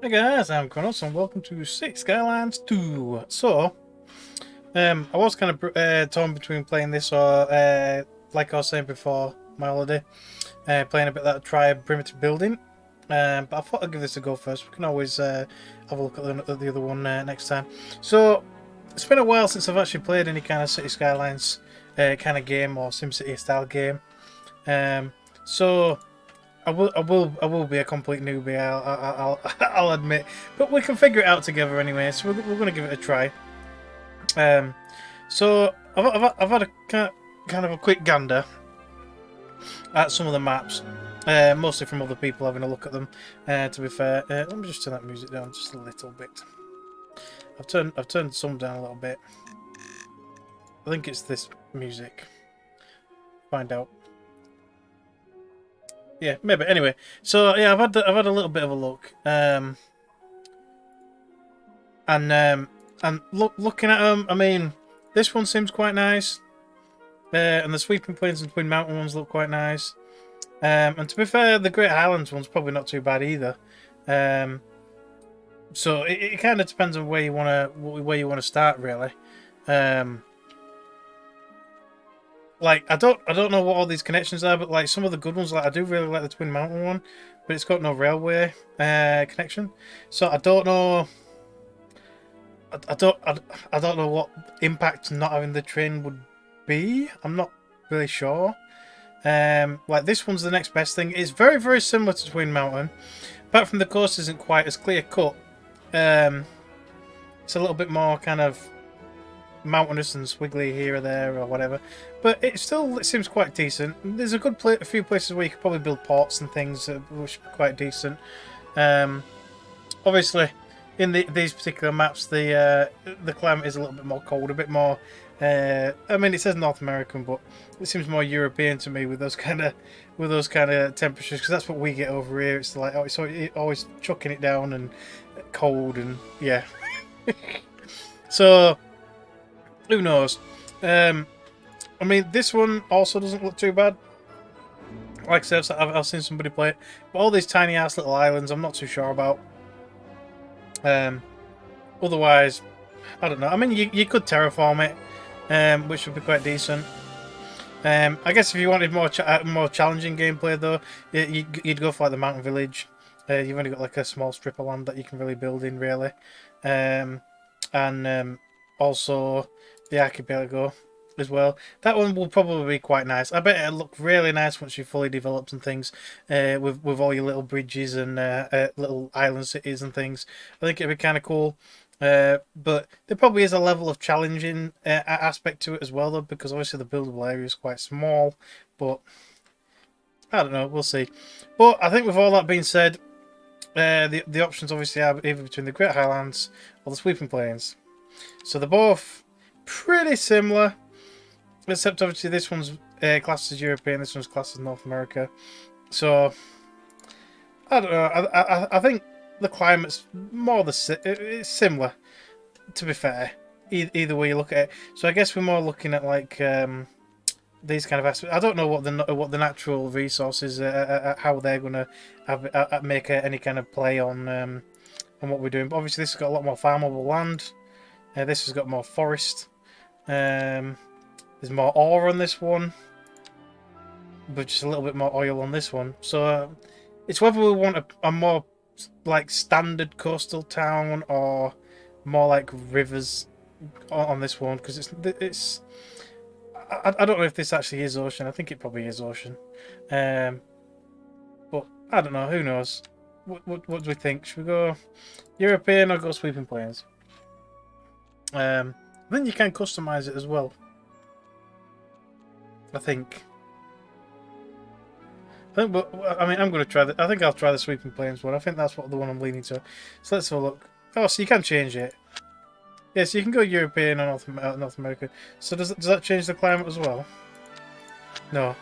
Hey guys, I'm Crownos and welcome to Skylines 2. So, I was kind of torn between playing this or, like I was saying before my holiday, playing a bit of that tribe primitive building. But I thought I'd give this a go first. We can always have a look at the other one next time. So, it's been a while since I've actually played any kind of City Skylines kind of game or SimCity style game. So I will be a complete newbie. I'll admit, but we can figure it out together anyway. So we're going to give it a try. So I've had a kind of a quick gander at some of the maps, mostly from other people having a look at them. To be fair, let me just turn that music down just a little bit. I've turned some down a little bit. I think it's this music. Find out. Yeah, maybe. Anyway, so yeah, I've had a little bit of a look, and looking at them, I mean, this one seems quite nice, and the sweeping plains and Twin Mountain ones look quite nice, and to be fair, the Great Highlands one's probably not too bad either. So it kind of depends on where you wanna start, really. Like I don't know what all these connections are, but like some of the good ones, like I do really like the Twin Mountain one, but it's got no railway connection, so I don't know. I don't know what impact not having the train would be. I'm not really sure. Like this one's the next best thing. It's very similar to Twin Mountain, apart from the course isn't quite as clear cut. It's a little bit more kind of mountainous and squiggly here or there or whatever, but it seems quite decent. There's a few places where you could probably build ports and things, which are quite decent. Obviously, in these particular maps, the climate is a little bit more cold, a bit more. I mean, it says North American, but it seems more European to me with those kind of temperatures, because that's what we get over here. It's like it's always chucking it down and cold and yeah. So who knows? I mean, this one also doesn't look too bad. Like I said, I've seen somebody play it, but all these tiny ass little islands, I'm not too sure about. Otherwise, I don't know. I mean, you could terraform it, which would be quite decent. I guess if you wanted more challenging gameplay, though, you'd go for like the mountain village. You've only got like a small strip of land that you can really build in, really, and also the archipelago as well. That one will probably be quite nice. I bet it'll look really nice once you're fully developed and things, with all your little bridges and little island cities and things. I think it'd be kind of cool. But there probably is a level of challenging aspect to it as well, though, because obviously the buildable area is quite small. But I don't know, we'll see. But I think with all that being said, the options obviously are either between the Great Highlands or the Sweeping Plains. So they're both pretty similar, except obviously this one's classed as European, this one's classed as North America. So I don't know. I think the climate's more it's similar, to be fair. Either way you look at it. So I guess we're more looking at like these kind of aspects. I don't know what the natural resources, how they're gonna make any kind of play on what we're doing. But obviously this has got a lot more farmable land. This has got more forest. There's more ore on this one, but just a little bit more oil on this one. So it's whether we want a more like standard coastal town or more like rivers on this one, because it's I don't know if this actually is ocean. I think it probably is ocean, but I don't know. Who knows? What do we think? Should we go European or go Sweeping Plains? Then you can customize it as well, I think. But I mean, I'm going to try that. I think I'll try the Sweeping Plains one. I think that's the one I'm leaning to. So let's have a look. Oh, so you can change it. Yeah, so you can go European or North America. So does that change the climate as well? No.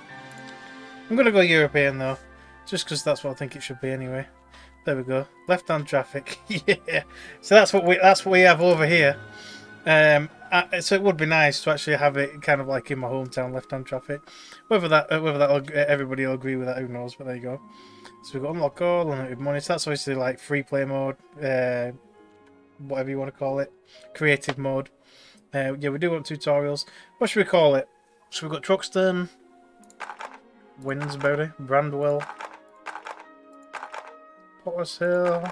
I'm going to go European though, just because that's what I think it should be anyway. There we go. Left-hand traffic. Yeah. So that's what we have over here. So it would be nice to actually have it kind of like in my hometown, left-hand traffic. Whether everybody will agree with that, who knows? But there you go. So we've got unlock all, unlimited money. So that's obviously like free play mode, whatever you want to call it, creative mode. Yeah, we do want tutorials. What should we call it? So we've got Truxton, Winsbury, Brandwell, Potter's Hill,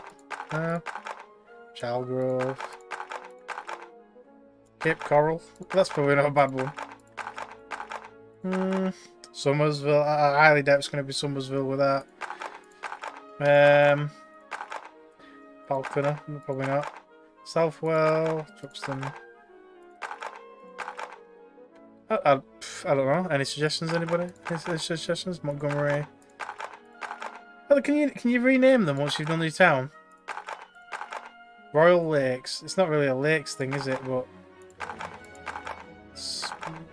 Chalgrove, Cape Coral. That's probably not a bad one. Somersville. I highly doubt it's going to be Somersville with that. Falconer, probably not. Southwell, Truxton. I don't know. Any suggestions, anybody? Any suggestions? Montgomery. Oh, can you rename them once you've done your town? Royal Lakes. It's not really a lakes thing, is it? But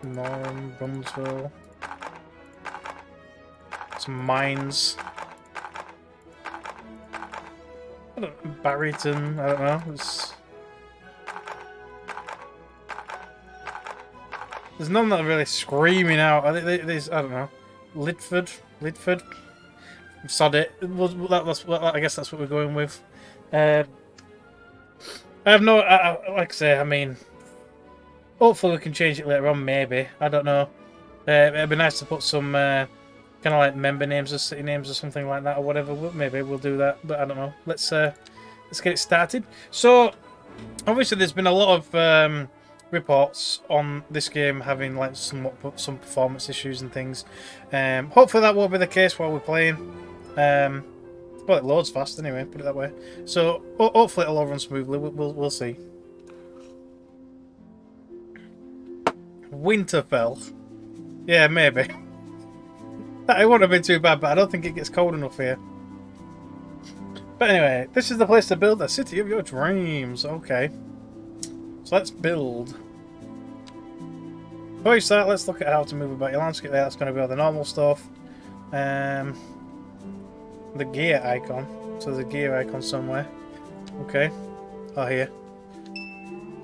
Norham, Brunsville. Some mines. I don't know. Barryton. I don't know. There's none that are really screaming out. I don't know. Lidford. Sod it. I guess that's what we're going with. I have no. Like I say, I mean, hopefully we can change it later on. Maybe, I don't know. It'd be nice to put some kind of like member names or city names or something like that, or whatever. Maybe we'll do that, but I don't know. Let's get it started. So, obviously, there's been a lot of reports on this game having like some performance issues and things. Hopefully that won't be the case while we're playing. Well, it loads fast anyway, put it that way. So hopefully it'll all run smoothly. We'll see. Winterfell. Yeah, maybe. It wouldn't have been too bad, but I don't think it gets cold enough here. But anyway, this is the place to build the city of your dreams. Okay. So let's build. Before you start, let's look at how to move about your landscape there. That's going to be all the normal stuff. The gear icon. So there's a gear icon somewhere. Okay. Oh, here.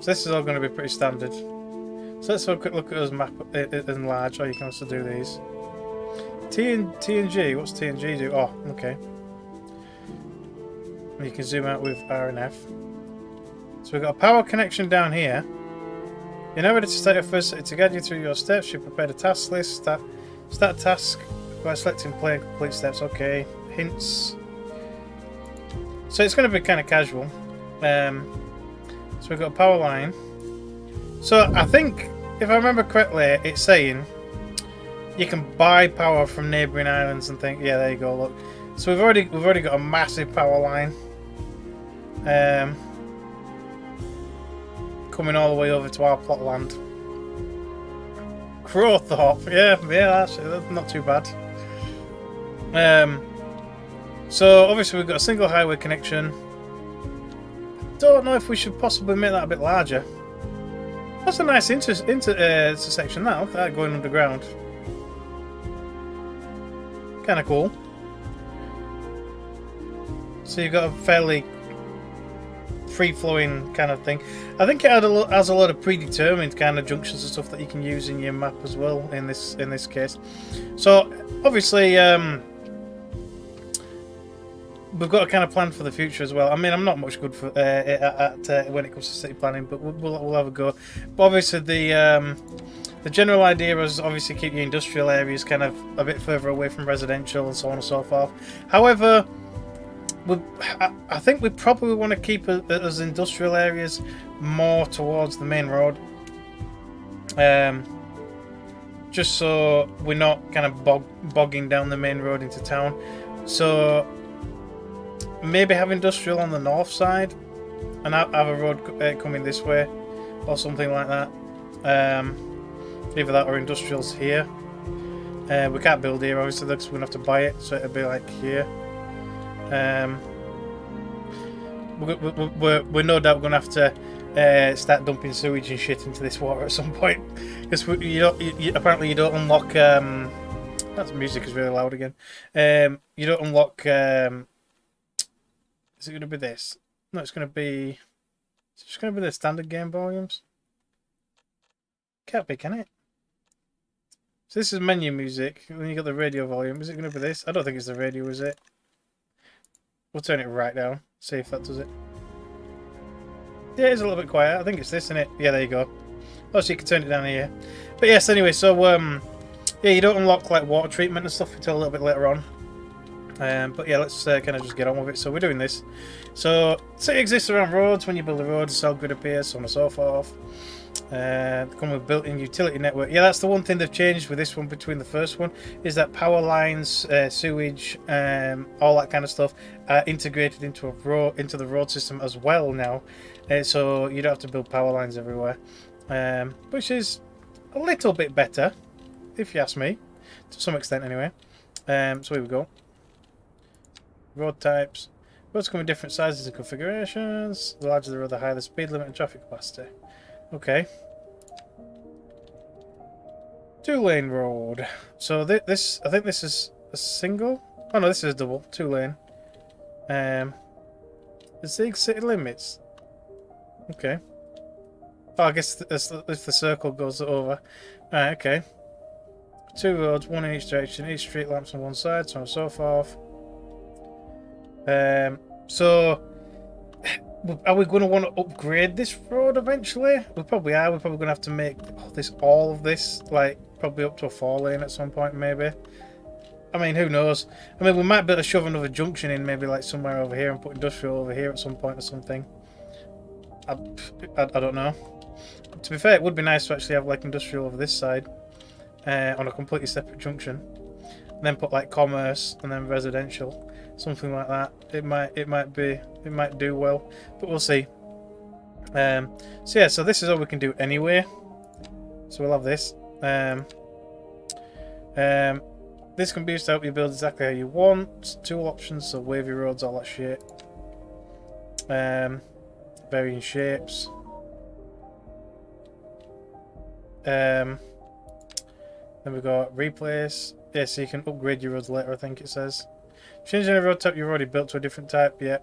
So this is all going to be pretty standard. So let's have a quick look at us map in large. Oh, you can also do these. T and G. What's T and G do? Oh, okay. And you can zoom out with R and F. So we've got a power connection down here. You're now ready to start your first city. To guide you through your steps, you prepared a task list. Start task by selecting play and complete steps. Okay. Hints. So it's going to be kind of casual. So we've got a power line. So I think, if I remember correctly, it's saying you can buy power from neighbouring islands and things. Yeah, there you go. Look. So we've already got a massive power line. Coming all the way over to our plot land. Crowthorpe, yeah, that's not too bad. So obviously we've got a single highway connection. Don't know if we should possibly make that a bit larger. That's a nice intersection now, that going underground. Kind of cool. So you've got a fairly free-flowing kind of thing. I think it has a lot of predetermined kind of junctions and stuff that you can use in your map as well in this case. So obviously we've got a kind of plan for the future as well. I mean, I'm not much good for when it comes to city planning, but we'll have a go. But obviously the general idea is obviously keep your industrial areas kind of a bit further away from residential and so on and so forth. However, I think we probably want to keep those industrial areas more towards the main road, just so we're not kind of bogging down the main road into town. So maybe have industrial on the north side and have a road coming this way or something like that. Either that or industrials here. We can't build here obviously because we're going to have to buy it, so it'll be like here. We're no doubt going to have to start dumping sewage and shit into this water at some point, because apparently you don't unlock. That music is really loud again. You don't unlock. Is it going to be this? No, it's going to be. It's just going to be the standard game volumes. Can't be, can it? So this is menu music. Then you got the radio volume. Is it going to be this? I don't think it's the radio, is it? We'll turn it right down. See if that does it. Yeah, it's a little bit quiet. I think it's this, isn't it? Yeah, there you go. Oh, so you can turn it down here. But yes, anyway, so yeah, you don't unlock like water treatment and stuff until a little bit later on. But yeah, let's kind of just get on with it. So we're doing this. So city exists around roads. When you build a road, a cell grid appears, so on and so forth. Come with built-in utility network. Yeah, that's the one thing they've changed with this one between the first one, is that power lines, sewage, all that kind of stuff are integrated into the road system as well now. So you don't have to build power lines everywhere, which is a little bit better, if you ask me, to some extent anyway. So here we go. Road types. Roads come in different sizes and configurations. The larger the road, the higher the speed limit and traffic capacity. Okay. 2-lane road. So this, I think this is a single. Oh no, this is a double. 2-lane. Exceed city limits. Okay. Oh, I guess if the circle goes over. Alright, okay. 2 roads, 1 in each direction. Each street lamps on one side, so on and so forth. So are we going to want to upgrade this road eventually? We probably are. We're probably going to have to make all of this like probably up to a 4-lane at some point, maybe. I mean, who knows? I mean, we might be able to shove another junction in, maybe like somewhere over here, and put industrial over here at some point or something. I don't know. To be fair, it would be nice to actually have like industrial over this side, on a completely separate junction, and then put like commerce and then residential. Something like that. It might do well, but we'll see. So yeah, so this is all we can do anyway. So we'll have this. This can be used to help you build exactly how you want. 2 options, so wavy roads, all that shit. Varying shapes. Then we've got replace. Yeah, so you can upgrade your roads later, I think it says. Change any road type you've already built to a different type, yeah.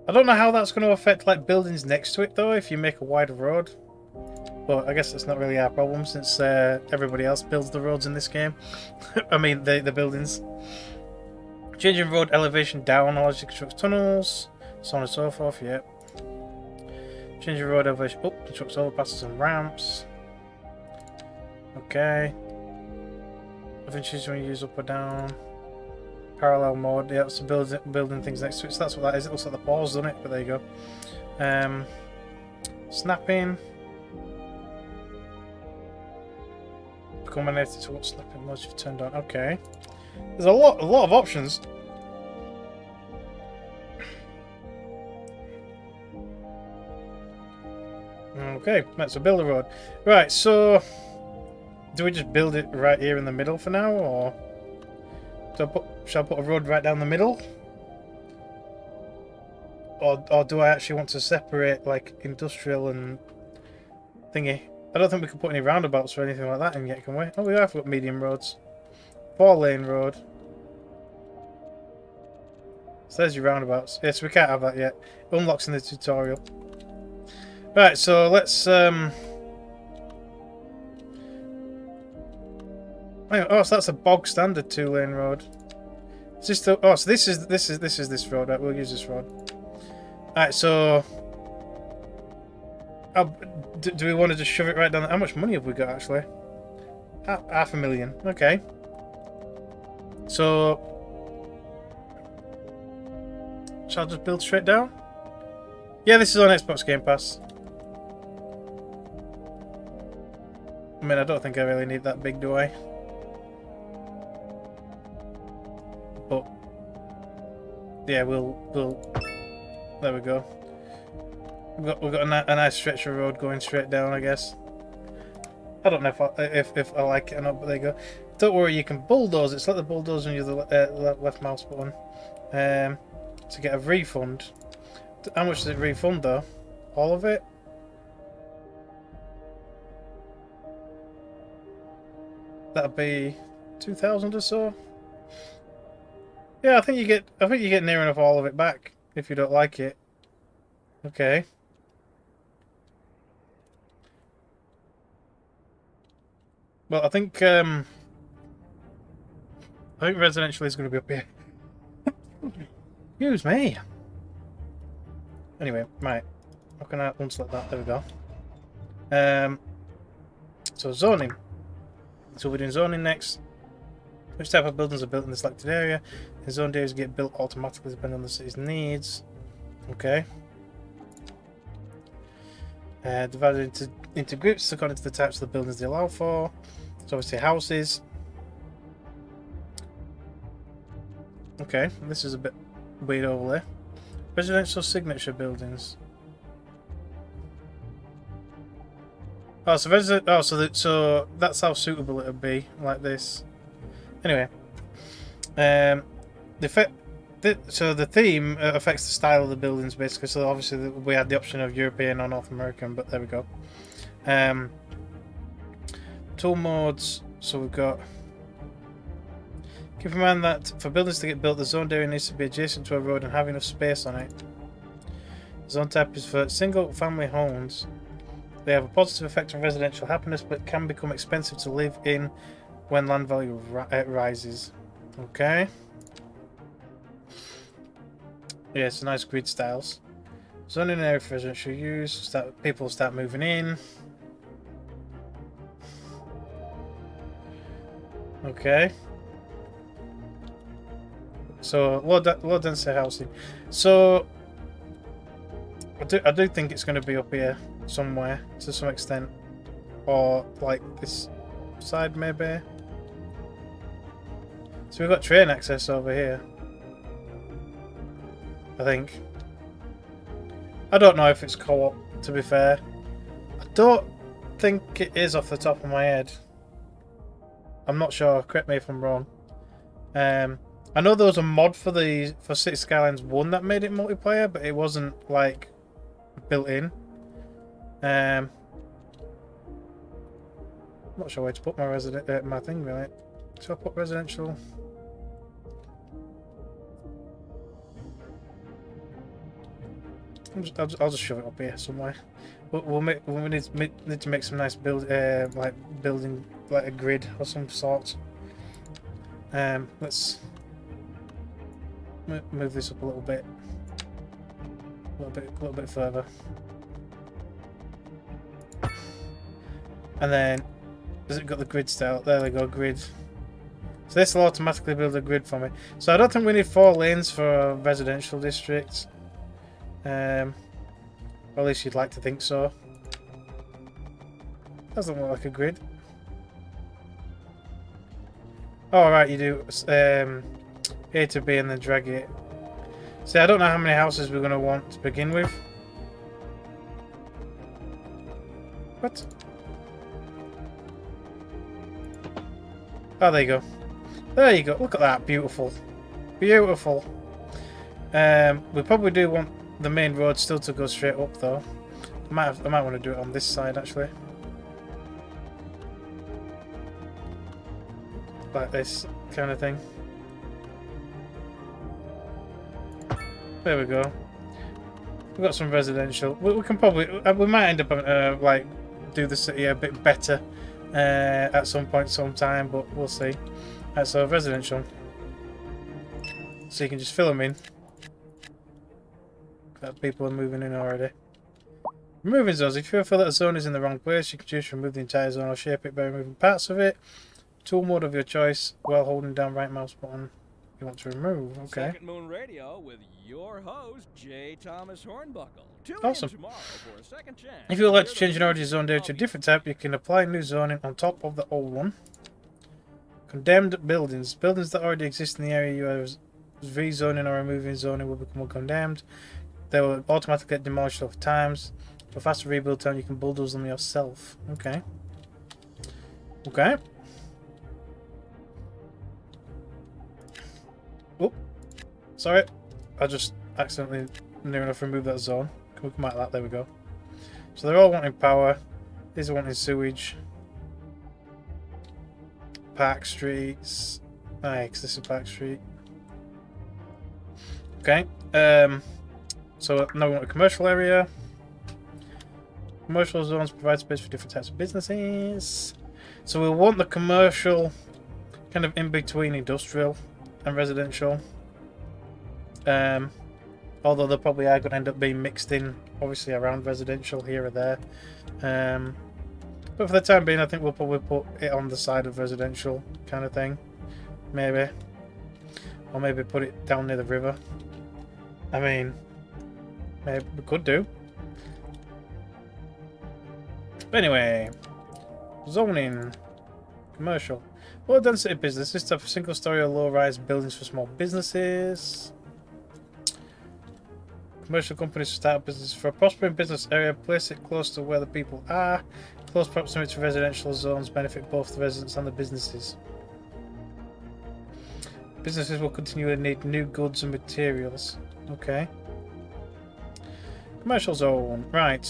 I don't know how that's going to affect like buildings next to it though, if you make a wider road. But I guess that's not really our problem, since everybody else builds the roads in this game. I mean, the buildings. Changing road elevation down allows you to construct tunnels, so on and so forth, yeah. Changing road elevation up, constructs overpasses and ramps. Okay. Eventually when you use up or down. Parallel mode, yeah, so building things next to it, so that's what that is. It looks like the pause, doesn't it? But there you go. Snapping. Become related to what snapping modes you've turned on. Okay. There's a lot of options. Okay, right, so build a road. Right, so do we just build it right here in the middle for now, or shall I put a road right down the middle? Or do I actually want to separate like industrial and thingy? I don't think we can put any roundabouts or anything like that in yet, can we? Oh, we have got medium roads. 4-lane road. So there's your roundabouts. Yes, we can't have that yet. It unlocks in the tutorial. Right, so let's oh, so that's a bog standard 2-lane road. Is this the, oh, so this is this road. Right, we'll use this road. Alright, so do we want to just shove it right down? How much money have we got actually? $500,000. Okay. So shall I just build straight down? Yeah, this is on Xbox Game Pass. I mean, I don't think I really need that big, do I? But yeah, we'll there we go. We've got a nice stretch of road going straight down, I guess. I don't know if I like it or not, but there you go. Don't worry, you can bulldoze it. Select the bulldoze and use the left mouse button to get a refund. How much does it refund though? All of it? That'd be 2,000 or so. Yeah, I think you get near enough all of it back if you don't like it. Okay. Well, I think residential is going to be up here. Excuse me. Anyway, right. How can I unselect that? There we go. So zoning. So we're doing zoning next. Which type of buildings are built in the selected area? The zoned areas get built automatically depending on the city's needs. Okay. Divided into groups according to the types of the buildings they allow for. So obviously houses. Okay, this is a bit weird over there. Residential signature buildings. Oh, so that's how suitable it would be, like this. Anyway, so the theme affects the style of the buildings basically. So obviously we had the option of European or North American, but there we go. Tool modes. So we've got. Keep in mind that for buildings to get built, the zoned area needs to be adjacent to a road and have enough space on it. The zone type is for single-family homes. They have a positive effect on residential happiness, but can become expensive to live in when land value rises. Okay. Yeah, it's nice grid styles. Zoning area for residential use. People start moving in. Okay. So low density housing. So I do think it's going to be up here somewhere to some extent, or like this side maybe. So we've got train access over here. I think. I don't know if it's co-op, to be fair. I don't think it is off the top of my head. I'm not sure. Correct me if I'm wrong. I know there was a mod for City Skylines 1 that made it multiplayer, but it wasn't like built in. Not sure where to put my thing really. Should I put residential? I'll just shove it up here somewhere. We need to make some nice building like a grid or some sort. Let's move this up a little bit further, and then has it got the grid style? There we go, grid. So this will automatically build a grid for me. So I don't think we need 4 lanes for a residential district. Or at least you'd like to think so. Doesn't look like a grid. Oh right, you do A to B and then drag it. See, I don't know how many houses we're going to want to begin with. What? Oh, there you go. There you go. Look at that. Beautiful. Beautiful. We probably do want the main road still to go straight up, though. I might want to do it on this side, actually. Like this kind of thing. There we go. We've got some residential. We can probably... we might end up like do the city a bit better at some point, sometime, but we'll see. Right, so residential. So you can just fill them in. That people are moving in already. Removing zones. If you feel that a zone is in the wrong place, you can choose to remove the entire zone or shape it by removing parts of it. Tool mode of your choice while holding down right mouse button. You want to remove. Okay. Second Moon Radio with your host, J. Thomas Hornbuckle. Awesome. Tomorrow for a second chance. If you would like to change an already zoned area to a different type, you can apply new zoning on top of the old one. Condemned buildings. Buildings that already exist in the area you are rezoning or removing zoning will become condemned. They will automatically get demolished over times. For faster rebuild time, you can bulldoze them yourself. Okay. Okay. Oh, sorry. I just accidentally near enough removed that zone. Can we come out of that? There we go. So they're all wanting power. These are wanting sewage. Park streets. Because this is Park Street. Okay. So now we want a commercial area. Commercial zones provide space for different types of businesses. So we'll want the commercial kind of in between industrial and residential. Although they probably are going to end up being mixed in, obviously around residential here or there. But for the time being, I think we'll probably put it on the side of residential kind of thing. Maybe. Or maybe put it down near the river. I mean, maybe we could do. But anyway, zoning. Commercial. Low density business. This type of single story or low rise buildings for small businesses. Commercial companies start a business for a prospering business area. Place it close to where the people are. Close proximity to residential zones benefit both the residents and the businesses. Businesses will continually need new goods and materials. Okay. Commercial zone. Right.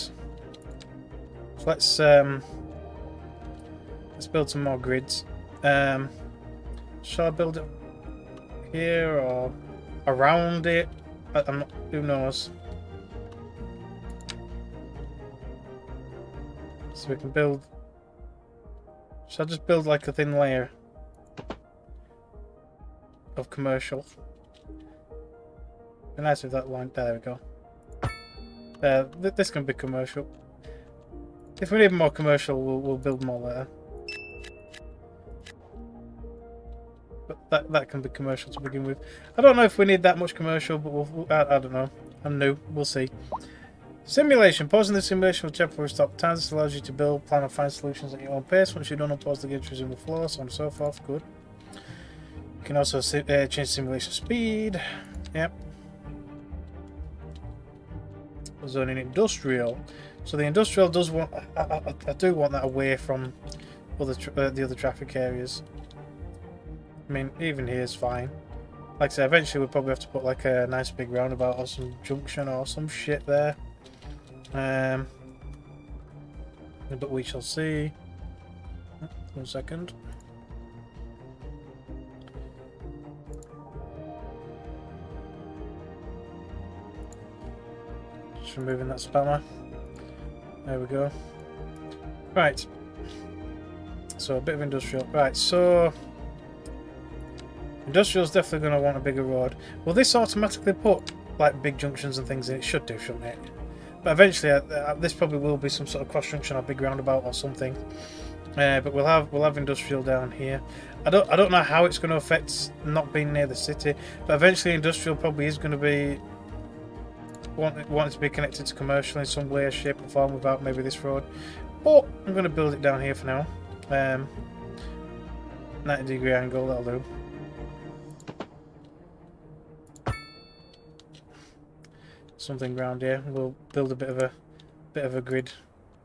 So let's build some more grids. Shall I build it here or around it? I'm not, who knows? So we can build. Shall I just build like a thin layer of commercial? Be nice if that line. There we go. This can be commercial. If we need more commercial, we'll build more there. But that can be commercial to begin with. I don't know if we need that much commercial, but I don't know. I'm new. We'll see. Simulation. Pausing the simulation will temporarily stop time. This allows you to build, plan, and find solutions at your own pace. Once you're done, unpause the game to resume the flow, so on and so forth. Good. You can also change simulation speed. Yep. Zoning industrial. So the industrial does want. I do want that away from the other traffic areas. I mean, even here is fine. Like I said, eventually we'll probably have to put like a nice big roundabout or some junction or some shit there. But we shall see. 1 second. Just removing that spammer. There we go. Right. So a bit of industrial. Right, so industrial's definitely going to want a bigger road. Will this automatically put like big junctions and things in? It should do, shouldn't it? But eventually, this probably will be some sort of cross junction or big roundabout or something. But we'll have industrial down here. I don't know how it's going to affect not being near the city, but eventually industrial probably is going to be wanting to be connected to commercial in some way, shape, or form without maybe this road. But I'm going to build it down here for now. 90-degree angle, that'll do. Something around here. We'll build a bit of a grid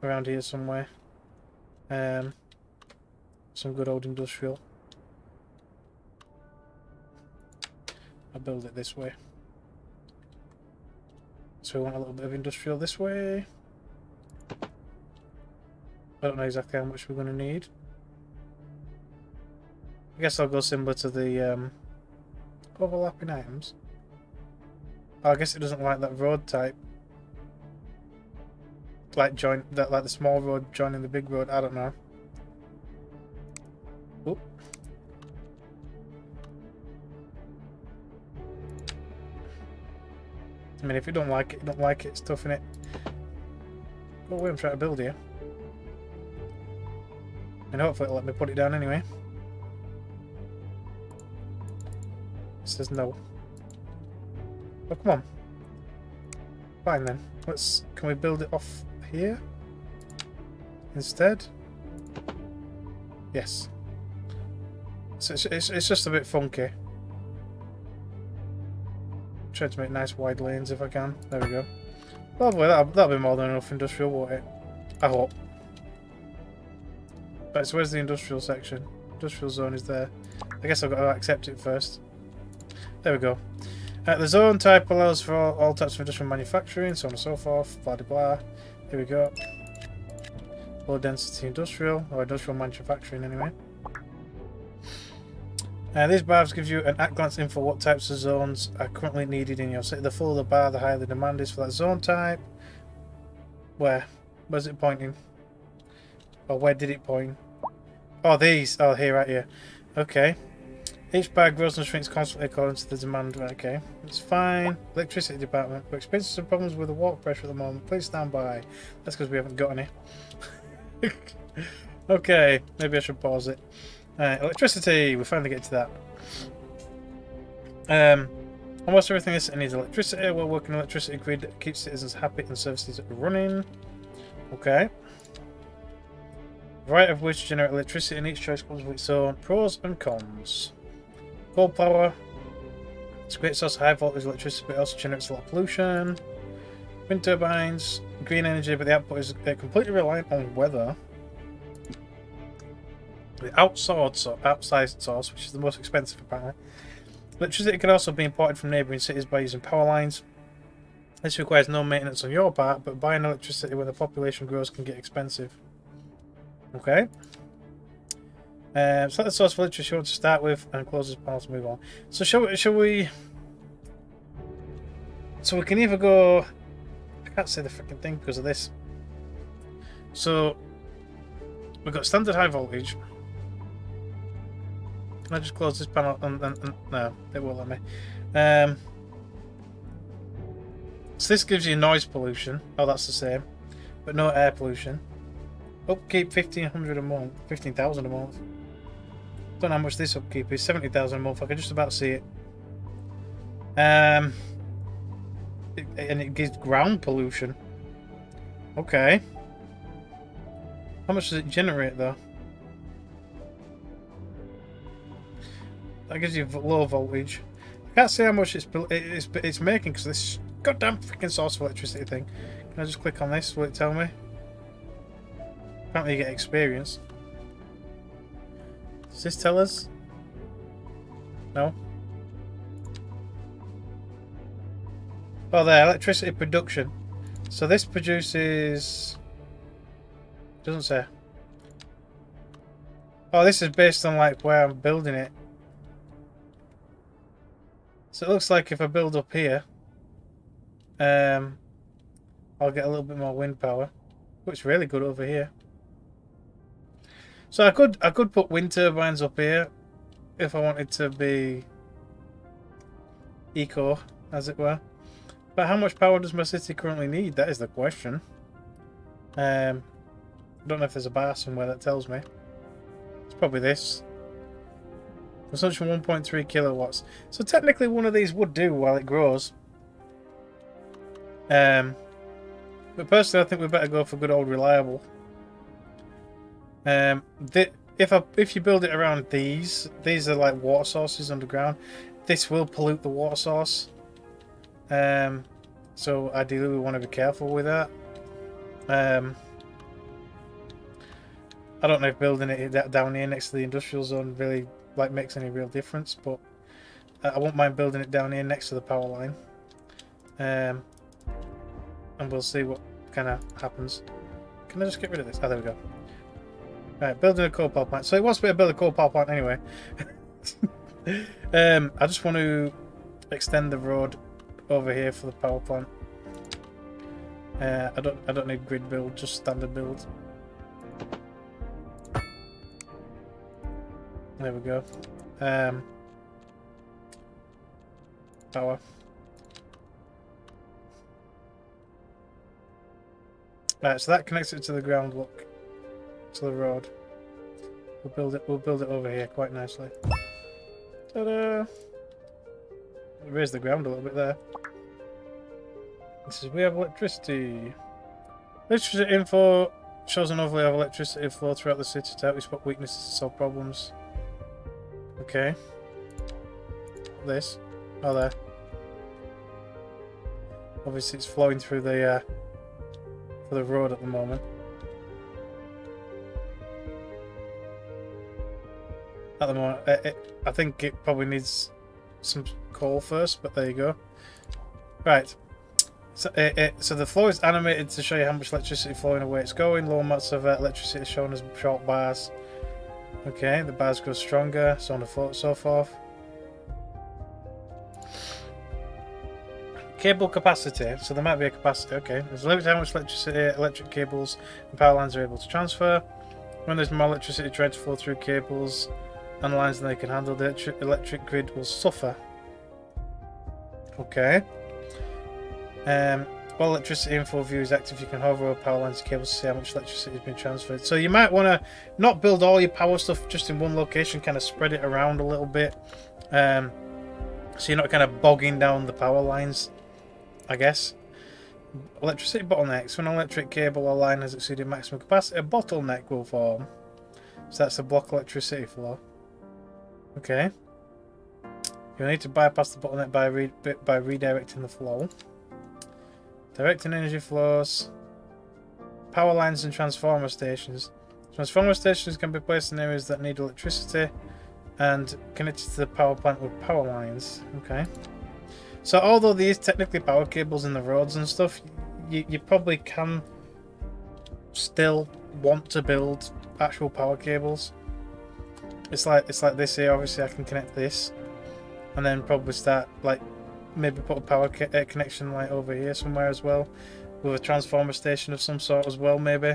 around here somewhere. Some good old industrial. I'll build it this way. So we want a little bit of industrial this way. I don't know exactly how much we're going to need. I guess I'll go similar to the overlapping items. Oh, I guess it doesn't like that road type. Like like the small road joining the big road. I don't know. Oop. I mean, if you don't like it, you don't like it. It's tough, innit? Go away, I'm trying to build here. And hopefully it'll let me put it down anyway. It says no. Oh, come on. Fine then. Can we build it off here? Instead? Yes. So it's just a bit funky. Try to make nice wide lanes if I can. There we go. Probably that'll be more than enough industrial, won't it? I hope. Right, so where's the industrial section? Industrial zone is there. I guess I've got to accept it first. There we go. The zone type allows for all types of industrial manufacturing, so on and so forth. Blah blah blah. Here we go. Low density industrial, or industrial manufacturing anyway. These bars give you an at-glance info what types of zones are currently needed in your city. The fuller the bar, the higher the demand is for that zone type. Where's it pointing? Or where did it point? Oh, these. Oh, here, right here. Okay. Each bar grows and shrinks constantly according to the demand. Right, okay, it's fine. Electricity department. We're experiencing some problems with the water pressure at the moment. Please stand by. That's because we haven't got any. Okay, maybe I should pause it. Electricity. We finally get to that. Almost everything is needs electricity. We're working electricity grid that keeps citizens happy and services running. Okay. Variety of ways to generate electricity, and each choice comes with its own pros and cons. Coal power. It's a great source of high voltage electricity, but it also generates a lot of pollution. Wind turbines, green energy, but the output is completely reliant on weather. The outside source, which is the most expensive apparently. Electricity can also be imported from neighbouring cities by using power lines. This requires no maintenance on your part, but buying electricity when the population grows can get expensive. Okay. Select the source of electricity you want to start with and close this panel to move on. So shall we... So we can either go... I can't say the freaking thing because of this. So we've got standard high voltage. Can I just close this panel and no, it won't let me. So this gives you noise pollution. Oh, that's the same. But no air pollution. Upkeep 1,500 a month. 15,000 a month. Don't know how much this upkeep is. 70,000 a month. I can just about see it. And it gives ground pollution. Okay. How much does it generate though? That gives you low voltage. I can't say how much it's making because this goddamn freaking source of electricity thing. Can I just click on this? Will it tell me? Apparently you get experience. Does this tell us? No. Oh, there, electricity production. So this produces... Doesn't say. Oh, this is based on like where I'm building it. So it looks like if I build up here, I'll get a little bit more wind power. Oh, it's really good over here. So I could put wind turbines up here if I wanted to be eco, as it were. But how much power does my city currently need? That is the question. I don't know if there's a bar somewhere that tells me. It's probably this. Consumption 1.3 kilowatts. So technically one of these would do while it grows. But personally I think we better go for good old reliable. If you build it around these are like water sources underground. This will pollute the water source. So ideally we want to be careful with that. I don't know if building it down here next to the industrial zone really like makes any real difference, but I won't mind building it down here next to the power line. And we'll see what kind of happens. Can I just get rid of this? Oh, there we go. Right, building a coal power plant. So it wants me to build a coal power plant anyway. I just want to extend the road over here for the power plant. I don't need grid build, just standard build. There we go. Power. Right, so that connects it to the ground. Look, to the road. We'll build it over here quite nicely. Ta-da! Raise the ground a little bit there. This is we have electricity. Electricity info shows an overlay of electricity flow throughout the city to help you spot weaknesses and solve problems. Okay. This. Oh, there. Obviously, it's flowing through the for the road at the moment. At the moment, I think it probably needs some coal first, but there you go. Right. So, so the flow is animated to show you how much electricity flowing away it's going. Low amounts of electricity shown as short bars. Okay, the bars grow stronger, so on and so forth. Cable capacity. So there might be a capacity. Okay, there's a limit to how much electricity electric cables and power lines are able to transfer. When there's more electricity trying to flow through cables, and lines than they can handle. The electric grid will suffer. Okay. While electricity info view is active, you can hover over power lines and cables to see how much electricity has been transferred. So you might want to not build all your power stuff just in one location, kind of spread it around a little bit. So you're not kind of bogging down the power lines, I guess. Electricity bottlenecks. When an electric cable or line has exceeded maximum capacity, a bottleneck will form. So that's a block electricity flow. Okay. You'll need to bypass the bottleneck by redirecting the flow. Directing energy flows. Power lines and transformer stations. Transformer stations can be placed in areas that need electricity and connected to the power plant with power lines. Okay. So although there is technically power cables in the roads and stuff, you probably can still want to build actual power cables. It's like this here. Obviously, I can connect this, and then probably start like maybe put a power connection like over here somewhere as well, with a transformer station of some sort as well, maybe,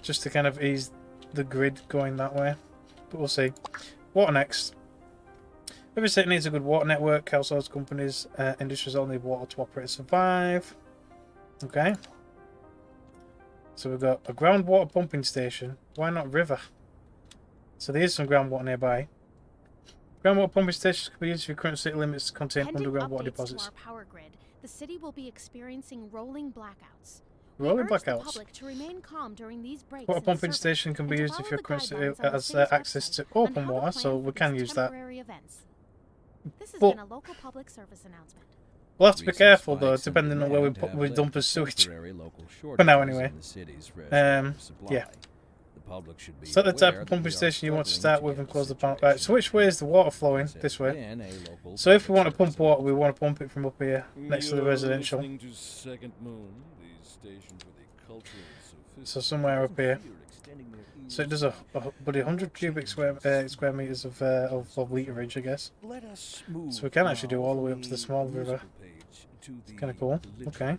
just to kind of ease the grid going that way. But we'll see. Water next. Every city needs a good water network. Households, companies, industries all need water to operate and survive. Okay. So we've got a groundwater pumping station. Why not river? So there is some groundwater nearby. Groundwater pumping stations can be used if your current city limits contain underground water deposits. To our power grid, the city will be experiencing rolling blackouts. Rolling We urge the blackouts. public to remain calm during these breaks Water in the pumping service station can be and to used if follow your the current city guidelines on the has city's access to website on open how to water, plan so for we can these use that. temporary events. This has But- been a local public service announcement. We'll have to be Recent careful though, spikes in depending on where we demand have led dump to our sewage. temporary local For now, shortages anyway. in the city's fresh Um, water supply. yeah. The public should be Select the type aware of that pumping we are station you want to struggling start with get and the close the pump. situation Right, so which way is the water flowing? has This way. been a local So if we public want to pump service water, we want to pump it from up here, next to the residential. Listening to Second Moon, the station for the cultural So somewhere up here. extending their So it does a 100 cubic square meters of literage, I guess. Let us move So we can actually do now all the way from up to the small river. musical page to the Kinda cool. Okay. literary.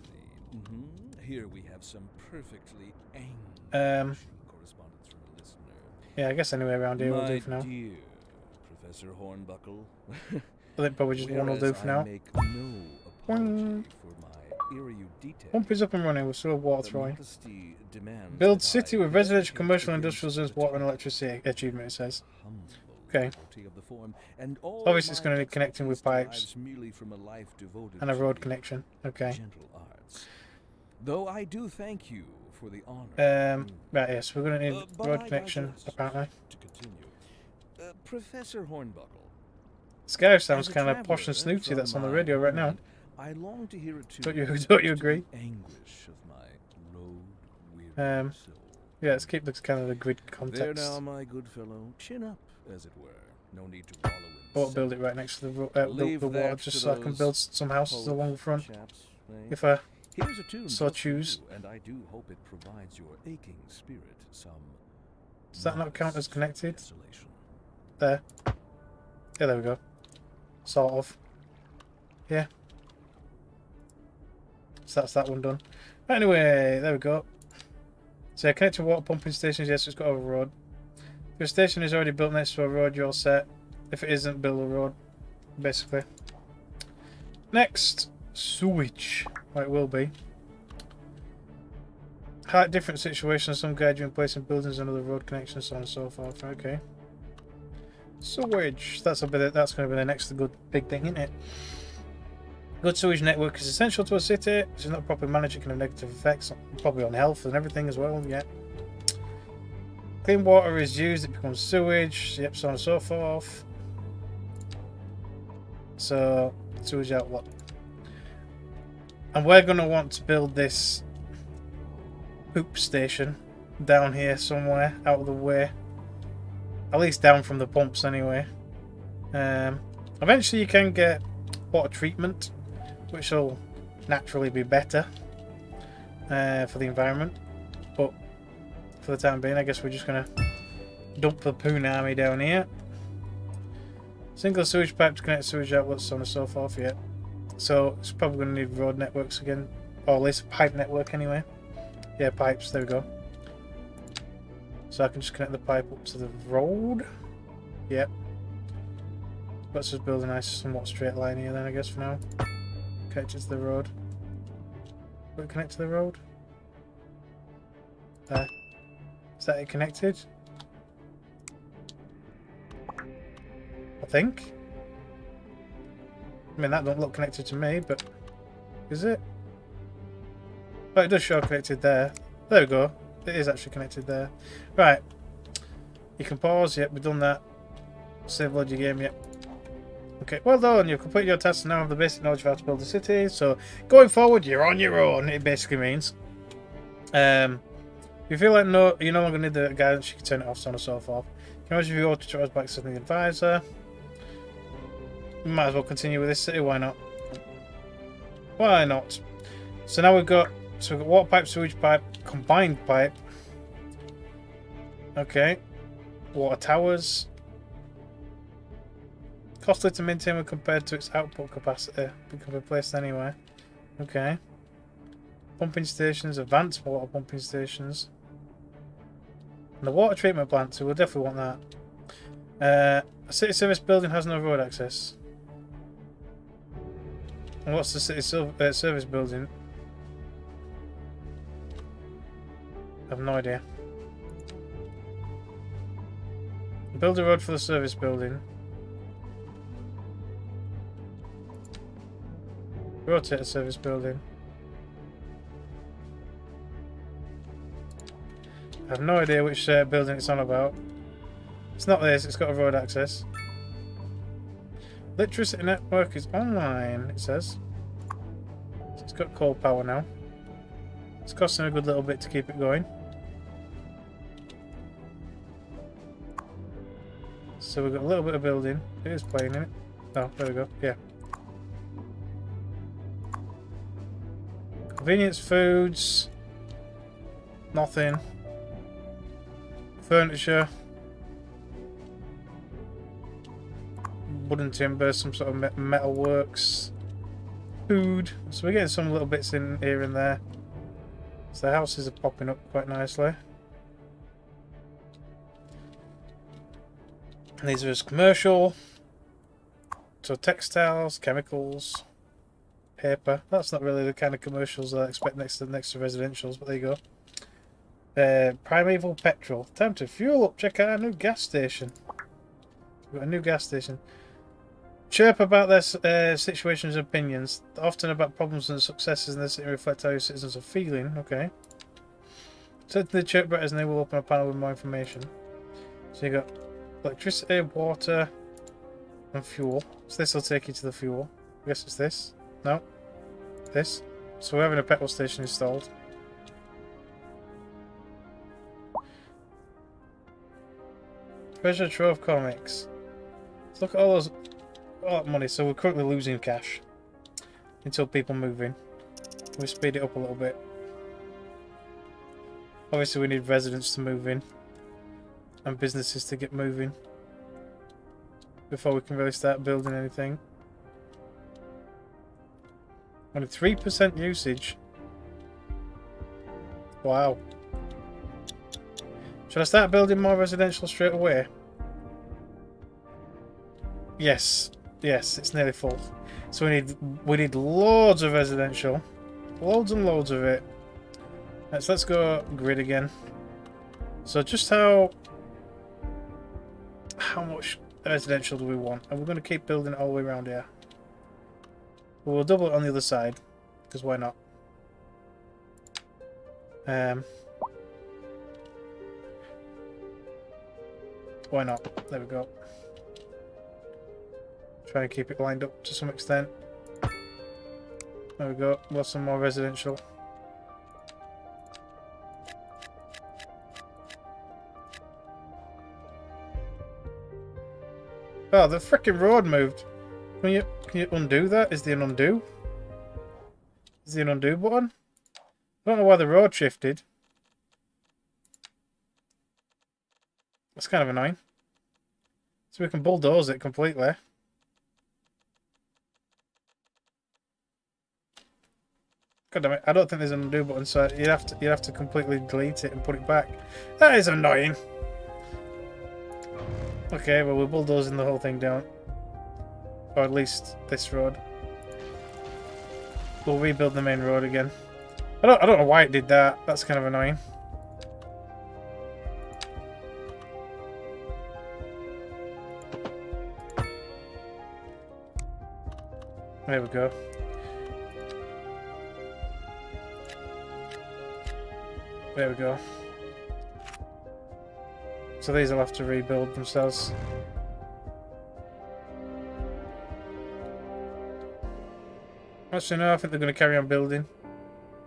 Here we have some perfectly angry correspondence from a listener. Yeah, I guess anywhere around here will My do for now. dear Professor Hornbuckle, I think probably just one will do whereas for I now. make no apology for my erudition, Pump is up and running with sewer water the throwing. modesty demands Build that city I with residential, adhere commercial, to industrial zones, water and electricity achievement, it says. humble Okay. devotee of the form, and all Obviously it's my going to need connecting with expertise pipes derives merely from a life devoted and a to road the connection. Okay. gentle arts. Though I do thank you for the honor. Right, yes, we're going to need But road I connection, digress. apparently. To continue, Professor Hornbuckle. This guy as sounds a kind of posh and traveler snooty that's on the from radio my right now. homeland, I long to hear it too. Don't you much agree? to the anguish of my road-weary soul. Yeah, let's keep this kind of the grid There context. now, my good fellow. Chin up, as it were. No need to wallow in I won't build it right next to Leave the water that just to so I can those build some houses poet along the front. chaps, eh? If I Here's a tune so just for choose. you, and I do hope it provides your aching spirit some. Does that not count as modest connected? desolation. There. Yeah, there we go. Sort of. Yeah. So that's that one done. Anyway, there we go. So yeah, connect to water pumping stations. Yes, it's got a road. If your station is already built next to a road, you're set. If it isn't, build a road. Basically. Next, sewage. Well, it will be. Highlight different situations. Some guide you in placing buildings and other road connections, so on and so forth. Okay. Sewage. That's going to be the next good big thing, isn't it? Good sewage network is essential to a city. If it's not properly managed, it can have negative effects, probably on health and everything as well. Yeah. Clean water is used, it becomes sewage. Yep, so on and so forth. So, sewage outlet. And we're going to want to build this poop station down here somewhere, out of the way. At least down from the pumps anyway. Eventually you can get water treatment, which will naturally be better for the environment. But for the time being, I guess we're just going to dump the Poonami down here. Single sewage pipe to connect sewage outlets, so on and so forth, yeah. So it's probably going to need road networks again, or at least a pipe network anyway. Yeah, pipes, there we go. So I can just connect the pipe up to the road. Yep. Let's just build a nice, somewhat straight line here then, I guess, for now. Connect it to the road. Will it connect to the road? There. Is that it connected? I think. I mean, that don't look connected to me, but... Is it? Oh, it does show connected there. There we go. It is actually connected there. Right. You can pause. Yep, we've done that. Save load your game. Yep. Okay, well done. You've completed your task and now have the basic knowledge of how to build a city. So, going forward, you're on your own, it basically means. If you feel like you're no longer need the guidance, you can turn it off, so on and so forth. You can always review auto tutorials back to the advisor. We might as well continue with this city, why not? Why not? So now we've got water pipe, sewage pipe, combined pipe. Okay. Water towers. Costly to maintain when compared to its output capacity. It can be placed anywhere. Okay. Pumping stations, advanced water pumping stations. And the water treatment plant, so we'll definitely want that. A city service building has no road access. And what's the city service building? I have no idea. Build a road for the service building. Rotate a service building. I have no idea which building it's on about. It's not this, it's got a road access. Electricity network is online, it says. So it's got coal power now. It's costing a good little bit to keep it going. So we've got a little bit of building. It is playing in it. Oh, there we go. Yeah. Convenience foods. Nothing. Furniture. Wooden timber, some sort of metal works. Food. So we're getting some little bits in here and there. So the houses are popping up quite nicely. And these are just commercial. So textiles, chemicals, paper. That's not really the kind of commercials that I expect next to residentials, but there you go. Primeval petrol. Time to fuel up. Check out our new gas station. We've got a new gas station. Chirp about their situations and opinions. Often about problems and successes in the city reflect how your citizens are feeling. Okay. So the chirp betters and they will open a panel with more information. So you got electricity, water, and fuel. So this will take you to the fuel. I guess it's this. No. This. So we're having a petrol station installed. Treasure trove comics. Let's look at all that money. So we're currently losing cash until people move in. We speed it up a little bit. Obviously we need residents to move in and businesses to get moving before we can really start building anything. Only 3% usage. Wow. Should I start building more residential straight away? Yes. Yes, it's nearly full. So we need loads of residential. Loads and loads of it. Let's go grid again. So just how much residential do we want? And we're going to keep building it all the way around here. But we'll double it on the other side, because why not? Why not? There we go. Try and keep it lined up to some extent. There we go. We'll have some more residential. Oh, the frickin' road moved. Can you undo that? Is there an undo? Is there an undo button? I don't know why the road shifted. That's kind of annoying. So we can bulldoze it completely. God damn it! I don't think there's an undo button, so you'd have to completely delete it and put it back. That is annoying. Okay, well we're bulldozing the whole thing down. Or at least this road. We'll rebuild the main road again. I don't know why it did that. That's kind of annoying. There we go. There we go. So these will have to rebuild themselves. Actually, no, I think they're going to carry on building.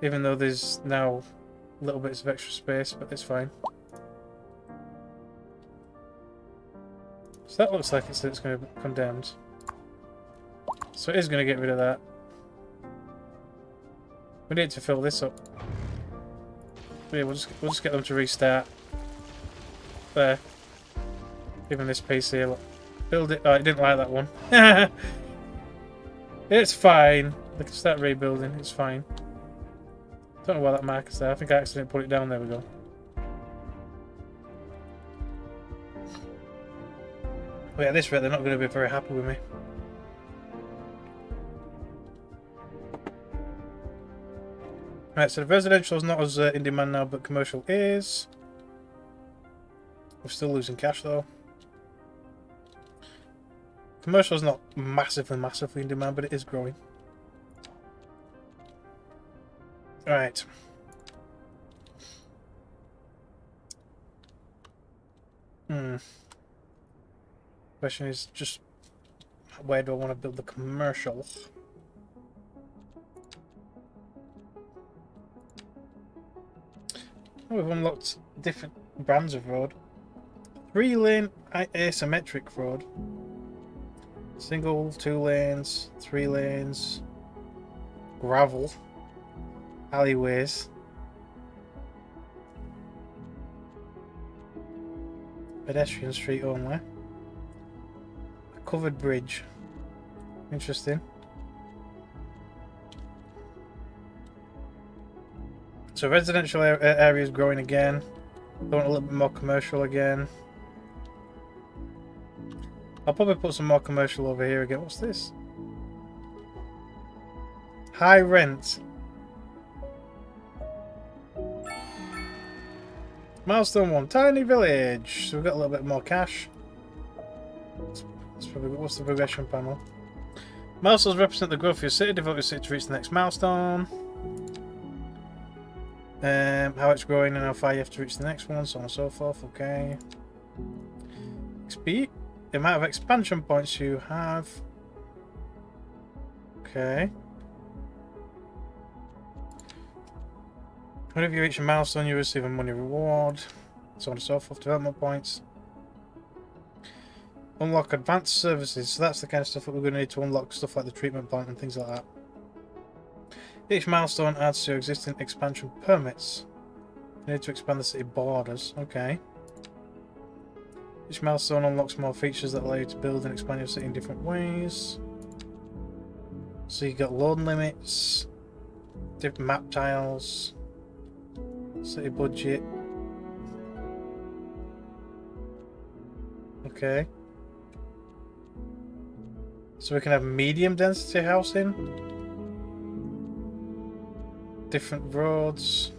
Even though there's now little bits of extra space, but it's fine. So that looks like it's going to be condemned. So it is going to get rid of that. We need to fill this up. But yeah, we'll just get them to restart. There. Even this piece here, look. Build it. Oh, I didn't like that one. It's fine. They can start rebuilding. It's fine. Don't know why that marker's there. I think I accidentally put it down. There we go. But yeah, at this rate, they're not going to be very happy with me. Right, so the residential is not as in demand now, but commercial is. We're still losing cash though. Commercial is not massively in demand, but it is growing. Alright. Question is just where do I want to build the commercial? Oh, we've unlocked different brands of road. 3-lane asymmetric road. Single, 2 lanes, 3 lanes, gravel, alleyways, pedestrian street only, a covered bridge. Interesting. So residential area is growing again. I want a little bit more commercial again. I'll probably put some more commercial over here again. What's this? High rent. Milestone 1. Tiny village. So we've got a little bit more cash. That's probably, what's the progression panel? Milestones represent the growth of your city. Devote your city to reach the next milestone. How it's growing and how far you have to reach the next one. So on and so forth. Okay. XP. The amount of expansion points you have. Okay. Whenever you reach a milestone, you receive a money reward. So on and so forth. Development points. Unlock advanced services. So that's the kind of stuff that we're going to need to unlock. Stuff like the treatment plant and things like that. Each milestone adds to your existing expansion permits. You need to expand the city borders. Okay. Each milestone unlocks more features that allow you to build and expand your city in different ways. So you got load limits, different map tiles, city budget. Okay. So we can have medium density housing, different roads,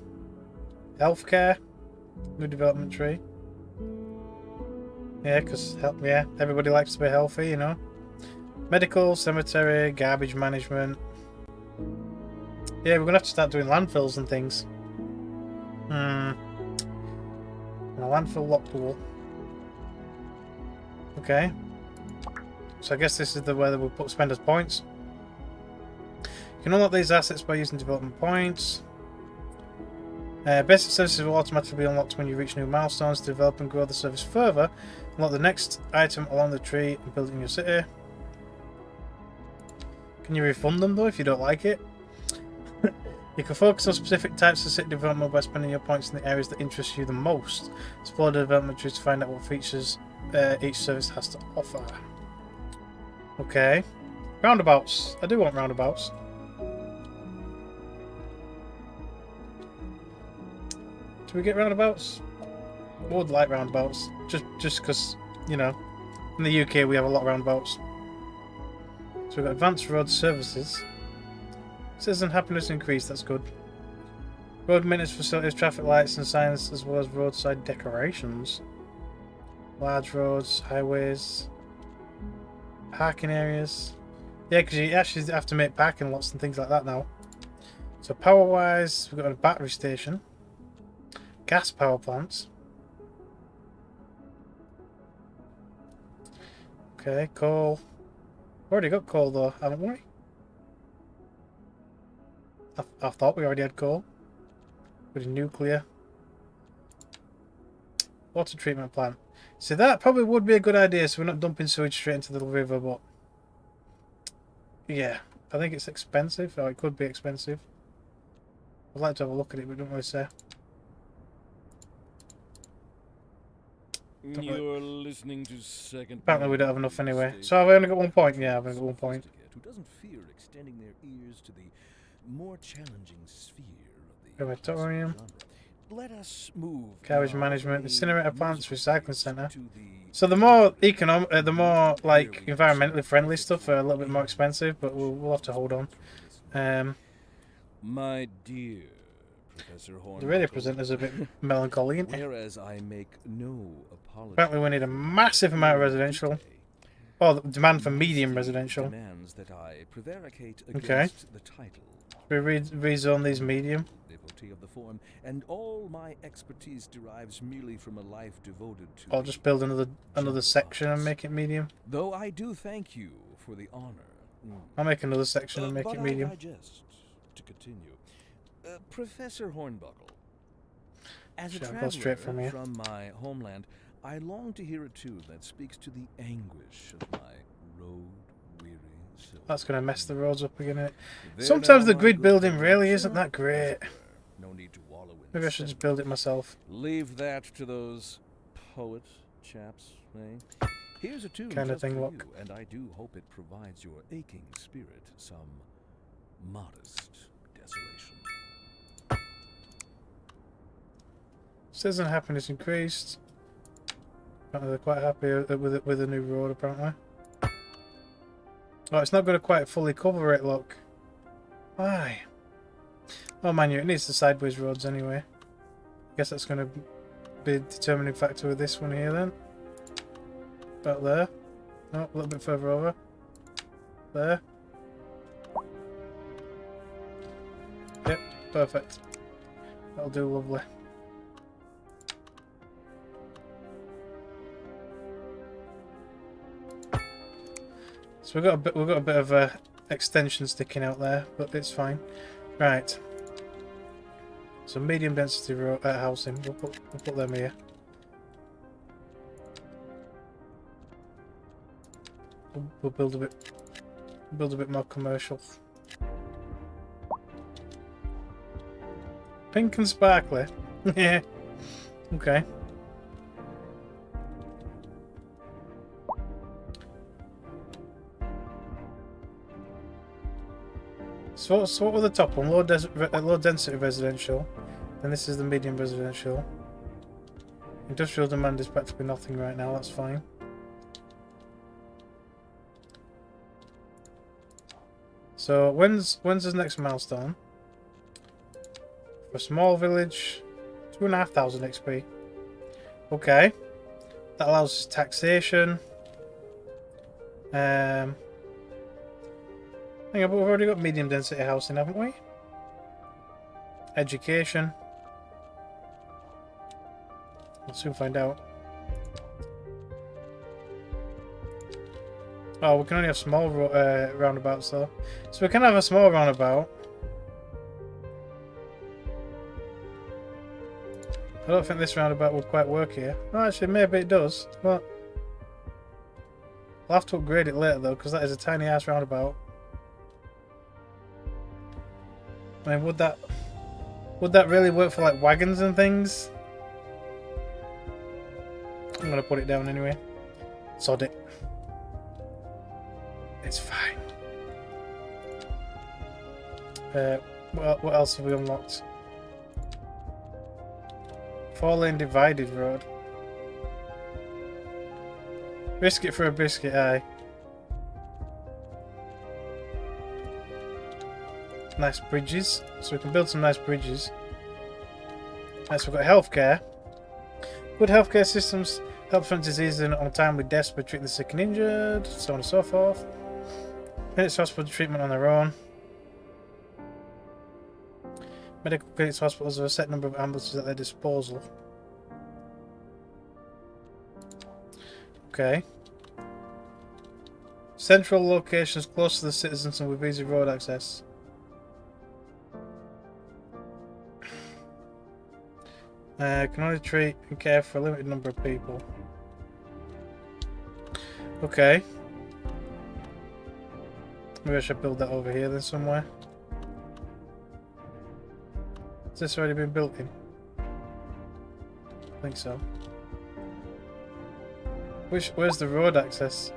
healthcare, new development tree. Yeah, because everybody likes to be healthy, you know. Medical, cemetery, garbage management. Yeah, we're gonna have to start doing landfills and things. And a landfill lock pool. Okay. So I guess this is the way that we'll put spenders points. You can unlock these assets by using development points. Basic services will automatically be unlocked when you reach new milestones. To develop and grow the service further, unlock the next item along the tree and build in your city. Can you refund them though if you don't like it? You can focus on specific types of city development by spending your points in the areas that interest you the most. Explore the development trees to find out what features each service has to offer. Okay. Roundabouts. I do want roundabouts. Do we get roundabouts? I would like roundabouts. Just because, you know, in the UK we have a lot of roundabouts. So we've got advanced road services. Citizen happiness increased, that's good. Road maintenance facilities, traffic lights and signs, as well as roadside decorations. Large roads, highways, parking areas. Yeah, because you actually have to make parking lots and things like that now. So power-wise, we've got a battery station. Gas power plants. Okay, coal. We've already got coal though, haven't we? I thought we already had coal. With nuclear. Water treatment plant. See, that probably would be a good idea, so we're not dumping sewage straight into the river, but... yeah, I think it's expensive, or it could be expensive. I'd like to have a look at it, but don't really say. You're listening to second. Apparently we don't have enough anyway. So I've only got 1 point? Yeah, I've only got 1 point. Who doesn't fear extending their ears to the more challenging sphere of the Crematorium. Let us move. Carriage management, incinerator plants, recycling centre. So the more the more like environmentally friendly stuff are a little bit more expensive, but we'll have to hold on. My dear Professor Horn. The radio presenter's a bit melancholy, isn't he? Whereas I make no apology. Apparently we need a massive amount of residential. Oh, the demand for medium residential. Demands that I prevaricate Okay. against the title. We rezone these medium. Devotee of the form, and all my expertise derives merely from a life devoted to. I'll just build another section and make it medium. Though I do thank you for the honor. I'll make another section and make But it medium. I digest. To continue, Professor Hornbuckle. As a Shall I go traveler straight from here? from my homeland, I long to hear a tune that speaks to the anguish of my road-weary soul. That's going to mess the roads up again, innit? There Sometimes now, the my grid good building friends, really you're isn't that great. No need to wallow in Maybe I should just build it myself. Leave that to those poet chaps, eh? Here's a tune Kinda just thing, for look. you, and I do hope it provides your aching spirit some modest desolation. Citizen happiness increased. Apparently they're quite happy with the new road, apparently. Oh, it's not going to quite fully cover it, look. Why? Oh, man, it needs the sideways roads anyway. I guess that's going to be a determining factor with this one here, then. About there. Oh, a little bit further over. There. Yep, perfect. That'll do lovely. So we've got a bit of extension sticking out there, but it's fine. Right. So medium density housing. We'll put them here. We'll build a bit more commercial. Pink and sparkly. Yeah. Okay. So what were the top one? Low density residential. Then this is the medium residential. Industrial demand is practically nothing right now. That's fine. So when's the next milestone? For a small village, 2,500 XP. Okay, that allows us taxation. Hang on, but we've already got medium density housing, haven't we? Education. We'll soon find out. Oh, we can only have small roundabouts though. So we can have a small roundabout. I don't think this roundabout would quite work here. Oh, actually, maybe it does. But I'll have to upgrade it later though, because that is a tiny ass roundabout. I mean, would that really work for like wagons and things? I'm gonna put it down anyway. Sod it. It's fine. What else have we unlocked? 4-lane divided road. Risk it for a biscuit, aye. nice bridges. So we can build some nice bridges. Right, so we've got healthcare. Good healthcare systems help prevent diseases and untimely deaths by treating the sick and injured, so on and so forth. Clinics hospital treatment on their own. Medical clinics hospitals have a set number of ambulances at their disposal. Okay. Central locations close to the citizens and with easy road access. Can only treat and care for a limited number of people. Okay. Maybe I should build that over here then somewhere. Has this already been built in? I think so. Where's the road access?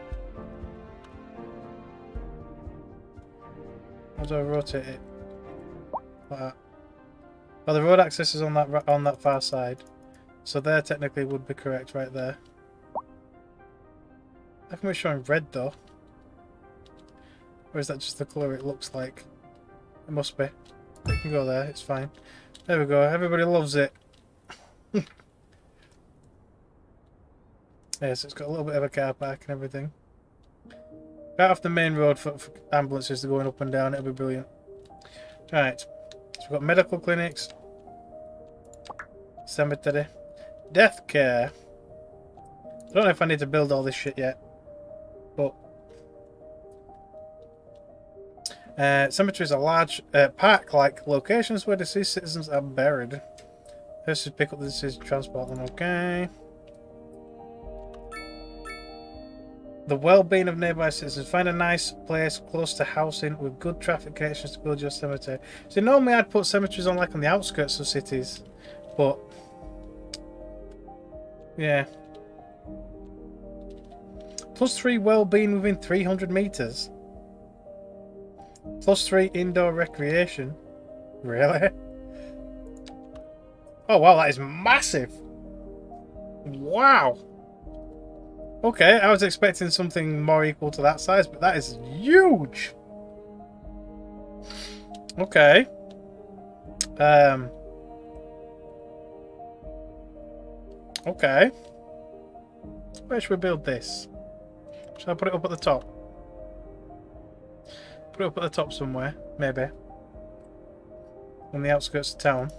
How do I rotate it? Like that. Well, the road access is on that far side, so there technically would be correct right there. How come it's showing red though? Or is that just the colour it looks like? It must be. It can go there, it's fine. There we go, everybody loves it. Yes, it's got a little bit of a car park and everything. Right off the main road for ambulances to going up and down, it'll be brilliant. Right, so we've got medical clinics, cemetery, death care. I don't know if I need to build all this shit yet, but cemeteries are large park-like locations where deceased citizens are buried. First is pick up the deceased and transport them. Okay. The well-being of nearby citizens. Find a nice place close to housing with good traffic connections to build your cemetery. So normally I'd put cemeteries on like on the outskirts of cities, but yeah. +3 well-being within 300 meters. +3 indoor recreation. Really? Oh wow, that is massive. Wow. Okay, I was expecting something more equal to that size, but that is huge. Okay. Okay. Where should we build this? Should I put it up at the top? Put it up at the top somewhere, maybe. On the outskirts of town.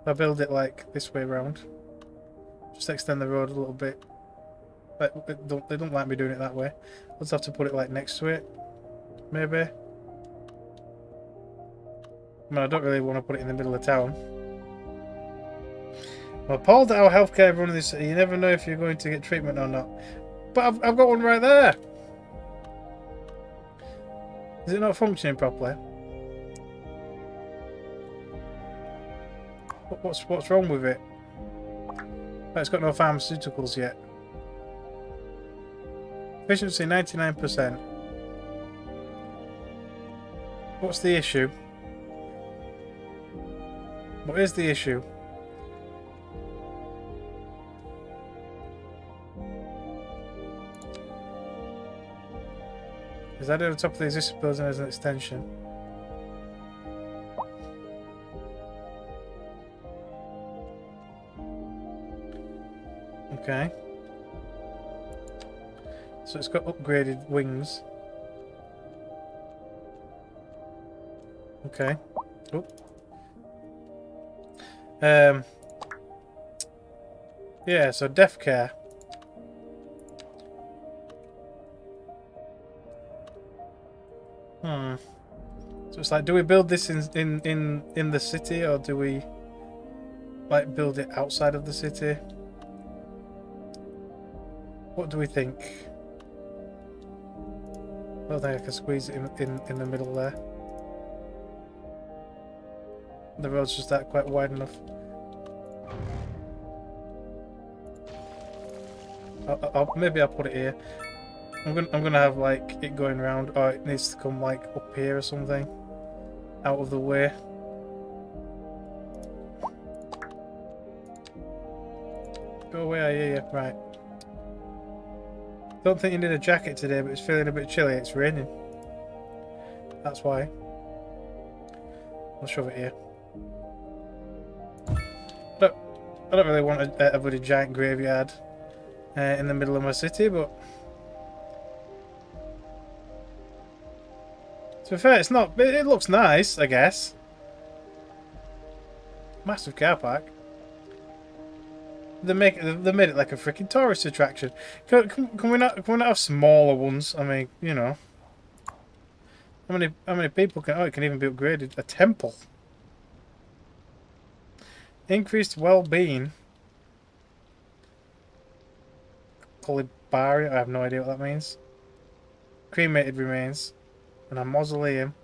If I build it like this way around. Just extend the road a little bit. But they don't like me doing it that way. I'll just have to put it like next to it. Maybe. I mean, I don't really want to put it in the middle of town. I'm appalled at how healthcare running this city. You never know if you're going to get treatment or not. But I've got one right there. Is it not functioning properly? What's wrong with it? Oh, it's got no pharmaceuticals yet. Efficiency 99%. What's the issue? What is the issue? Is added on top of the existing building as an extension? Okay. So it's got upgraded wings. Okay. Oh. Yeah, so death care. So it's like, do we build this in the city, or do we like build it outside of the city? What do we think? I don't think I can squeeze it in the middle there. The road's just that quite wide enough. Maybe I'll put it here. I'm gonna have like it going round, or it needs to come like up here or something, out of the way. Go away, I hear you. Right. Don't think you need a jacket today, but it's feeling a bit chilly. It's raining. That's why. I'll shove it here. But I don't really want a bloody giant graveyard in the middle of my city, but to be fair, it's not. It looks nice, I guess. Massive car park. They made it like a freaking tourist attraction. Can we not have smaller ones? I mean, you know. How many people can? Oh, it can even be upgraded. A temple. Increased well-being. Polybaria. I have no idea what that means. Cremated remains. And a mausoleum.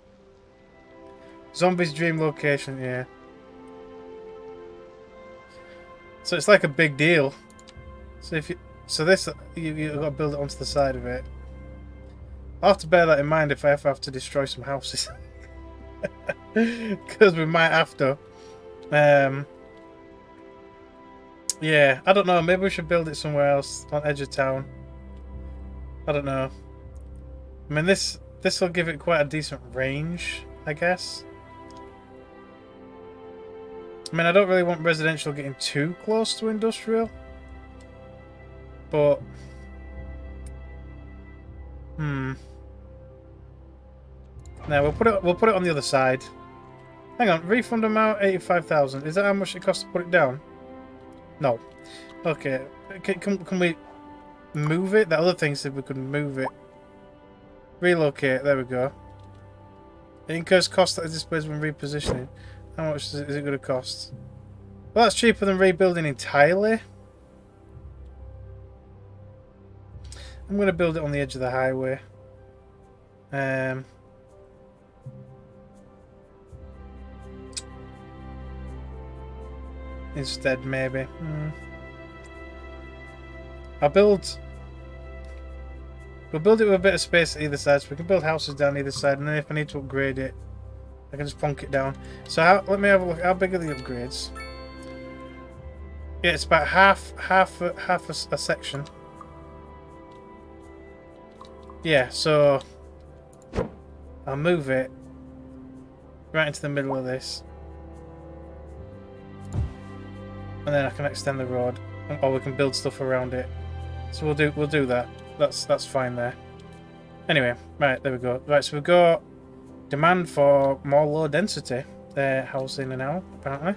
Zombies' dream location. Yeah. So it's like a big deal. So if you, this you've got to build it onto the side of it. I'll have to bear that in mind if I ever have to destroy some houses, because we might have to. Yeah, I don't know. Maybe we should build it somewhere else on edge of town. I don't know. I mean, this will give it quite a decent range, I guess. I mean, I don't really want residential getting too close to industrial, but no, we'll put it on the other side. Hang on, refund amount 85,000. Is that how much it costs to put it down? No. Okay. Can we move it? The other thing said we could move it. Relocate. There we go. It incurs cost that is displayed when repositioning. How much is it going to cost? Well, that's cheaper than rebuilding entirely. I'm going to build it on the edge of the highway. Instead, maybe. We'll build it with a bit of space at either side, so we can build houses down either side, and then if I need to upgrade it, I can just plonk it down. So let me have a look. How big are the upgrades? Yeah, it's about half a section. Yeah, so I'll move it right into the middle of this, and then I can extend the road, or we can build stuff around it. So we'll do that. That's fine there. Anyway, right, there we go. Right, so we've got demand for more low density housing now, apparently.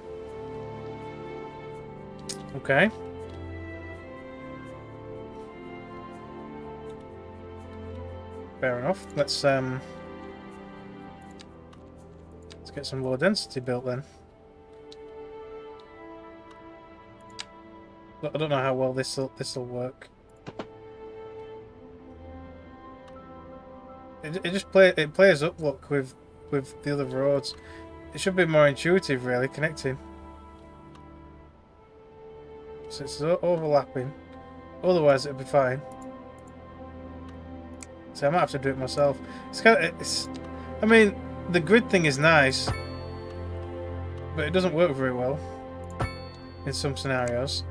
Okay. Fair enough. Let's get some low density built then. But I don't know how well this'll work. It plays up, look, with the other roads. It should be more intuitive, really, connecting. So it's overlapping. Otherwise, it'll be fine. So I might have to do it myself. I mean, the grid thing is nice, but it doesn't work very well in some scenarios.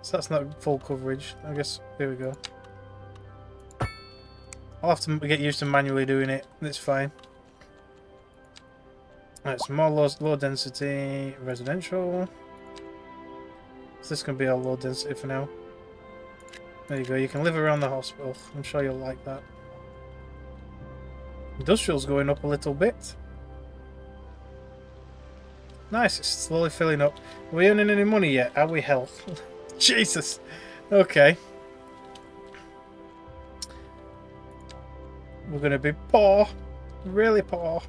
So that's not full coverage. I guess, here we go. I'll have to get used to manually doing it. It's fine. Right, some more low density residential. So this can be all low density for now. There you go. You can live around the hospital. I'm sure you'll like that. Industrial's going up a little bit. Nice. It's slowly filling up. Are we earning any money yet? Are we hell? Jesus. Okay. We're going to be poor. Really poor.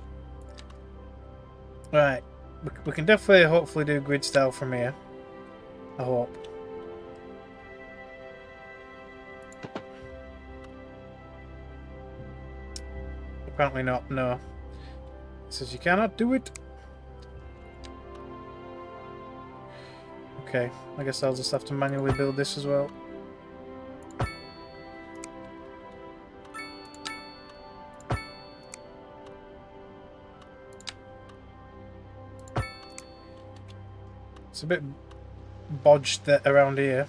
Right. We can definitely, hopefully, do grid style from here. I hope. Apparently not, no. It says you cannot do it. Okay, I guess I'll just have to manually build this as well. It's a bit bodged around here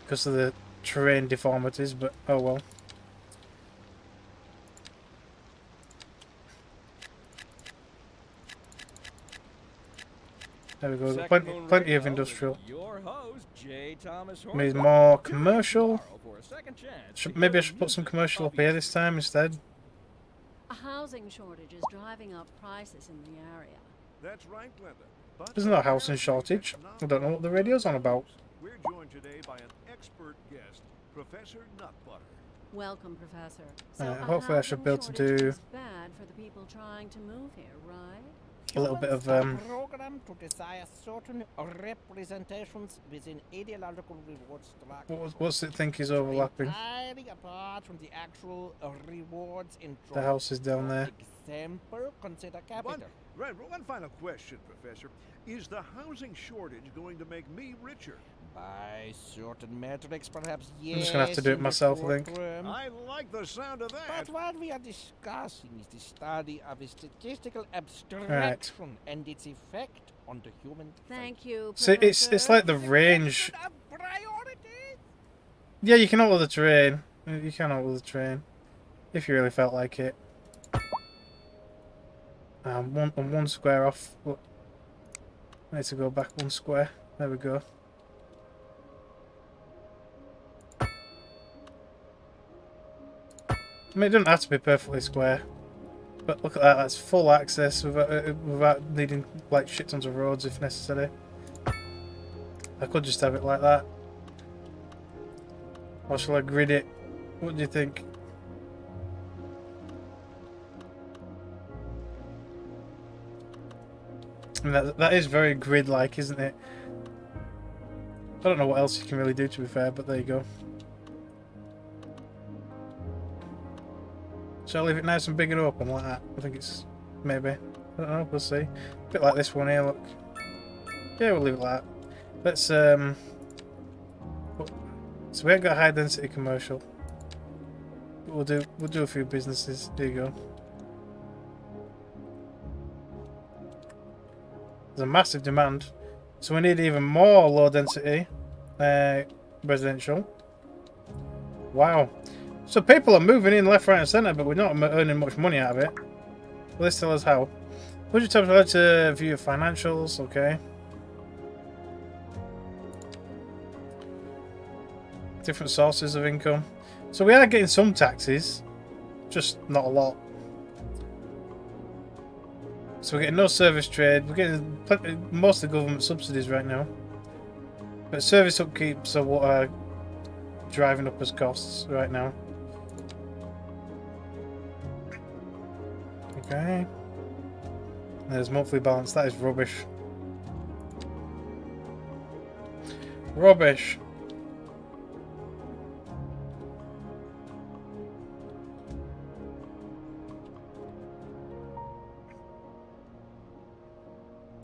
because of the terrain deformities, but oh well. There we go. Second Plenty, Moon plenty of Radio industrial. with your host, J. Thomas Maybe Horton. more Tune in commercial. tomorrow for a second chance to Maybe I hear should the put some music commercial of up here your this time instead. A housing shortage is driving up prices in the area. That's right, Glenda. But There's no housing shortage. I don't know what the radio's on about. We're joined today by an expert guest, Professor Nutbutter. Welcome, Professor. So Hopefully I should be able to housing shortage do is bad for the people trying to move here, right? a little bit of programmed to desire certain representations within ideological reward structure. what's it think is overlapping? Entirely apart from the actual rewards in The house is down there. Example, consider capital. One final question, Professor. Is the housing shortage going to make me richer? By certain metrics, perhaps yes. I'm just gonna have to do it in the myself, I short think. term. I like the sound of that. But what we are discussing is the study of a statistical abstraction and its effect on the human Thank you, So Professor. it's like the range. Question of priorities. Yeah, you can alter the terrain. You can alter the terrain if you really felt like it. One square off. Look. I need to go back one square. There we go. I mean, it doesn't have to be perfectly square. But look at that, that's full access without needing like shit tons of roads if necessary. I could just have it like that. Or shall I grid it? What do you think? I mean, that is very grid-like, isn't it? I don't know what else you can really do, to be fair, but there you go. Shall I leave it nice and big and open like that? I think it's... maybe. I don't know, we'll see. A bit like this one here, look. Yeah, we'll leave it like that. Let's, so we ain't got high density commercial. We'll do a few businesses. There you go. There's a massive demand. So we need even more low density residential. Wow. So people are moving in left, right and centre, but we're not earning much money out of it. Will this tell us how? Budget tabs allowed to view your financials, okay. Different sources of income. So we are getting some taxes, just not a lot. So we're getting no service trade. We're getting plenty, most of the government subsidies right now. But service upkeeps are what are driving up as costs right now. Okay. There's monthly balance. That is rubbish. Rubbish.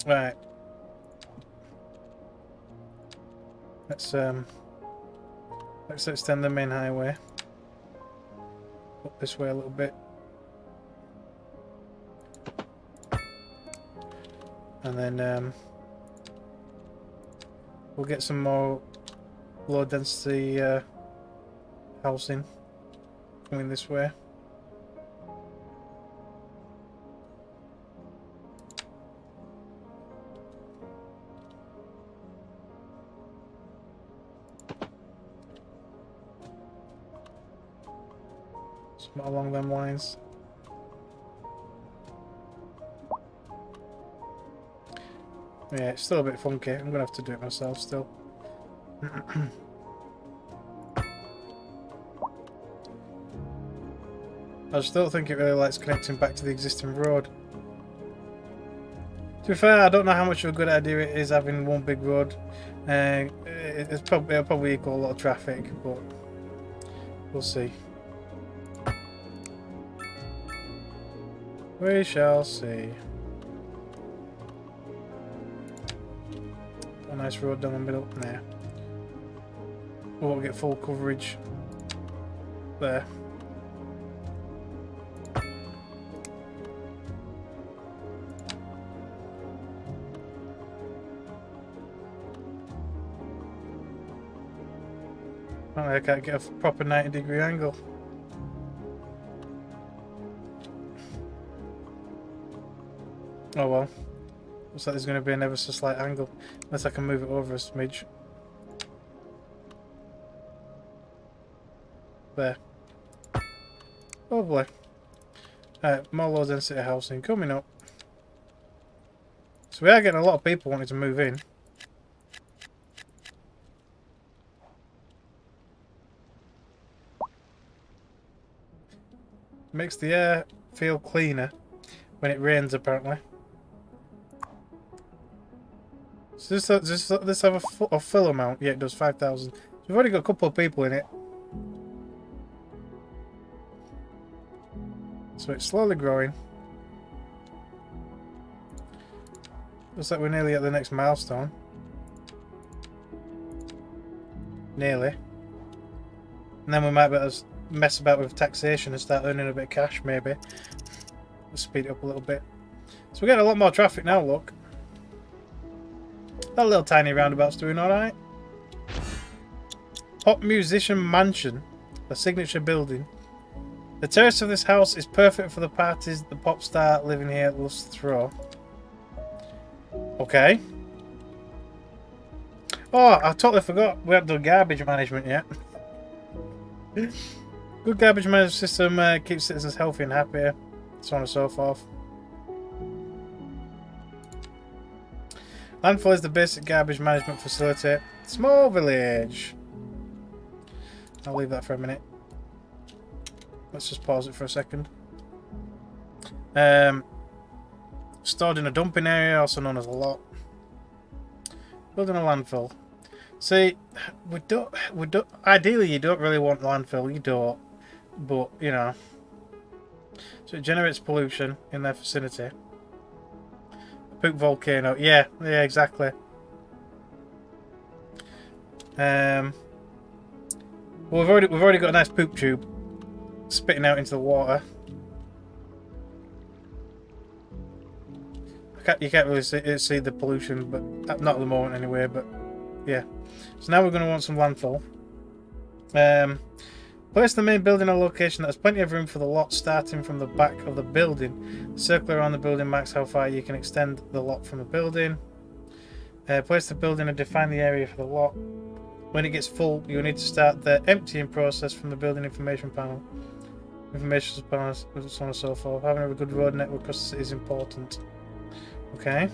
Right. Let's extend the main highway up this way a little bit. And then we'll get some more low density housing coming this way. Something along them lines. Yeah, it's still a bit funky. I'm gonna have to do it myself still. I still think it really likes connecting back to the existing road. To be fair, I don't know how much of a good idea it is having one big road. It'll probably equal a lot of traffic, but we'll see. We shall see. A nice road down the middle. There. We'll get full coverage. There. I can't get a proper 90-degree angle. Oh well. Looks like there's going to be an ever so slight angle. Unless I can move it over a smidge. There. Lovely. Alright, more low density housing coming up. So we are getting a lot of people wanting to move in. Makes the air feel cleaner when it rains, apparently. So does this have a full amount? Yeah, it does, 5,000. So we've already got a couple of people in it. So it's slowly growing. Looks like we're nearly at the next milestone. Nearly. And then we might be able to mess about with taxation and start earning a bit of cash, maybe. Let's speed it up a little bit. So we're getting a lot more traffic now, look. That little tiny roundabout's doing alright. Pop Musician Mansion, the signature building. The terrace of this house is perfect for the parties the pop star living here loves to throw. Okay. Oh, I totally forgot we haven't done garbage management yet. Good garbage management system keeps citizens healthy and happy, so on and so forth. Landfill is the basic garbage management facility. Small village. I'll leave that for a minute. Let's just pause it for a second. Stored in a dumping area, also known as a lot. Building a landfill. See, we don't. Ideally, you don't really want landfill. You don't, but you know. So it generates pollution in their vicinity. Poop volcano. Yeah, exactly. Well, we've already got a nice poop tube spitting out into the water. You can't really see the pollution, but not at the moment anyway. But yeah. So now we're going to want some landfill. Place the main building in a location that has plenty of room for the lot starting from the back of the building. The circle around the building marks how far you can extend the lot from the building. Place the building and define the area for the lot. When it gets full, you'll need to start the emptying process from the building information panel. Information panels, so on and so forth. Having a good road network across the city is important. Okay.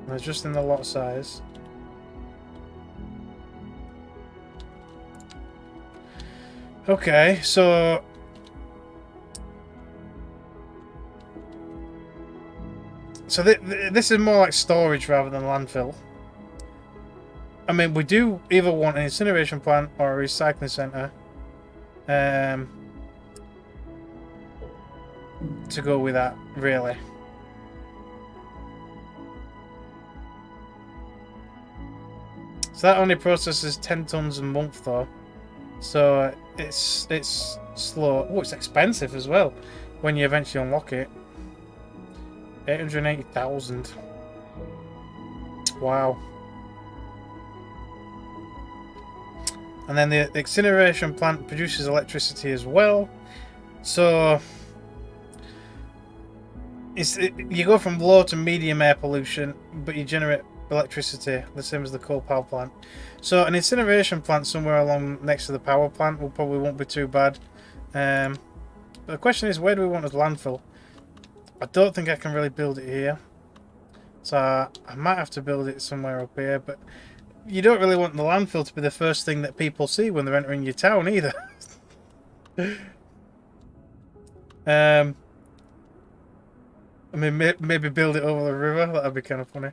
And adjusting the lot size. Okay, so this is more like storage rather than landfill. I mean, we do either want an incineration plant or a recycling centre to go with that, really. So that only processes 10 tons a month, though. So it's slow. Oh, it's expensive as well when you eventually unlock it. 880,000. Wow. And then the incineration plant produces electricity as well. So you go from low to medium air pollution, but you generate electricity the same as the coal power plant. So an incineration plant somewhere along next to the power plant probably won't be too bad. But the question is, where do we want a landfill? I don't think I can really build it here, so I might have to build it somewhere up here. But you don't really want the landfill to be the first thing that people see when they're entering your town either. I mean, maybe build it over the river. That'd be kind of funny.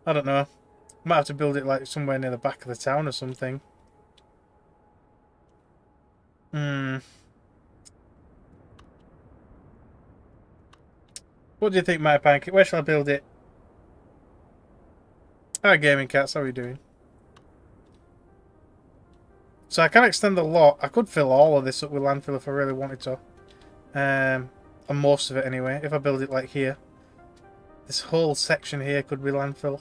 I don't know. Might have to build it like somewhere near the back of the town or something. What do you think, my pancake? Where shall I build it? Hi, Gaming Cats. How are you doing? So I can extend the lot. I could fill all of this up with landfill if I really wanted to. And most of it anyway. If I build it like here. This whole section here could be landfill.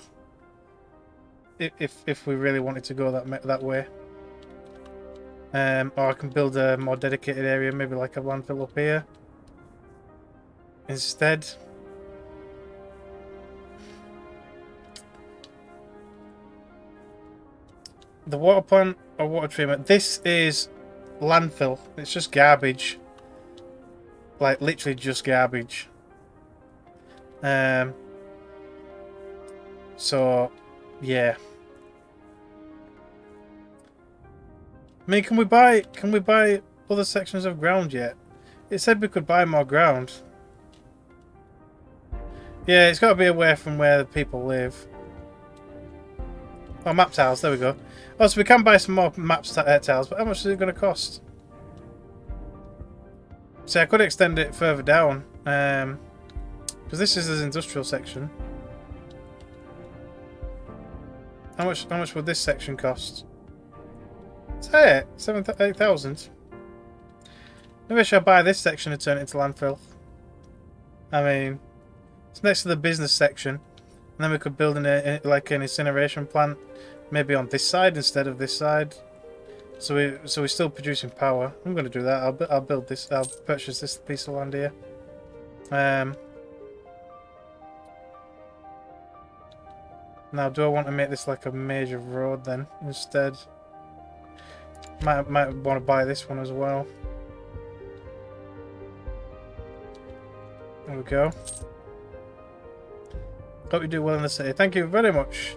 If we really wanted to go that way. Or I can build a more dedicated area, maybe like a landfill up here. instead. The water plant or water treatment. This is landfill. It's just garbage. Like literally just garbage. So yeah. I mean, can we buy other sections of ground yet? It said we could buy more ground. Yeah, it's got to be away from where the people live. Oh, map tiles, there we go. Oh, so we can buy some more map tiles, but how much is it going to cost? See, I could extend it further down, because this is the industrial section. How much would this section cost? Say it, 8,000. Maybe I should buy this section and turn it into landfill. I mean, it's next to the business section, and then we could build like an incineration plant, maybe on this side instead of this side. So we're still producing power. I'm going to do that. I'll build this. I'll purchase this piece of land here. Now, do I want to make this like a major road then instead? Might want to buy this one as well. There we go. Hope you do well in the city. Thank you very much.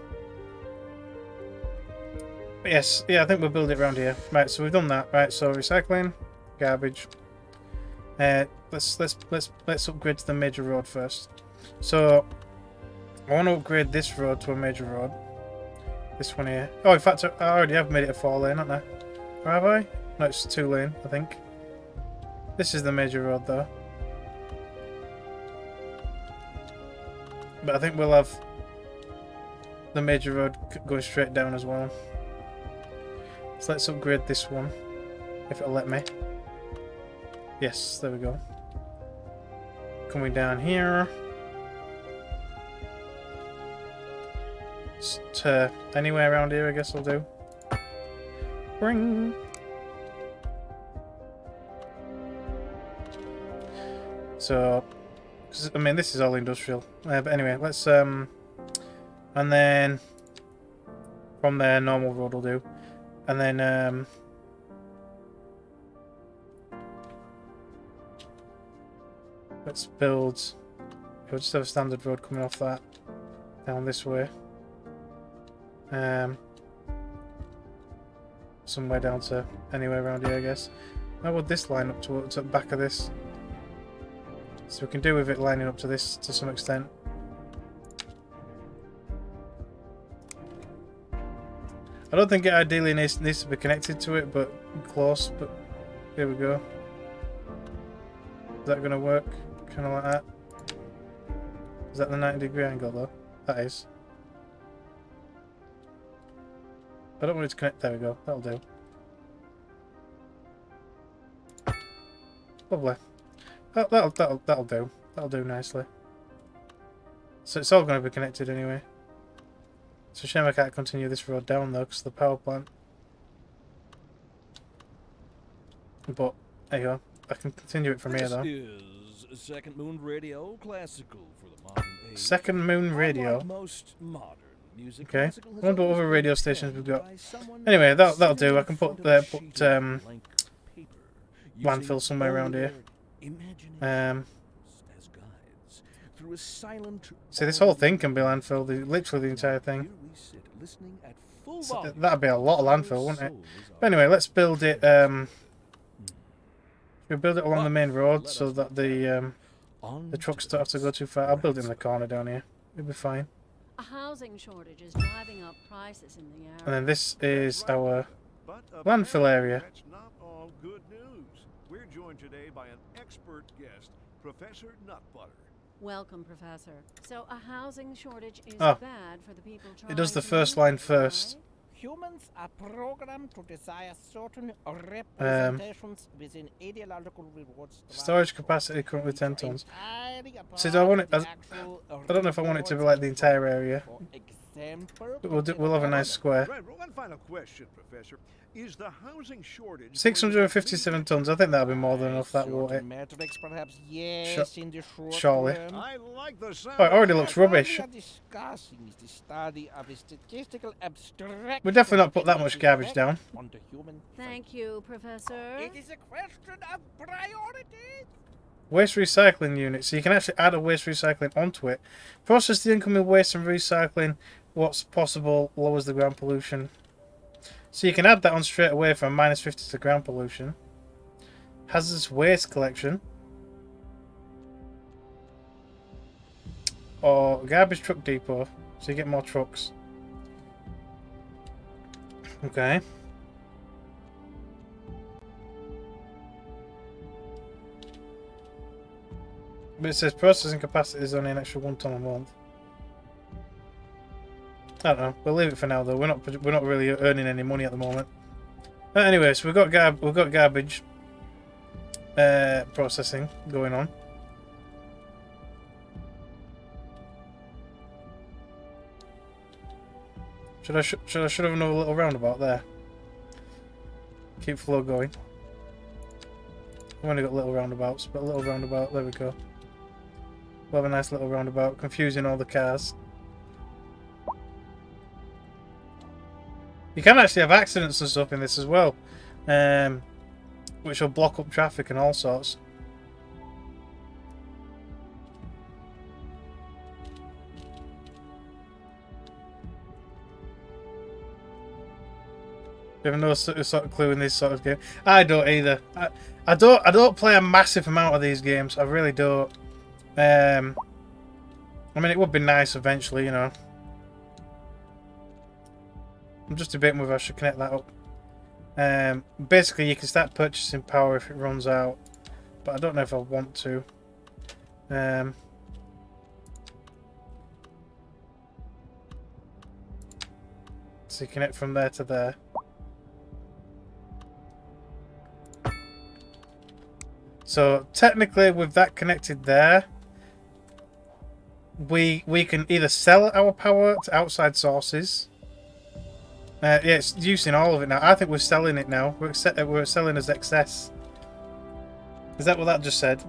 Yes, yeah, I think we'll build it around here. Right, so we've done that. Right, so recycling, garbage. Let's upgrade to the major road first. So I want to upgrade this road to a major road. This one here. Oh, in fact, I already have made it a 4-lane, haven't I? Or have I? No, it's 2-lane, I think. This is the major road, though. But I think we'll have the major road going straight down as well. So let's upgrade this one, if it'll let me. Yes, there we go. Coming down here. Just anywhere around here, I guess I'll do. Ring. So, I mean, this is all industrial. But anyway, let's and then from there, normal road will do. And then let's build. We'll just have a standard road coming off that down this way. Somewhere down to anywhere around here, I guess. How would this line up to the back of this? So we can do with it lining up to this to some extent. I don't think it ideally needs to be connected to it, but close. But here we go. Is that going to work? Kind of like that. Is that the 90-degree angle though? That is. I don't want it to connect. There we go. That'll do. Lovely. That'll do. That'll do nicely. So it's all going to be connected anyway. It's a shame I can't continue this road down though, because of the power plant. But there you go. I can continue it from here though. This is Second Moon Radio, classical for the modern age. Second Moon Radio. Unlike most modern music, Okay. classical has I wonder what always other been radio penned stations we've got. by someone Anyway, that'll do. sitting I in can front put of a sheet of blank paper, landfill using somewhere around all here. their imagination as guides through a silent See, this whole thing can be landfill. Literally the entire thing. Here we sit, listening at full So volume. that'd be a lot of Our landfill, wouldn't it? souls But are anyway, let's build it. We'll build it along the main road so that the trucks don't have to go too far. I'll build it in the corner down here. It'll be fine. A housing shortage is driving up prices in the area. And then this is our But landfill area. That's not all good news. We're joined today by an expert guest, Professor Nutbutter. Welcome, Professor. So a housing shortage is Oh. bad for the people trying It does the to first move, line first. right? Humans are programmed to desire certain representations within ideological rewards. Storage capacity currently 10 tons. entirely See, do I want it? apart I from the actual don't know if I want it to be rewards like the entire area. for example. We'll have a nice square. Right, one final question, Professor. Is the housing shortage... 657 tons. I think that'll be more than enough. That won't it? Metrics, perhaps, yes, in the short surely. term. I like the sound Oh, it already of looks that. rubbish. What we are discussing is the study of a statistical abstraction. We'll definitely not put that and much its garbage effect down. on the human Thank you, Professor. It is a question of priorities. Waste recycling unit. So you can actually add a waste recycling onto it. Process the incoming waste and recycling what's possible. Lowers the ground pollution. So you can add that on straight away from -50 to ground pollution. Hazardous waste collection. Or garbage truck depot. So you get more trucks. Okay. But it says processing capacity is only an extra 1 ton a month. I don't know. We'll leave it for now, though. We're not really earning any money at the moment. Anyway, so we've got garbage processing going on. Should I have another little roundabout there? Keep flow going. I've only got little roundabouts, but a little roundabout. There we go. We'll have a nice little roundabout, confusing all the cars. You can actually have accidents and stuff in this as well, which will block up traffic and all sorts. You have no sort of clue in this sort of game. I don't either. I don't play a massive amount of these games. I really don't. I mean, it would be nice eventually, you know. I'm just debating whether I should connect that up. Basically, you can start purchasing power if it runs out, but I don't know if I want to. So you connect from there to there. So technically, with that connected there, we can either sell our power to outside sources. Yeah, it's using all of it now. I think we're selling it now. We're selling as excess. Is that what that just said?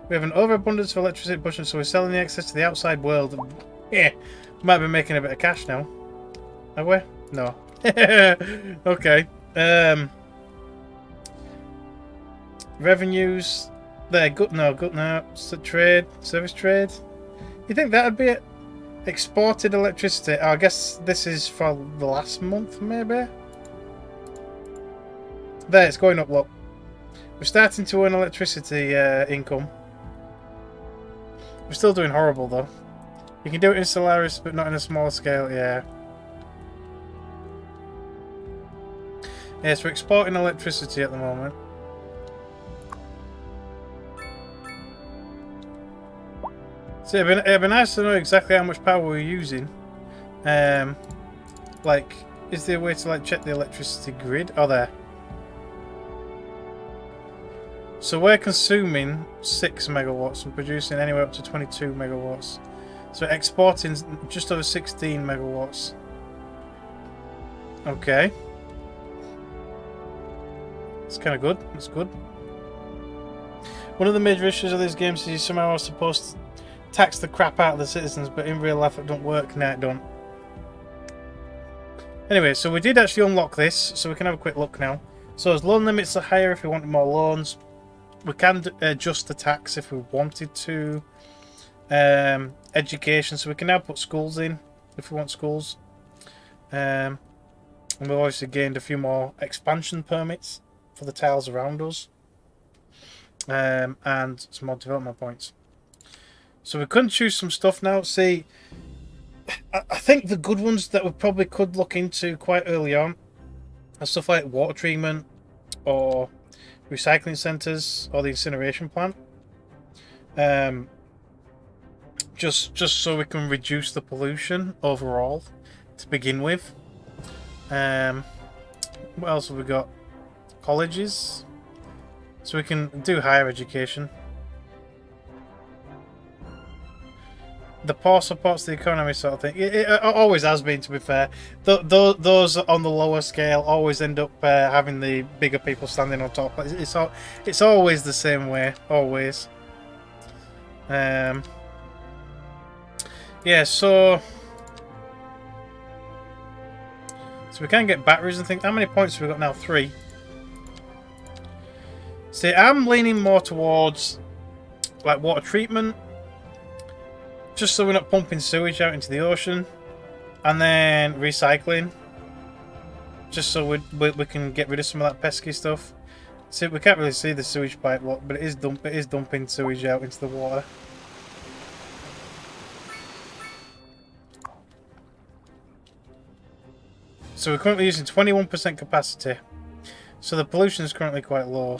We have an overabundance of electricity production, so we're selling the excess to the outside world. Yeah, might be making a bit of cash now. Are we? No. Okay. Revenues. There. Good. No. So trade. Service trade. You think that'd be it? Exported electricity. Oh, I guess this is for the last month, maybe? There, it's going up, look. We're starting to earn electricity income. We're still doing horrible, though. You can do it in Solaris, but not in a smaller scale, yeah. Yes, we're exporting electricity at the moment. So it'd be nice to know exactly how much power we're using. Like, is there a way to like check the electricity grid? Oh, there. So we're consuming 6 megawatts and producing anywhere up to 22 megawatts. So exporting just over 16 megawatts. Okay. It's kind of good. That's good. One of the major issues of these games is you somehow are supposed to tax the crap out of the citizens, but in real life it don't work. Nah, it don't. Anyway, so we did actually unlock this, so we can have a quick look now. So as loan limits are higher if we want more loans, we can adjust the tax if we wanted to. Education, so we can now put schools in if we want schools. And we've obviously gained a few more expansion permits for the tiles around us. And some more development points. So we can choose some stuff now. See, I think the good ones that we probably could look into quite early on are stuff like water treatment or recycling centres or the incineration plant. Just so we can reduce the pollution overall to begin with. What else have we got? Colleges. So we can do higher education. the poor supports the economy sort of thing. It always has been, to be fair. Those on the lower scale always end up having the bigger people standing on top. It's always the same way, always. Yeah, so we can get batteries and things. How many points have we got now? 3. See, I'm leaning more towards like water treatment, just so we're not pumping sewage out into the ocean, and then recycling, just so we can get rid of some of that pesky stuff. See, we can't really see the sewage pipe lock, but it is dumping sewage out into the water. So we're currently using 21% capacity, so the pollution is currently quite low.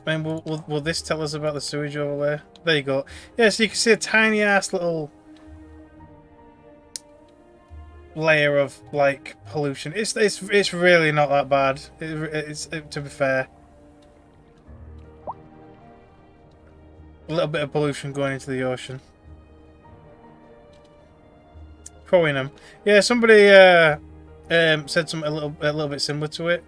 And will this tell us about the sewage over there? There you go. Yeah, so you can see a tiny ass little layer of like pollution. It's really not that bad. To be fair, a little bit of pollution going into the ocean. Crowing them. Yeah, somebody said something a little bit similar to it.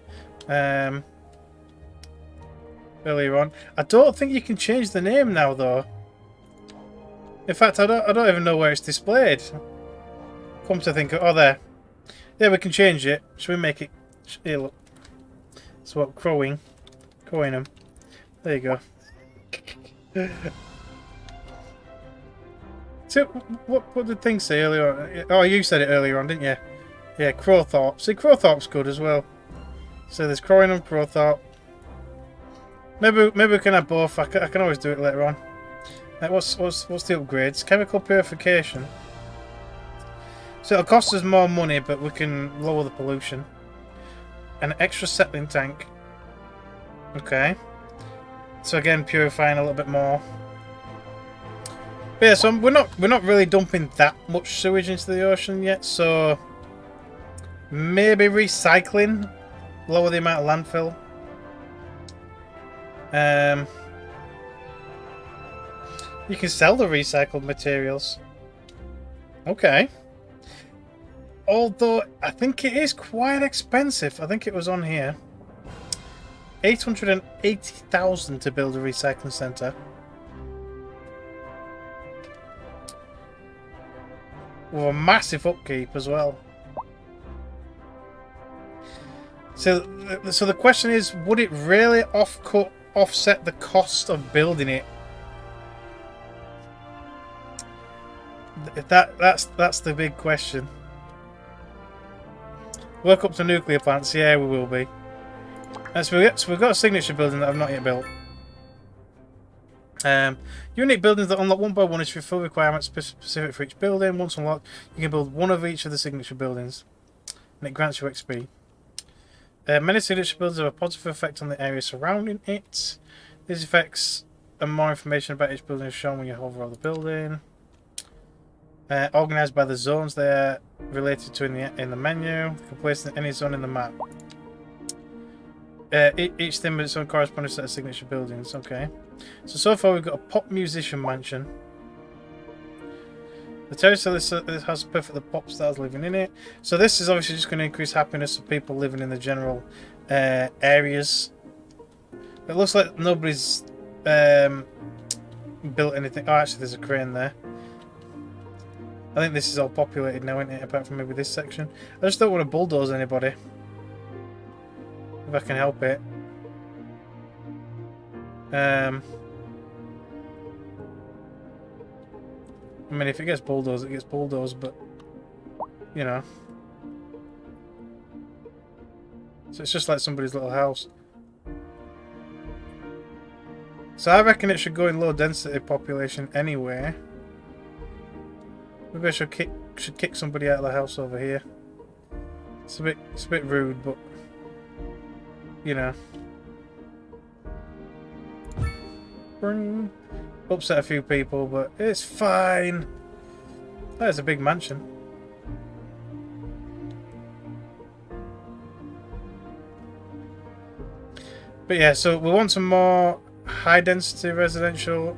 Earlier on. I don't think you can change the name now, though. In fact, I don't even know where it's displayed. Come to think of, oh, there. Yeah, we can change it. Should we make it? Here, look. So what? Crowing them. There you go. So what did things say earlier on? Oh, you said it earlier on, didn't you? Yeah, Crowthorpe. See, Crowthorpe's good as well. So there's Crowing and Crowthorpe. Maybe we can have both. I can always do it later on. What's the upgrades? Chemical purification. So it'll cost us more money, but we can lower the pollution. An extra settling tank. Okay. So again, purifying a little bit more. But yeah, so we're not really dumping that much sewage into the ocean yet. So maybe recycling, lower the amount of landfill. You can sell the recycled materials. Okay. Although, I think it is quite expensive. I think it was on here. 880,000 to build a recycling centre. With a massive upkeep as well. So the question is, would it really offset the cost of building it? That's the big question. Work up to nuclear plants, yeah, we will be. So we've got a signature building that I've not yet built. Unique buildings that unlock one by one is for full requirements specific for each building. Once unlocked, you can build one of each of the signature buildings, and it grants you XP. Many signature buildings have a positive effect on the area surrounding it. These effects and more information about each building is shown when you hover over the building. Organised by the zones they are related to in the menu. You can place in any zone in the map. Each thing with its own corresponding set of signature buildings. Okay. So far we've got a pop musician mansion. The terrace this has perfect the pop stars living in it. So this is obviously just going to increase happiness of people living in the general areas. It looks like nobody's built anything. Oh, actually there's a crane there. I think this is all populated now, isn't it? Apart from maybe this section. I just don't want to bulldoze anybody. If I can help it. I mean, if it gets bulldozed, it gets bulldozed, but, you know. So it's just like somebody's little house. So I reckon it should go in low density population anyway. Maybe I should kick somebody out of the house over here. It's a bit rude, but you know. Upset a few people, but it's fine. That's a big mansion. But yeah, so we want some more high density residential.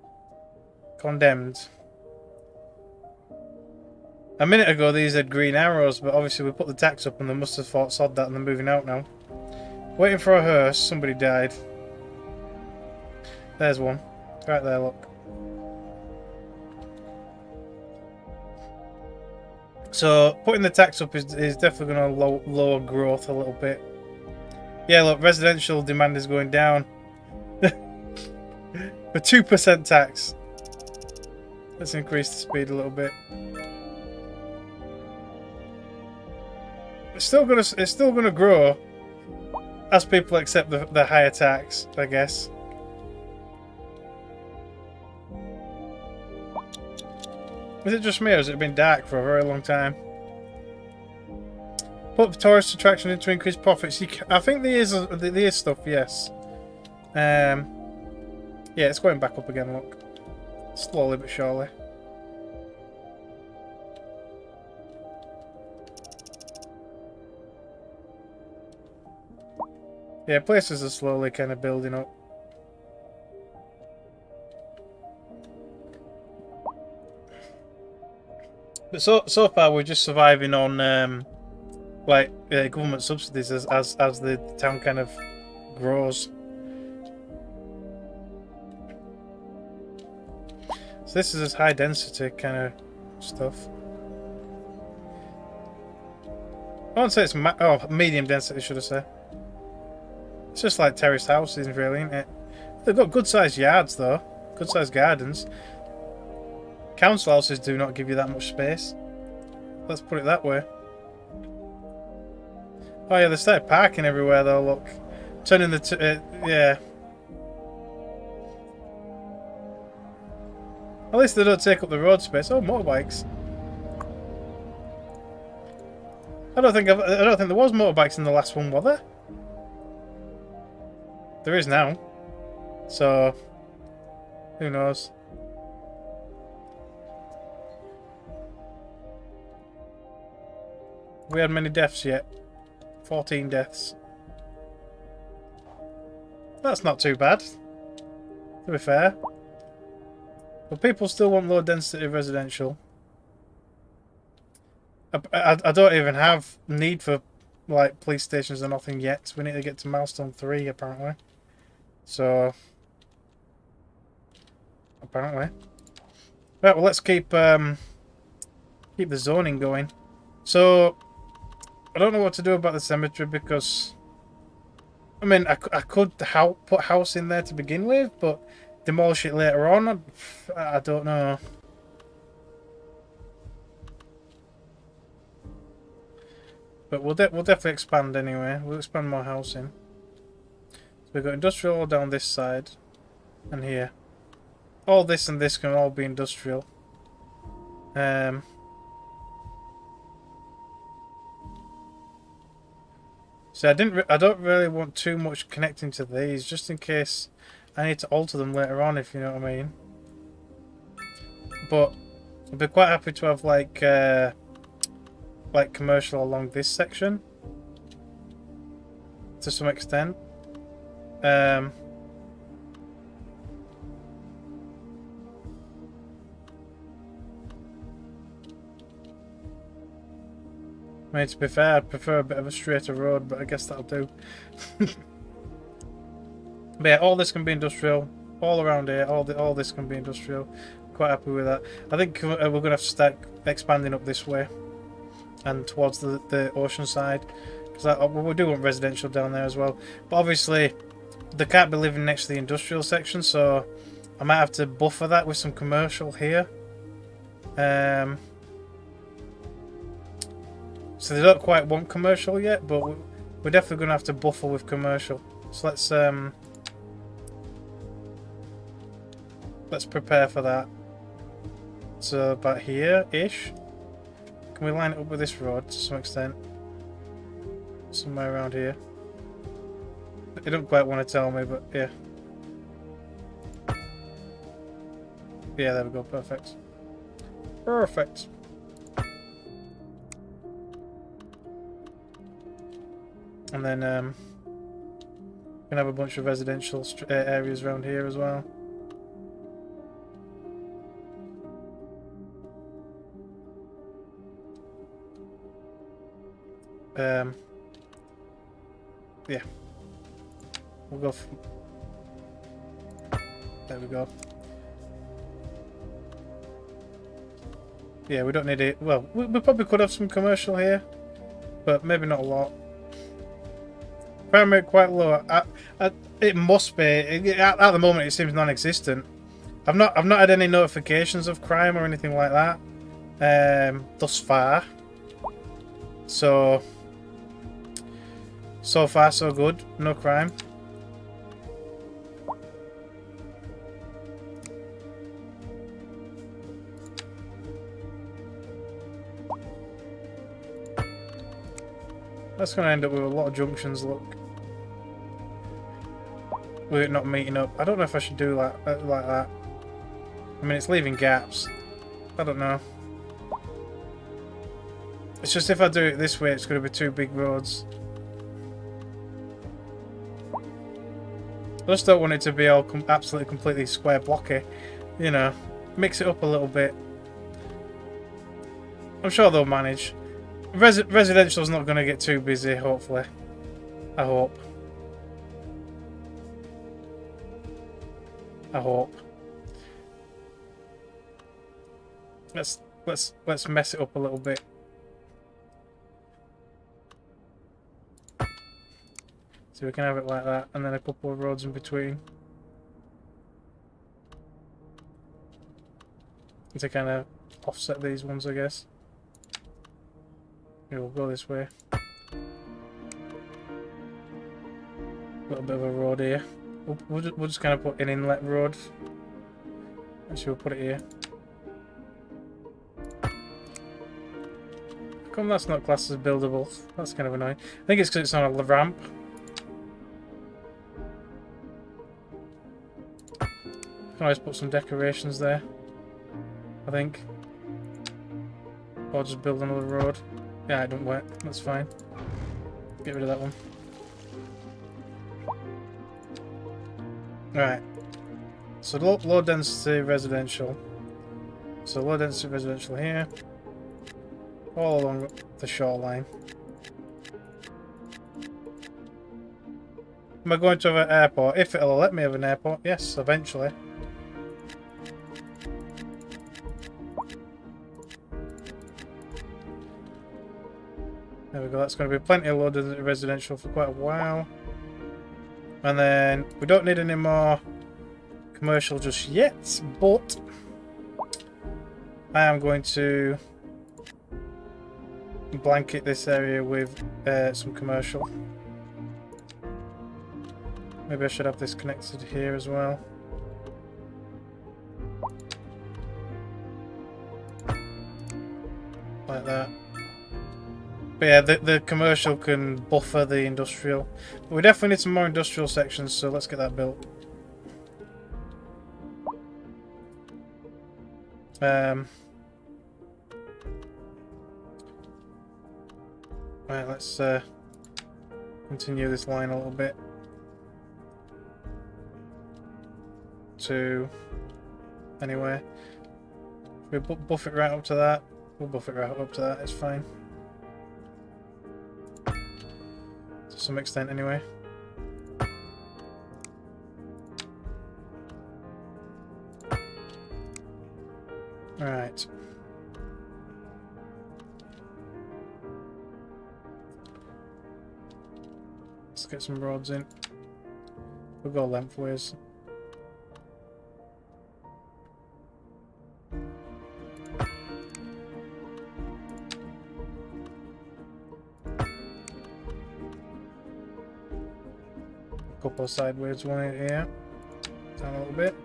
Condemned. A minute ago these had green arrows, but obviously we put the tax up and they must have thought sod that and they're moving out now. Waiting for a hearse. Somebody died. There's one. Right there, look. So, putting the tax up is definitely going to lower growth a little bit. Yeah, look, residential demand is going down. For 2% tax. Let's increase the speed a little bit. It's still gonna grow as people accept the higher tax, I guess. Is it just me, or has it been dark for a very long time? Put tourist attraction in to increase profits. I think there is stuff, yes. Yeah, it's going back up again, look. Slowly but surely. Yeah, places are slowly kind of building up. But so far we're just surviving on government subsidies as the town kind of grows. So this is high density kind of stuff. I won't say it's medium density, should I say? It's just like terraced houses, really, isn't it? They've got good sized yards though, good sized gardens. Council houses do not give you that much space. Let's put it that way. Oh yeah, they started parking everywhere though, look. Turning yeah. At least they don't take up the road space. Oh, motorbikes. I don't think there was motorbikes in the last one, were there? There is now. So, who knows? Have we had many deaths yet? 14 deaths. That's not too bad, to be fair. But people still want low density residential. I don't even have need for like police stations or nothing yet. We need to get to milestone 3 apparently. So apparently. Right, well let's keep the zoning going. So I don't know what to do about the cemetery because I mean I could put a house in there to begin with, but demolish it later on. I don't know. But we'll definitely expand anyway. We'll expand more housing. So we've got industrial all down this side and here. All this and this can all be industrial. So I don't really want too much connecting to these, just in case I need to alter them later on, if you know what I mean. But I'd be quite happy to have like commercial along this section to some extent. I mean, to be fair, I'd prefer a bit of a straighter road, but I guess that'll do. But yeah, all this can be industrial. All around here, all this can be industrial. Quite happy with that. I think we're going to have to start expanding up this way and towards the ocean side, because we do want residential down there as well. But obviously, they can't be living next to the industrial section, so I might have to buffer that with some commercial here. So they don't quite want commercial yet, but we're definitely going to have to buffer with commercial. So let's prepare for that. So about here-ish. Can we line it up with this road to some extent? Somewhere around here. They don't quite want to tell me, but yeah. Yeah, there we go. Perfect. Perfect. And then we can have a bunch of residential areas around here as well. Yeah. We'll go for... There we go. Yeah, we don't need it. Well, we probably could have some commercial here, but maybe not a lot. Crime rate quite low. It must be. At the moment, it seems non-existent. I've not had any notifications of crime or anything like that thus far. So far so good. No crime. That's going to end up with a lot of junctions, look. With it not meeting up. I don't know if I should do like that. I mean, it's leaving gaps. I don't know. It's just if I do it this way, it's going to be two big roads. I just don't want it to be all absolutely completely square blocky. You know, mix it up a little bit. I'm sure they'll manage. Residential's not going to get too busy, hopefully. I hope. Let's mess it up a little bit. So we can have it like that, and then a couple of roads in between. To kind of offset these ones, I guess. Yeah, we'll go this way. A little bit of a road here. We'll just kind of put an inlet road. Actually, we'll put it here. How come that's not classed as buildable? That's kind of annoying. I think it's because it's on a ramp. Can always put some decorations there, I think. Or just build another road. Yeah, it don't work. That's fine. Get rid of that one. Right. So low density residential. So low density residential here. All along the shoreline. Am I going to have an airport? If it'll let me have an airport, yes, eventually. There we go, that's going to be plenty of low density residential for quite a while. And then we don't need any more commercial just yet, but I am going to blanket this area with some commercial. Maybe I should have this connected here as well. Like that. But yeah, the commercial can buffer the industrial. But we definitely need some more industrial sections, so let's get that built. Right, let's continue this line a little bit. To anywhere. We buff it right up to that. We'll buff it right up to that, it's fine. To some extent anyway. Alright. Let's get some roads in. We'll go lengthways. Couple of sideways, one here, down a little bit.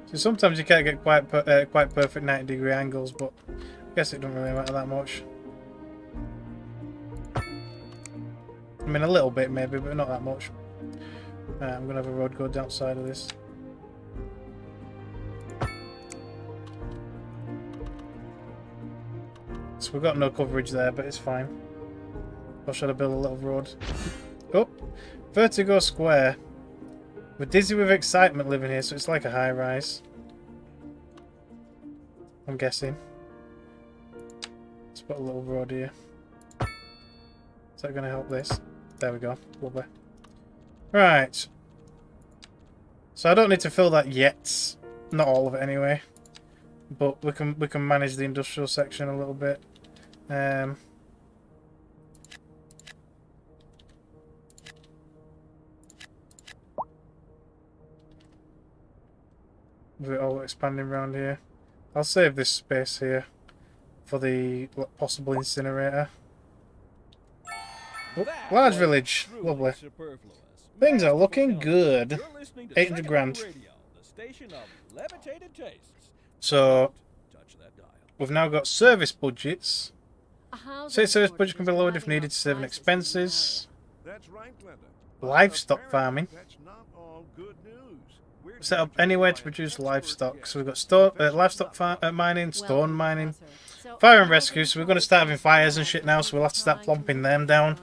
So sometimes you can't get quite perfect 90-degree angles, but I guess it don't really matter that much. I mean, a little bit maybe, but not that much. I'm gonna have a road go down side of this. So we've got no coverage there, but it's fine. Or should I build a little road? Oh! Vertigo Square. We're dizzy with excitement living here, so it's like a high-rise. I'm guessing. Let's put a little road here. Is that going to help this? There we go. Lovely. Right. So I don't need to fill that yet. Not all of it anyway. But we can manage the industrial section a little bit. With it all expanding around here. I'll save this space here for the possible incinerator. Oh, That large was village. truly Lovely. superfluous. Things are Masterful looking filming. good. You're listening to 800 Second grand. Moon Radio, the station of levitated tastes. So Touch that dial. we've now got service budgets. A housing State service shortage budget can is be lowered if driving needed up to save on prices expenses. That's right, Glenda. But Livestock apparently farming. That's not all good news. We're Set up joined anywhere by to an produce expert livestock. guest, So we've got Professor livestock Newbie. mining, Well, stone mining, Professor, so fire and housing rescue. So we're going to shortage start having is fires and driving shit now. So we'll have to start up plumping prices them down.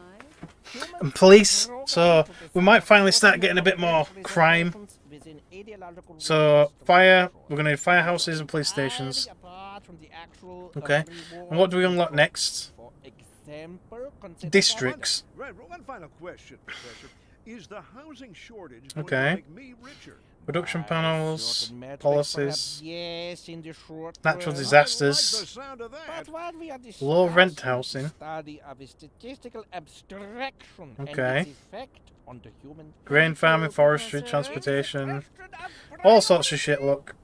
Human And police. Program So to we might decide finally start what getting a bit more reservations crime. within ideological So reasons to fire. control. We're going to need firehouses and police stations. Entirely apart from the actual, Okay. reward And what do we unlock control. next? For example, consider Districts. Right, one final question, Professor. Is the housing shortage going Okay. to make me richer? Production While panels, certain metrics policies, perhaps yes, in the short natural term. disasters. I like the sound of that. But what we are Low rent discussing housing. is the study of a statistical abstraction Okay. and its effect on the human Grain farming, forestry, transportation, all sorts of shit. Look,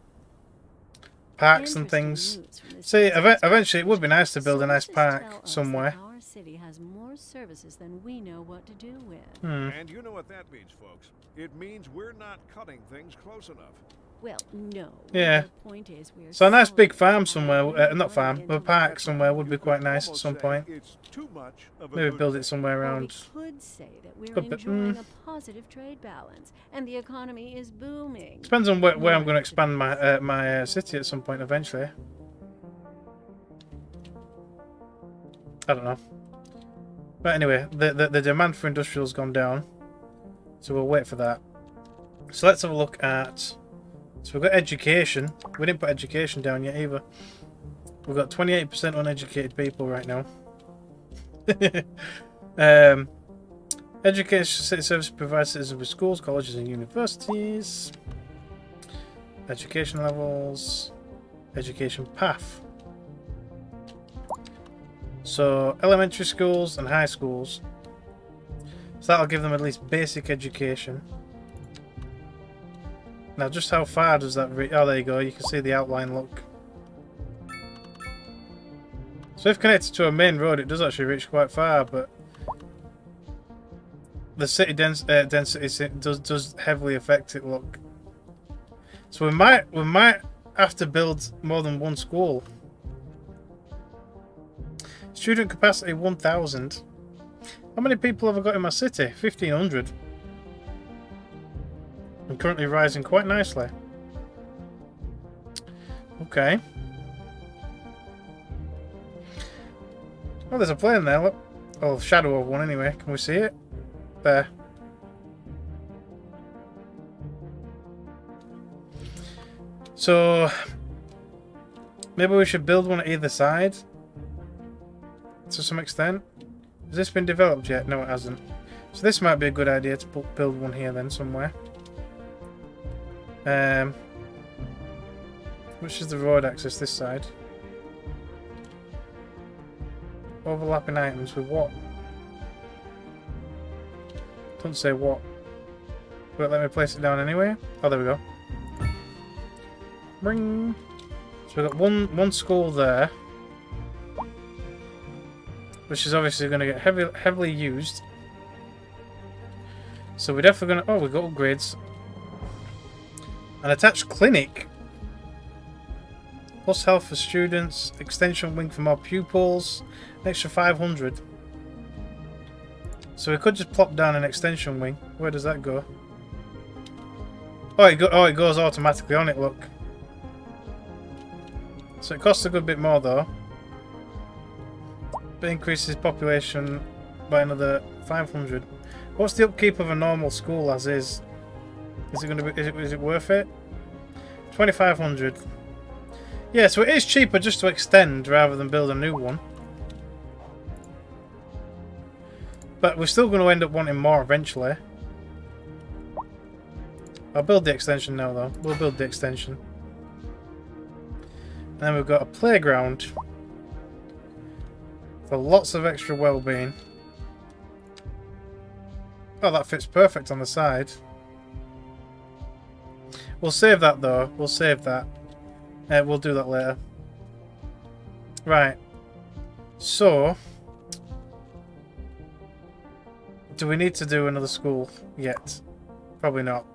parks and things. See, eventually it would be nice to build a nice Sources tell park us somewhere. that our city has more services than we know what to do with. And you know what that means, folks. It means we're not cutting things close enough. Well, no. Yeah. The point is we're So a nice big slowly farm adding somewhere, more not money farm, into a park the somewhere would be You quite could nice at almost some say point. It's too much of a Maybe good build thing. it somewhere Well, around. we could say that we're But, enjoying a positive trade balance, and the economy is booming. Depends on where I'm going to expand my city at some point eventually. I don't know. But anyway, the demand for industrial's gone down, so we'll wait for that. So let's have a look at. So we've got education. We didn't put education down yet either. We've got 28% uneducated people right now. Education city service provides citizens with schools, colleges, and universities. Education levels. Education path. So elementary schools and high schools. So that'll give them at least basic education. Now, just how far does that reach? Oh, there you go. You can see the outline. Look. So if connected to a main road, it does actually reach quite far, but the city density does heavily affect it. Look. So we might have to build more than one school. Student capacity 1,000. How many people have I got in my city? 1,500. I'm currently rising quite nicely. Okay. Oh, there's a plane there, look. Oh, shadow of one anyway. Can we see it? There. So, maybe we should build one at either side. To some extent. Has this been developed yet? No, it hasn't. So this might be a good idea to build one here then somewhere. Which is the road access this side? Overlapping items with what? Doesn't say what. But let me place it down anyway. Oh, there we go. Ring. So we've got one school there, which is obviously going to get heavily used. So we're definitely going to... Oh, we've got upgrades. An attached clinic. Plus health for students. Extension wing for more pupils. An extra 500. So we could just plop down an extension wing. Where does that go? Oh, it goes automatically on it, look. So it costs a good bit more though. But increases population by another 500. What's the upkeep of a normal school as is? Is it going to be? Is it worth it? 2,500. Yeah, so it is cheaper just to extend rather than build a new one. But we're still going to end up wanting more eventually. I'll build the extension now, though. We'll build the extension. And then we've got a playground for lots of extra well-being. Oh, that fits perfect on the side. We'll save that, though. We'll save that. We'll do that later. Right. So, do we need to do another school yet? Probably not.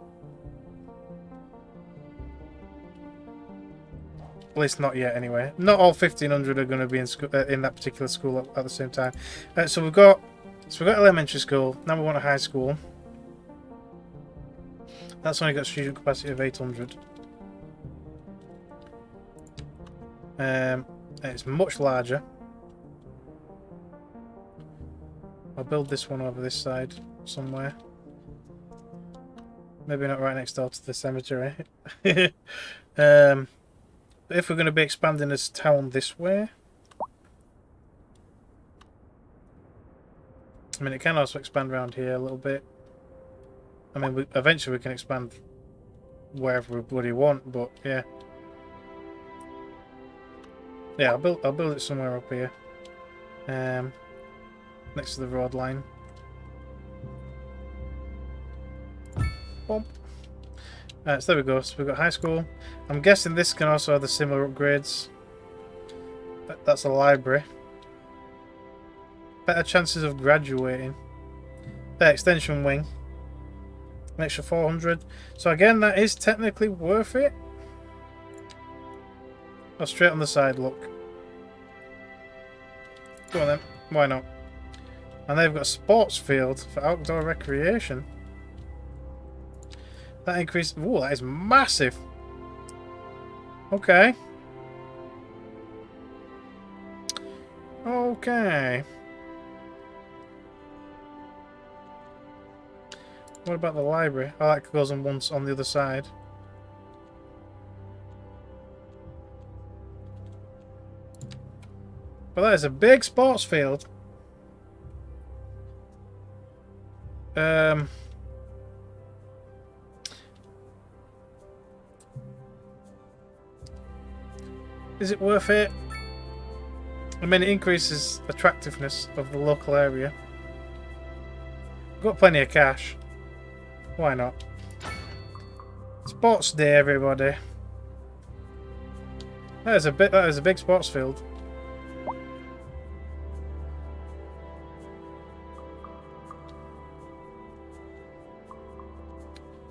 At least not yet, anyway. Not all 1,500 are going to be in that particular school at the same time. So we've got elementary school. Now we want a high school. That's only got student capacity of 800. It's much larger. I'll build this one over this side somewhere. Maybe not right next door to the cemetery. If we're going to be expanding this town this way, I mean, it can also expand around here a little bit. I mean, eventually we can expand wherever we bloody want, but yeah. Yeah, I'll build it somewhere up here, next to the road line. Bump. So there we go. So we've got high school. I'm guessing this can also have the similar upgrades. That's a library. Better chances of graduating. The extension wing. An extra 400. So again, that is technically worth it. Oh, straight on the side, look. Go on then. Why not? And they've got a sports field for outdoor recreation. That increase. Ooh, that is massive. Okay. Okay. What about the library? Oh, that goes on once on the other side. But that is a big sports field. Is it worth it? I mean, it increases attractiveness of the local area. We've got plenty of cash. Why not? Sports day, everybody. That is a big sports field.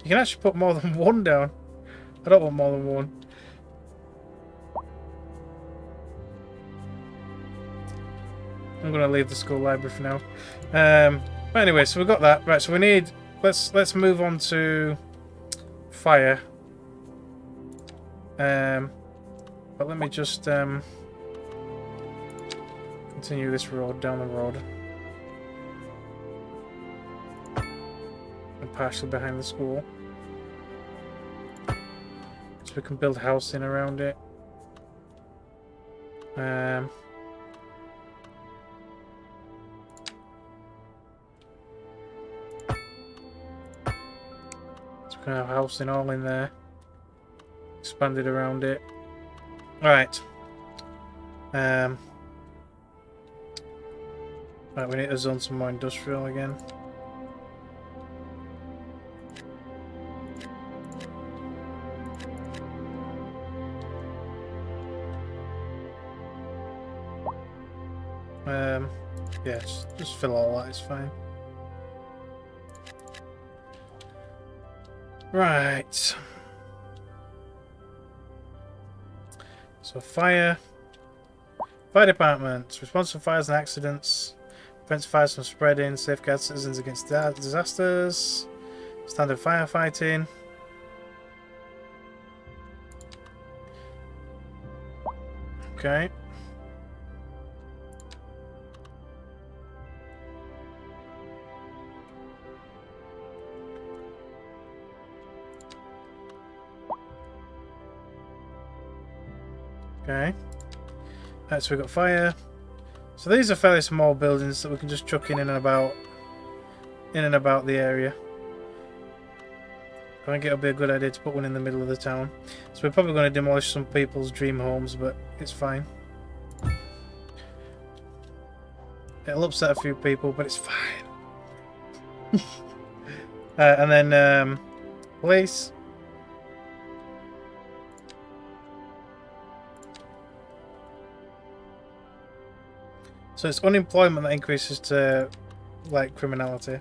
You can actually put more than one down. I don't want more than one. I'm going to leave the school library for now. But anyway, so we've got that. Right, so we need... Let's move on to fire. But let me just continue this road down the road. And partially behind the school. So we can build housing around it. Gonna have housing all in there. Expanded around it. Right. Right, we need to zone some more industrial again. Yes, just fill all that, it's fine. Right. So fire department. Response to fires and accidents. Prevents fires from spreading. Safeguards citizens against disasters. Standard firefighting. Okay. Okay. Right, so we've got fire. So these are fairly small buildings that we can just chuck in and about the area. I think it'll be a good idea to put one in the middle of the town. So we're probably going to demolish some people's dream homes, but it's fine. It'll upset a few people, but it's fine. And then police. So it's unemployment that increases to like criminality.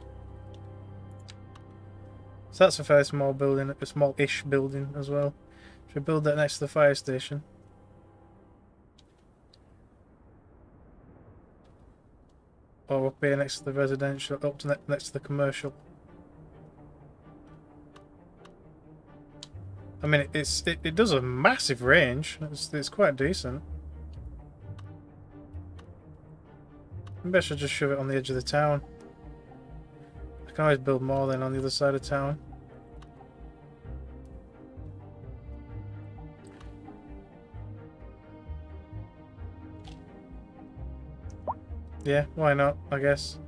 So that's a fairly small building, a small-ish building as well. Should we build that next to the fire station? Or up here next to the residential, up to next to the commercial. I mean, it does a massive range. It's quite decent. Maybe I should just shove it on the edge of the town. I can always build more then on the other side of town. Yeah, why not, I guess.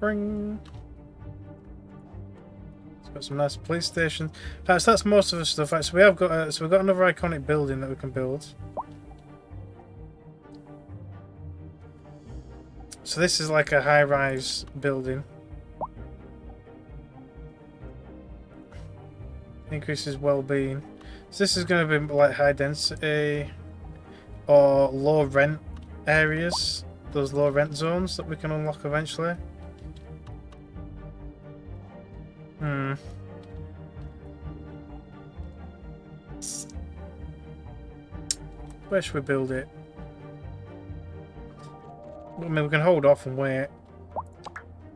Bring. It's got some nice police stations. Right, so that's most of the stuff. Right, so we've got another iconic building that we can build. So this is like a high-rise building. Increases well-being. So this is going to be like high density or low rent areas. Those low rent zones that we can unlock eventually. Where should we build it? I mean, we can hold off and wait.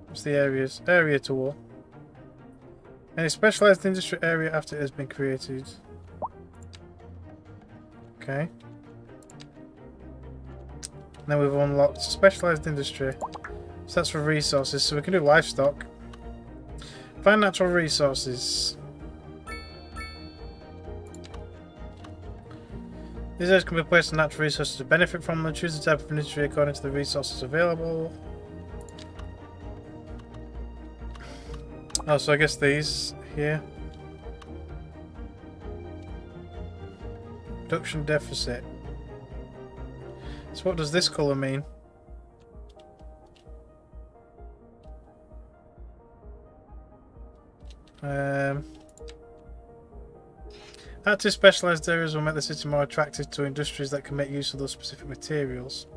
What's the areas? Area tour. Any specialized industry area after it has been created. Okay. Now we've unlocked specialized industry. So that's for resources. So we can do livestock. Find natural resources. These areas can be placed on natural resources to benefit from them. Choose the type of industry according to the resources available. Oh, so I guess these here. Production deficit. So what does this colour mean? Active specialised areas will make the city more attractive to industries that can make use of those specific materials.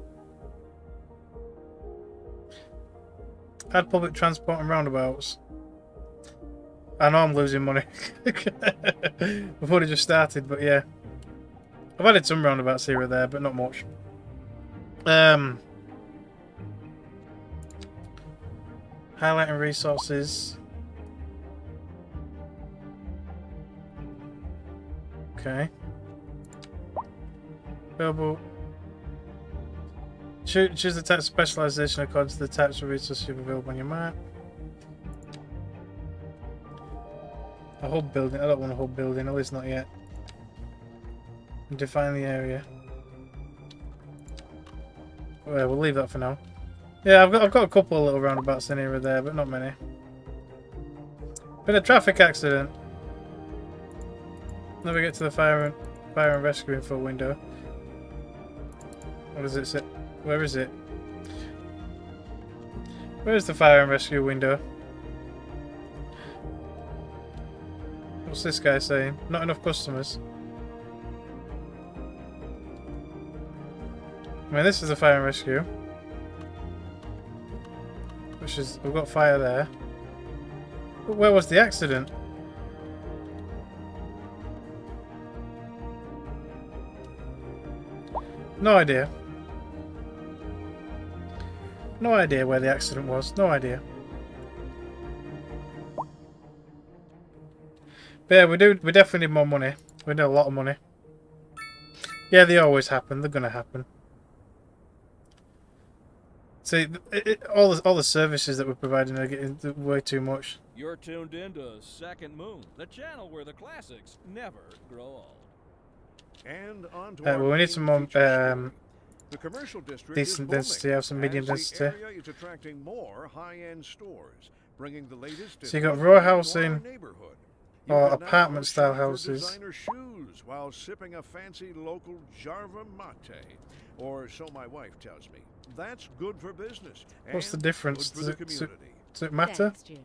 Add public transport and roundabouts. I know I'm losing money. We've already just started, but yeah. I've added some roundabouts here or there, but not much. Highlighting resources. Okay. Available. Choose the type of specialization according to the types of resources you have available on your map. A hub building. I don't want a hub building, at least not yet. And define the area. Well, we'll leave that for now. Yeah, I've got a couple of little roundabouts in here or there, but not many. Been a traffic accident. Now we get to the fire and rescue info window. What does it say? Where is it? Where is the fire and rescue window? What's this guy saying? Not enough customers. I mean, this is the fire and rescue. Which is, we've got fire there. But where was the accident? No idea. No idea where the accident was. No idea. But yeah, we definitely need more money. We need a lot of money. Yeah, they always happen. They're gonna happen. See, all the services that we're providing are getting way too much. You're tuned in to Second Moon, the channel where the classics never grow old. And on to Well, our we need main some more feature story. The commercial district decent is booming, density, have some medium as density. The area is attracting more high-end stores, bringing the latest So in you got luxury row to housing our neighborhood. You or can now apartment style shop for houses. designer shoes while sipping a fancy local Jarva mate, or so my wife tells me. That's good for business. What's the and difference? Good for the community. Does it matter? Thanks, Jim.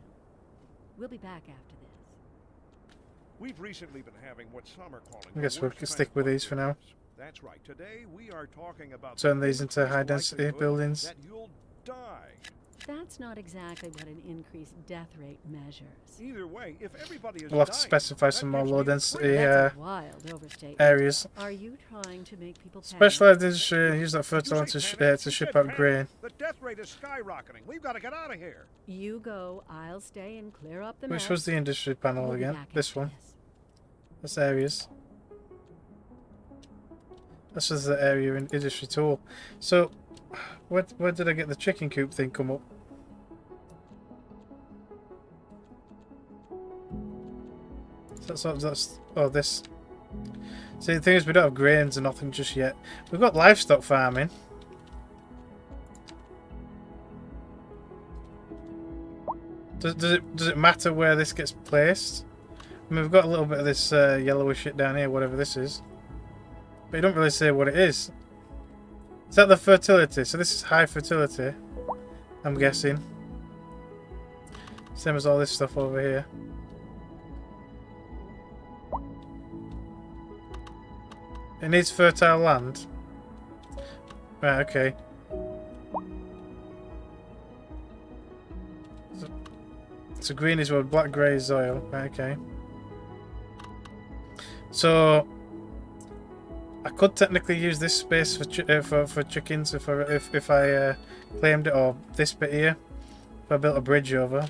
We'll be back after this. We've recently been having what some are calling I guess the we worst can kind stick of with bug these for now. days. That's right. Today we are talking about Turn the these into increased high density likelihood buildings. that you'll die. That's not exactly what an increased death rate measures. Either way, if everybody is We'll have to dying, specify that some more gives low me a density quick- That's a wild overstatement. areas. Are you trying to make people panic? Specialized industry, use that Did you fertilizer say to, panic? to You ship said out panic. grain. The death rate is skyrocketing. We've got to get out of here. You go, I'll stay and clear up the Which mess. was the industry panel We'll be again? back This after one. this. That's areas. This is the area in industry tool. So, where did I get the chicken coop thing come up? That's oh, this. See, the thing is, we don't have grains and nothing just yet. We've got livestock farming. Does it matter where this gets placed? I mean, we've got a little bit of this yellowish shit down here, whatever this is. But you don't really say what it is. Is that the fertility? So this is high fertility, I'm guessing. Same as all this stuff over here. It needs fertile land. Right, okay. So green is wood, black grey is oil. Right, okay. So I could technically use this space for chickens if I claimed it, or this bit here if I built a bridge over.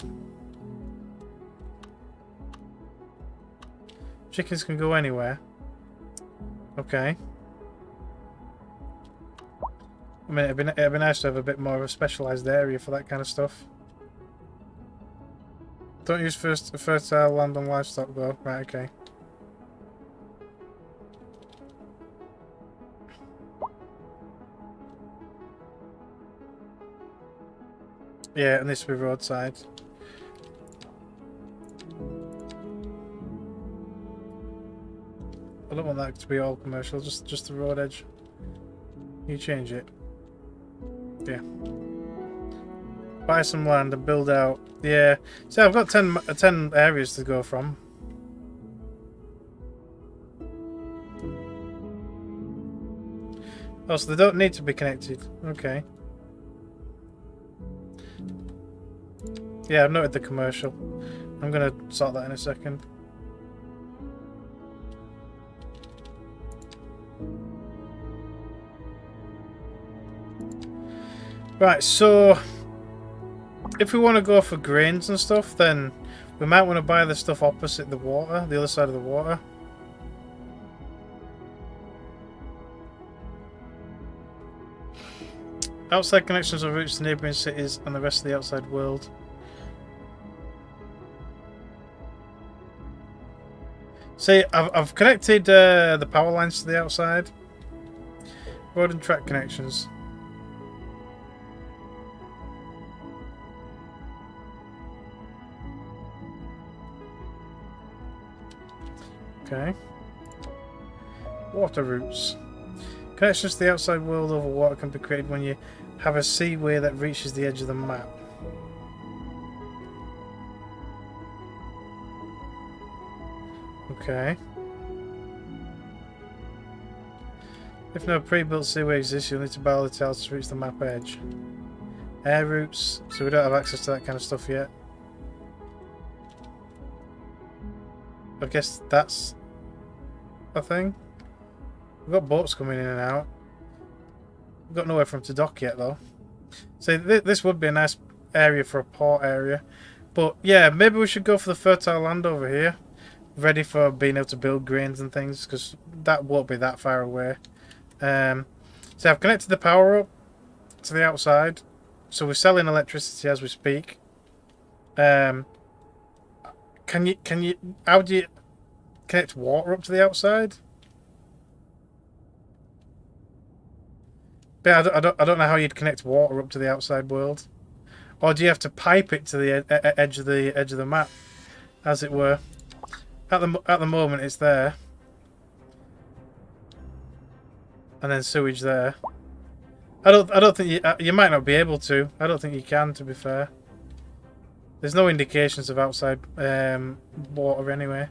Chickens can go anywhere. Okay. I mean, it'd be nice to have a bit more of a specialised area for that kind of stuff. Don't use fertile land on livestock though. Right, okay. Yeah, and this will be roadside. I don't want that to be all commercial, just the road edge. You change it. Yeah. Buy some land and build out. Yeah. See, I've got 10 areas to go from. Oh, so they don't need to be connected. Okay. Yeah, I've noted the commercial. I'm gonna sort that in a second. Right, so if we want to go for grains and stuff, then we might want to buy the stuff opposite the water, the other side of the water. Outside connections are routes to neighbouring cities and the rest of the outside world. See, I've connected the power lines to the outside. Road and track connections. Okay. Water routes. Connections to the outside world over water can be created when you have a seaway that reaches the edge of the map. Okay. If no pre-built seaway exists, you'll need to borrow the tiles to reach the map edge. Air routes, so we don't have access to that kind of stuff yet. I guess that's a thing. We've got boats coming in and out. We've got nowhere for them to dock yet, though. So this would be a nice area for a port area. But yeah, maybe we should go for the fertile land over here. Ready for being able to build grains and things, because that won't be that far away. So I've connected the power up to the outside. So we're selling electricity as we speak. Can you how do you connect water up to the outside? But I don't know how you'd connect water up to the outside world. Or do you have to pipe it to the edge of the map, as it were? At the moment, it's there, and then sewage there. I don't think you might not be able to. I don't think you can. To be fair, there's no indications of outside water anyway.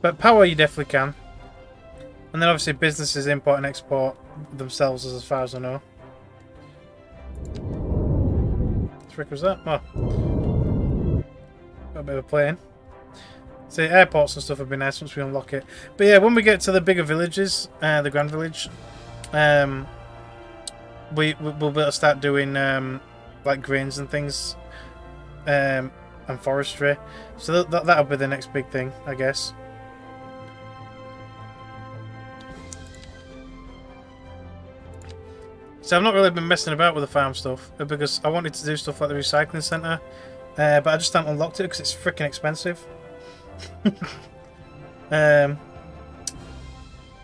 But power, you definitely can. And then obviously businesses import and export themselves, as far as I know. What the frick was that? Oh. Got a bit of a plane. See, airports and stuff would be nice once we unlock it. But yeah, when we get to the bigger villages, the Grand Village, we'll be able to start doing like grains and things, and forestry. So that'll be the next big thing, I guess. So I've not really been messing about with the farm stuff because I wanted to do stuff like the recycling centre, but I just haven't unlocked it because it's freaking expensive. Where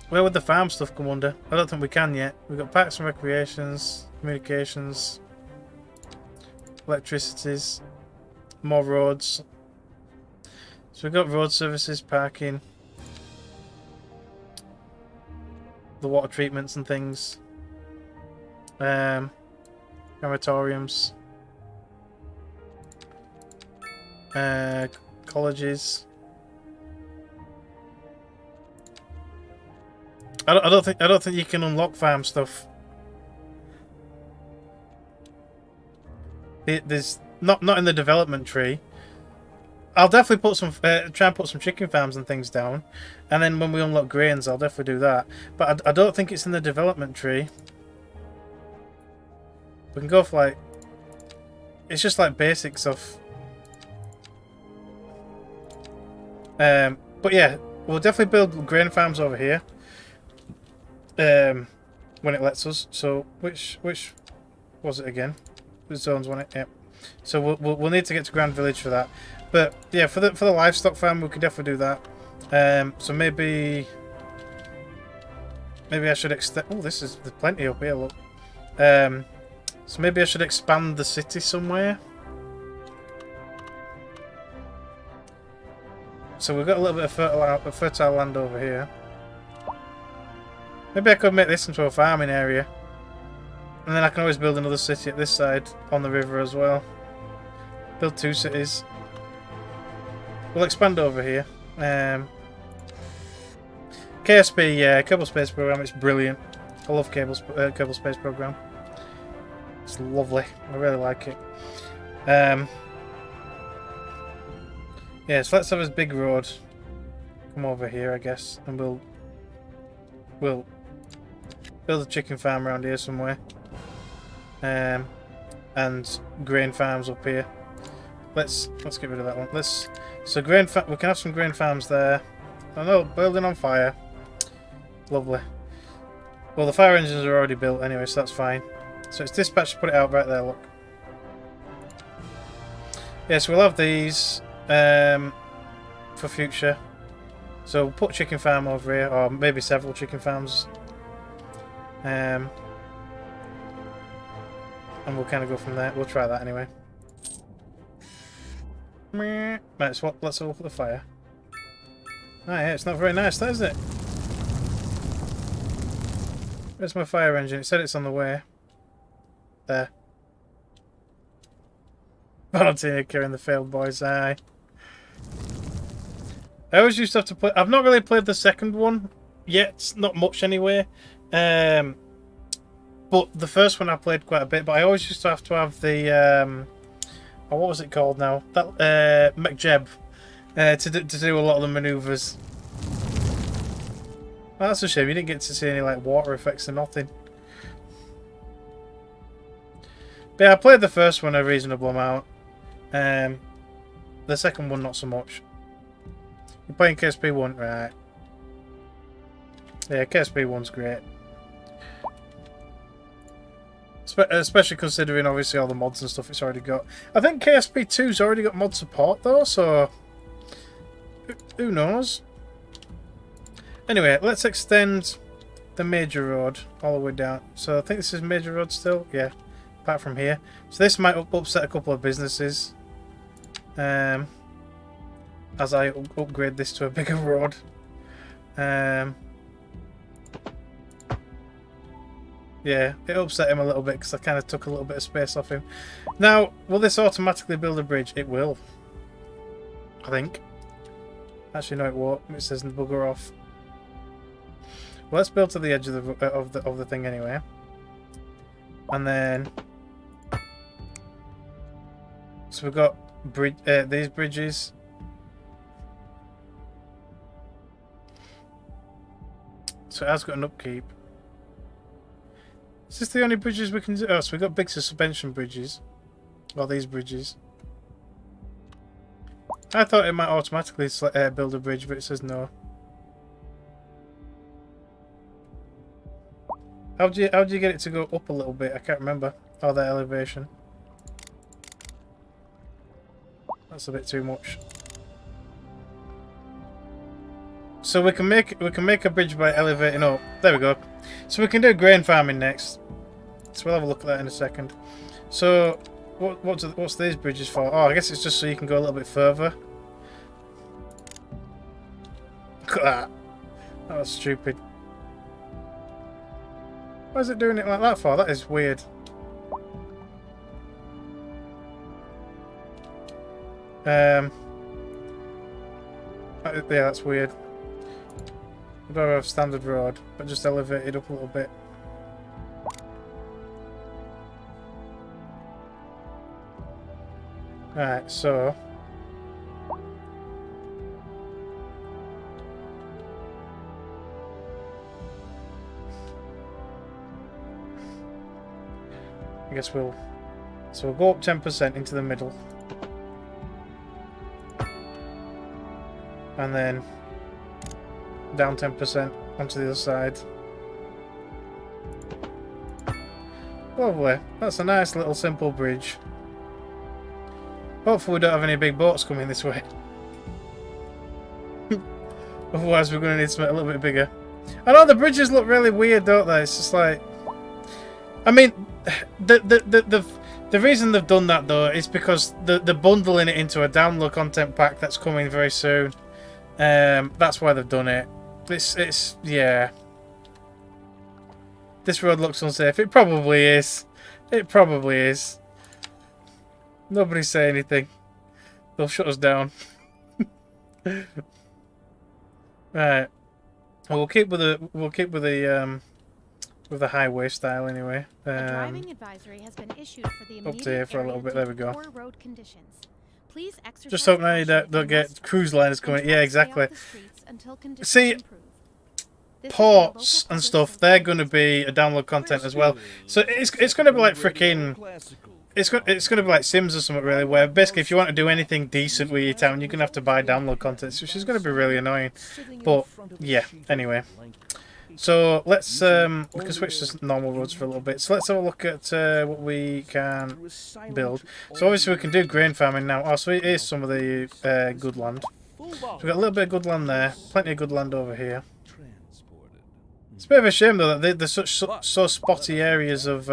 would the farm stuff come under? I don't think we can yet. We've got parks and recreations, communications, electricities, more roads. So we've got road services, parking, the water treatments and things, crematoriums, colleges. I don't think you can unlock farm stuff. There's not in the development tree. I'll definitely put some try and put some chicken farms and things down, and then when we unlock grains, I'll definitely do that. But I don't think it's in the development tree. We can go for like, it's just like basic stuff. But yeah, we'll definitely build grain farms over here. When it lets us. So which was it again? Which zones want it? Yeah. So we'll need to get to Grand Village for that. But yeah, for the livestock farm, we could definitely do that. So maybe I should extend. Oh, there's plenty up here. Look. So maybe I should expand the city somewhere. So we've got a little bit of fertile land over here. Maybe I could make this into a farming area. And then I can always build another city at this side on the river as well. Build 2 cities. We'll expand over here. KSP, yeah, Kerbal Space Program, it's brilliant. I love Kerbal Space Program. It's lovely. I really like it. Yeah, so let's have this big road. Come over here, I guess, and we'll build a chicken farm around here somewhere. And grain farms up here. Let's get rid of that one. So we can have some grain farms there. Oh no, building on fire. Lovely. Well, the fire engines are already built anyway, so that's fine. So it's dispatched to put it out right there, look. Yeah, so we'll have these for future. So we'll put chicken farm over here, or maybe several chicken farms. And we'll kind of go from there. We'll try that anyway. Right, let's have a look at the fire. Oh yeah, it's not very nice, that is it? Where's my fire engine? It said it's on the way. There. Volunteer carrying the failed boys. Aye. I always used to have to play. I've not really played the second one yet, not much anyway. But the first one I played quite a bit. But I always used to have the oh, what was it called now? That McJeb to do a lot of the maneuvers. Well, that's a shame. You didn't get to see any like water effects or nothing. But yeah, I played the first one a reasonable amount. The second one not so much. You're playing KSP 1, right? Yeah, KSP 1's great. Especially considering obviously all the mods and stuff it's already got. I think KSP 2's already got mod support though, so who knows? Anyway, let's extend the major road all the way down. So I think this is major road still. Yeah, apart from here. So this might upset a couple of businesses. As I upgrade this to a bigger road. Yeah, it upset him a little bit because I kind of took a little bit of space off him. Now, will this automatically build a bridge? It will. I think. Actually, no, it won't. It says bugger off. Well, let's build to the edge of the thing anyway, and then so we've got these bridges. So it has got an upkeep. Is this the only bridges we can do? Oh, so we've got big suspension bridges. Well, these bridges. I thought it might automatically build a bridge, but it says no. How do you get it to go up a little bit? I can't remember. Oh, that elevation. That's a bit too much. So we can make a bridge by elevating up. There we go. So we can do grain farming next. So we'll have a look at that in a second. So what's these bridges for? Oh, I guess it's just so you can go a little bit further. Look at that. That was stupid. Why is it doing it like that for? That is weird. Yeah, that's weird. I'd rather have standard road, but just elevate it up a little bit. Alright, so I guess we'll go up 10% into the middle. And then down 10% onto the other side. Lovely. That's a nice little simple bridge. Hopefully we don't have any big boats coming this way. Otherwise we're going to need something a little bit bigger. I know the bridges look really weird, don't they? It's just like... I mean, the reason they've done that though is because they're bundling it into a download content pack that's coming very soon. That's why they've done it. It's yeah. This road looks unsafe. It probably is. It probably is. Nobody say anything. They'll shut us down. Right. We'll keep with the highway style anyway. A driving advisory has been issued for the up immediate to here for a little area bit. due There to we go. poor road conditions. Please exercise Just hope now caution that they'll and get must cruise liners coming. ensure Yeah, to stay off exactly. the streets until conditions See, improve. This is ports the local and public stuff, safety they're going to be a download content as well. So it's going to be like freaking. It's going to be like Sims or something really, where basically if you want to do anything decent with your town, you're going to have to buy download content, which is going to be really annoying. But yeah, anyway. So let's we can switch to normal roads for a little bit. So let's have a look at what we can build. So obviously we can do grain farming now. Oh, so here's some of the good land. So we've got a little bit of good land there, plenty of good land over here. It's a bit of a shame though that they're such so spotty areas of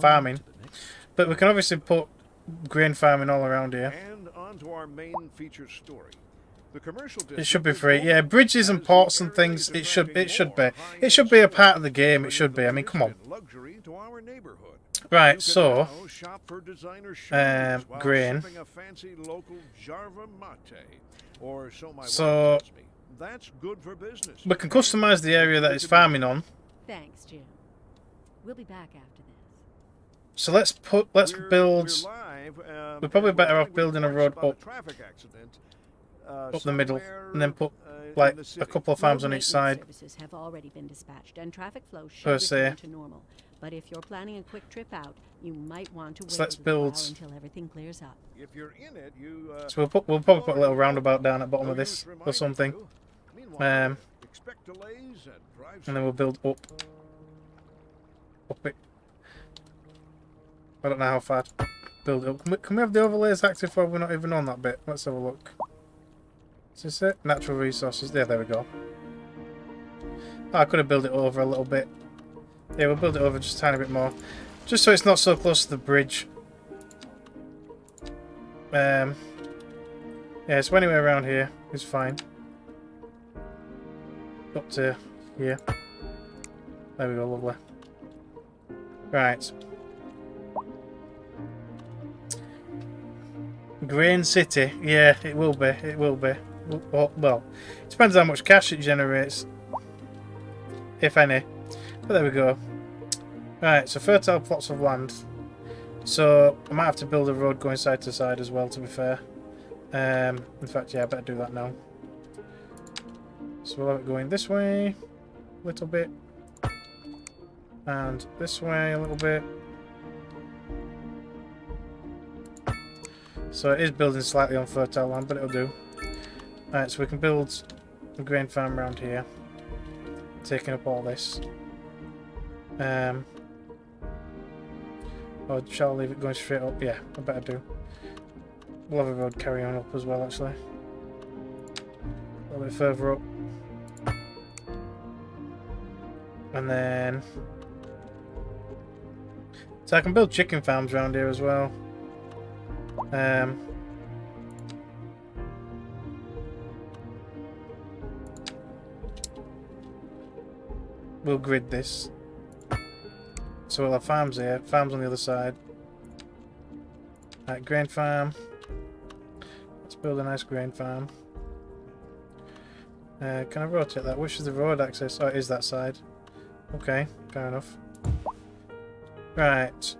farming, but we can obviously put grain farming all around here. And on to our main feature story. The commercial It should be free. Yeah, bridges and ports and things. It should be a part of the game. It should be. I mean, come on. Right. So, grain. So that's good for business. we can customize the area that it's farming on. Thanks, Jim. We'll be back after this. So let's build. We're probably better off building a road up the middle, and then put like a couple of farms on each side. Services have already been dispatched, and traffic flow should Per se. return to normal. But if you're planning a quick trip out, you might want to wait So let's a little build- while until everything clears up. If you're in it, you So we'll probably put a little roundabout down at the bottom of this or something. Expect delays and drive And then we'll build up it. I don't know how far to build it up. Can we have the overlays active while we're not even on that bit? Let's have a look. Is this it? Natural resources. There we go. Oh, I could have built it over a little bit. Yeah, we'll build it over just a tiny bit more. Just so it's not so close to the bridge. Yeah, so anywhere around here is fine. Up to here. There we go, lovely. Right. Grain City. Yeah, it will be. It will be. Well, it depends how much cash it generates. If any. But there we go. Right, so fertile plots of land. So I might have to build a road going side to side as well, to be fair. In fact, yeah, I better do that now. So we'll have it going this way a little bit. And this way a little bit. So it is building slightly on fertile land, but it'll do. Alright, so we can build a grain farm around here. Taking up all this. Or shall I leave it going straight up? Yeah, I better do. We'll have a road carry on up as well, actually. A little bit further up. And then... So I can build chicken farms around here as well. We'll grid this. So we'll have farms here, farms on the other side. Right, grain farm. Let's build a nice grain farm. Can I rotate that? Which is the road access? Oh, it is that side. Okay, fair enough. Right.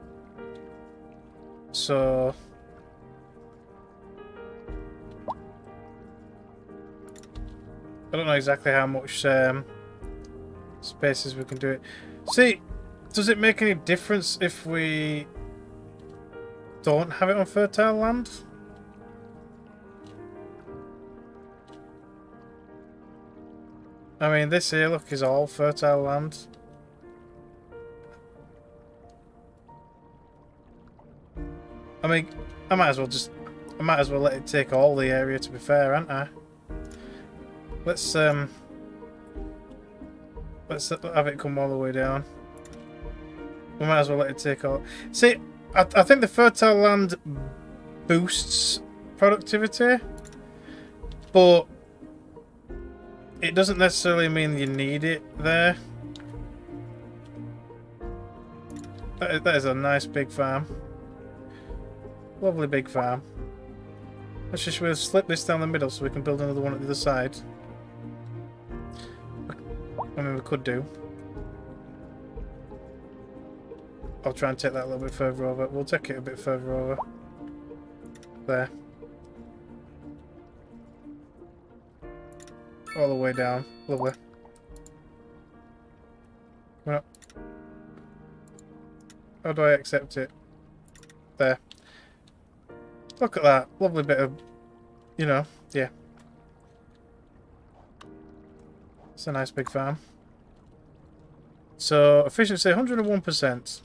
So... I don't know exactly how much spaces we can do it. See, does it make any difference if we don't have it on fertile land? I mean, this here, look, is all fertile land. I mean, I might as well let it take all the area, to be fair, aren't I? Let's have it come all the way down. We might as well let it take all. See, I think the fertile land boosts productivity, but it doesn't necessarily mean you need it there. That is a nice big farm. Lovely big farm. We'll slip this down the middle so we can build another one at the other side. I mean, we could do. I'll try and take that a little bit further over. We'll take it a bit further over. There. All the way down. Lovely. Well, how do I accept it? There. Look at that. Lovely bit of, you know, yeah. It's a nice big farm. So, efficiency 101%.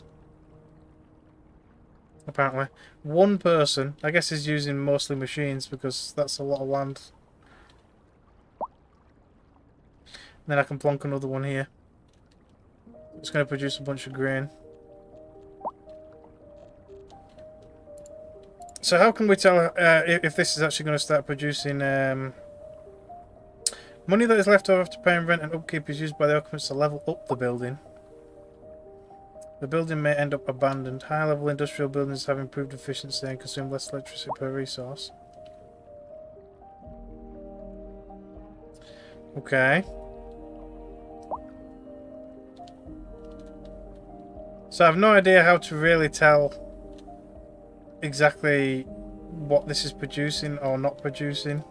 Apparently. One person, I guess, is using mostly machines because that's a lot of land. And then I can plonk another one here. It's going to produce a bunch of grain. So how can we tell if this is actually going to start producing... money that is left over after paying rent and upkeep is used by the occupants to level up the building. The building may end up abandoned. High-level industrial buildings have improved efficiency and consume less electricity per resource. Okay. So I have no idea how to really tell exactly what this is producing or not producing.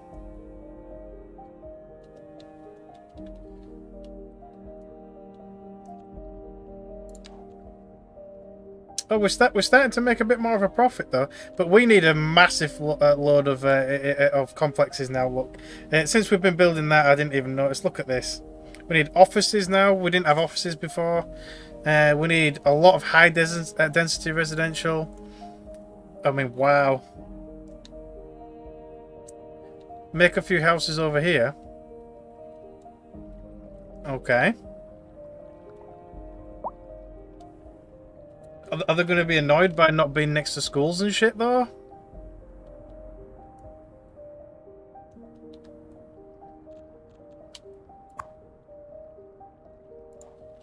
Oh, we're starting to make a bit more of a profit though, but we need a massive load of complexes now. Look, since we've been building that, I didn't even notice. Look at this. We need offices now. We didn't have offices before. We need a lot of high density residential. I mean, wow. Make a few houses over here. Okay. Are they going to be annoyed by not being next to schools and shit, though?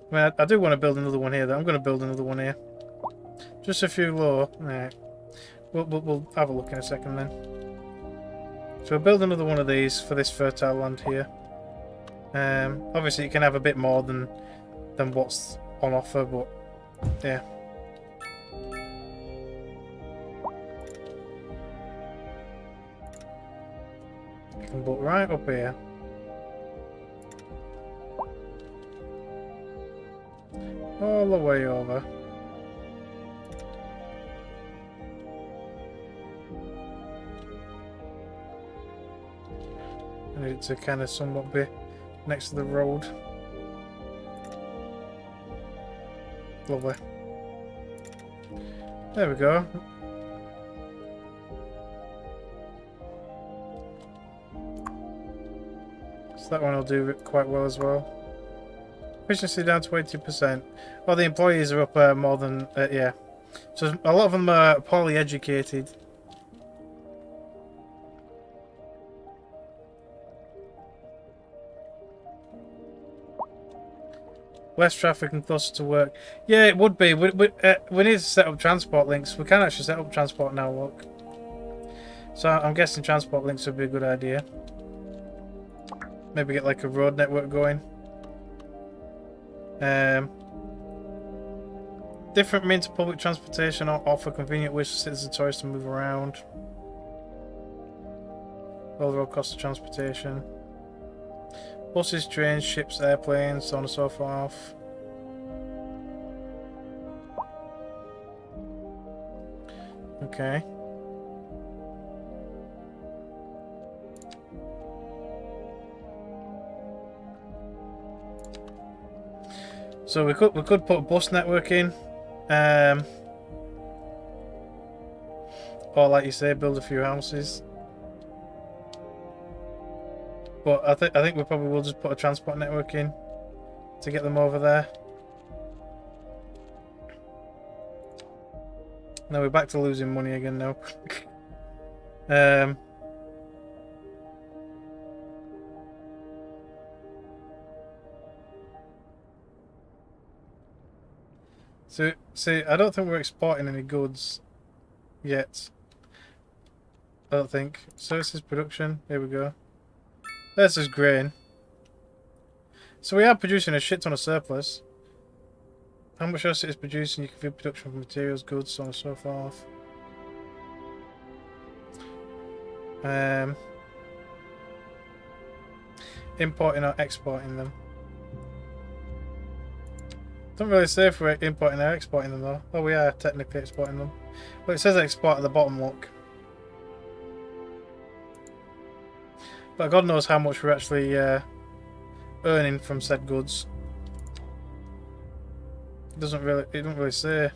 I mean, I do want to build another one here, though. I'm going to build another one here. Just a few lower. Right. We'll have a look in a second, then. So we'll build another one of these for this fertile land here. Obviously, you can have a bit more than what's on offer, but yeah. You can put right up here. All the way over. I need it to kind of somewhat be next to the road. Lovely. There we go. So that one will do it quite well as well. Efficiency down to 80%. Well, the employees are up more than... yeah. So a lot of them are poorly educated. Less traffic and closer to work. Yeah, it would be. We need to set up transport links. We can actually set up transport now, look. So I'm guessing transport links would be a good idea. Maybe get like a road network going. Different means of public transportation offer convenient ways for citizens and tourists to move around. Overall cost of transportation. Buses, trains, ships, airplanes, so on and so forth. Okay. So we could put a bus network in, or like you say, build a few houses. But I think we probably will just put a transport network in to get them over there. Now we're back to losing money again now. So, see, I don't think we're exporting any goods yet. I don't think. Services production, here we go. This is grain. So we are producing a shit ton of surplus. How much else it is producing? You can view production of materials, goods, so on and so forth. Importing or exporting them. Don't really say if we're importing or exporting them though. Oh, we are technically exporting them. Well, it says export at the bottom, look. But God knows how much we're actually earning from said goods. It doesn't really say.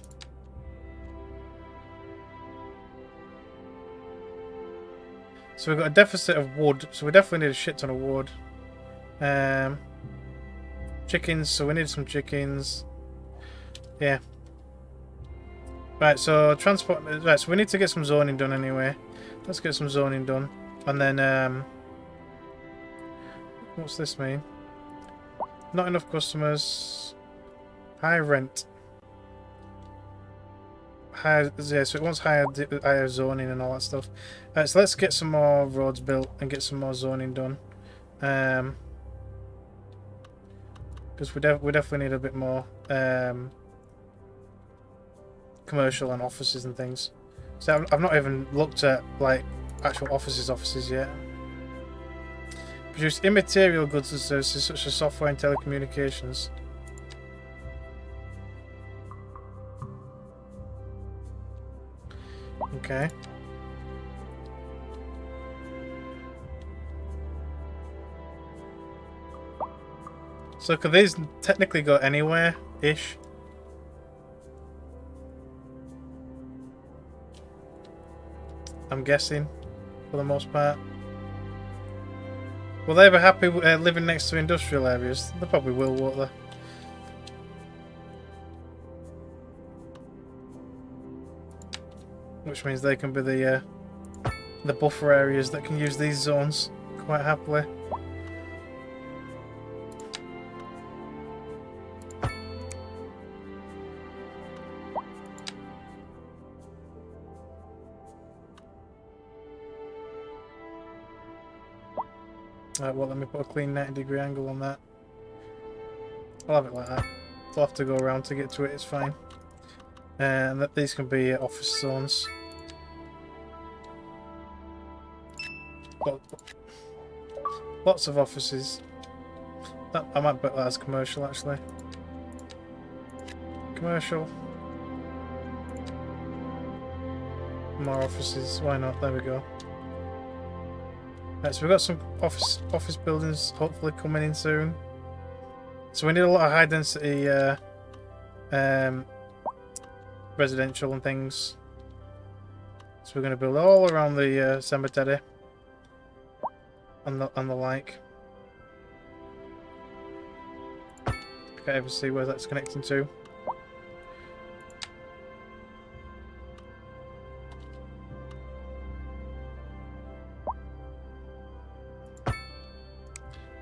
So we've got a deficit of wood, so we definitely need a shit ton of wood. Chickens, so we need some chickens. Yeah. Right, so transport. Right, so we need to get some zoning done anyway. Let's get some zoning done, and then what's this mean? Not enough customers. High rent. Higher, yeah, so it wants higher zoning and all that stuff. Right, so let's get some more roads built and get some more zoning done. Because we definitely need a bit more commercial and offices and things. So I've not even looked at like actual offices yet. Produce immaterial goods and services such as software and telecommunications. Okay. So could these technically go anywhere-ish? I'm guessing, for the most part. Will they be happy living next to industrial areas? They probably will, won't they? which means they can be the buffer areas that can use these zones quite happily. Right, well, let me put a clean 90-degree angle on that. I'll have it like that. I'll have to go around to get to it, it's fine. And that these can be office zones. Lots of offices. I might put that as commercial, actually. Commercial. More offices, why not? There we go. Right, so we've got some office buildings hopefully coming in soon. So we need a lot of high density residential and things. So we're going to build all around the cemetery and the like. I can't ever see where that's connecting to.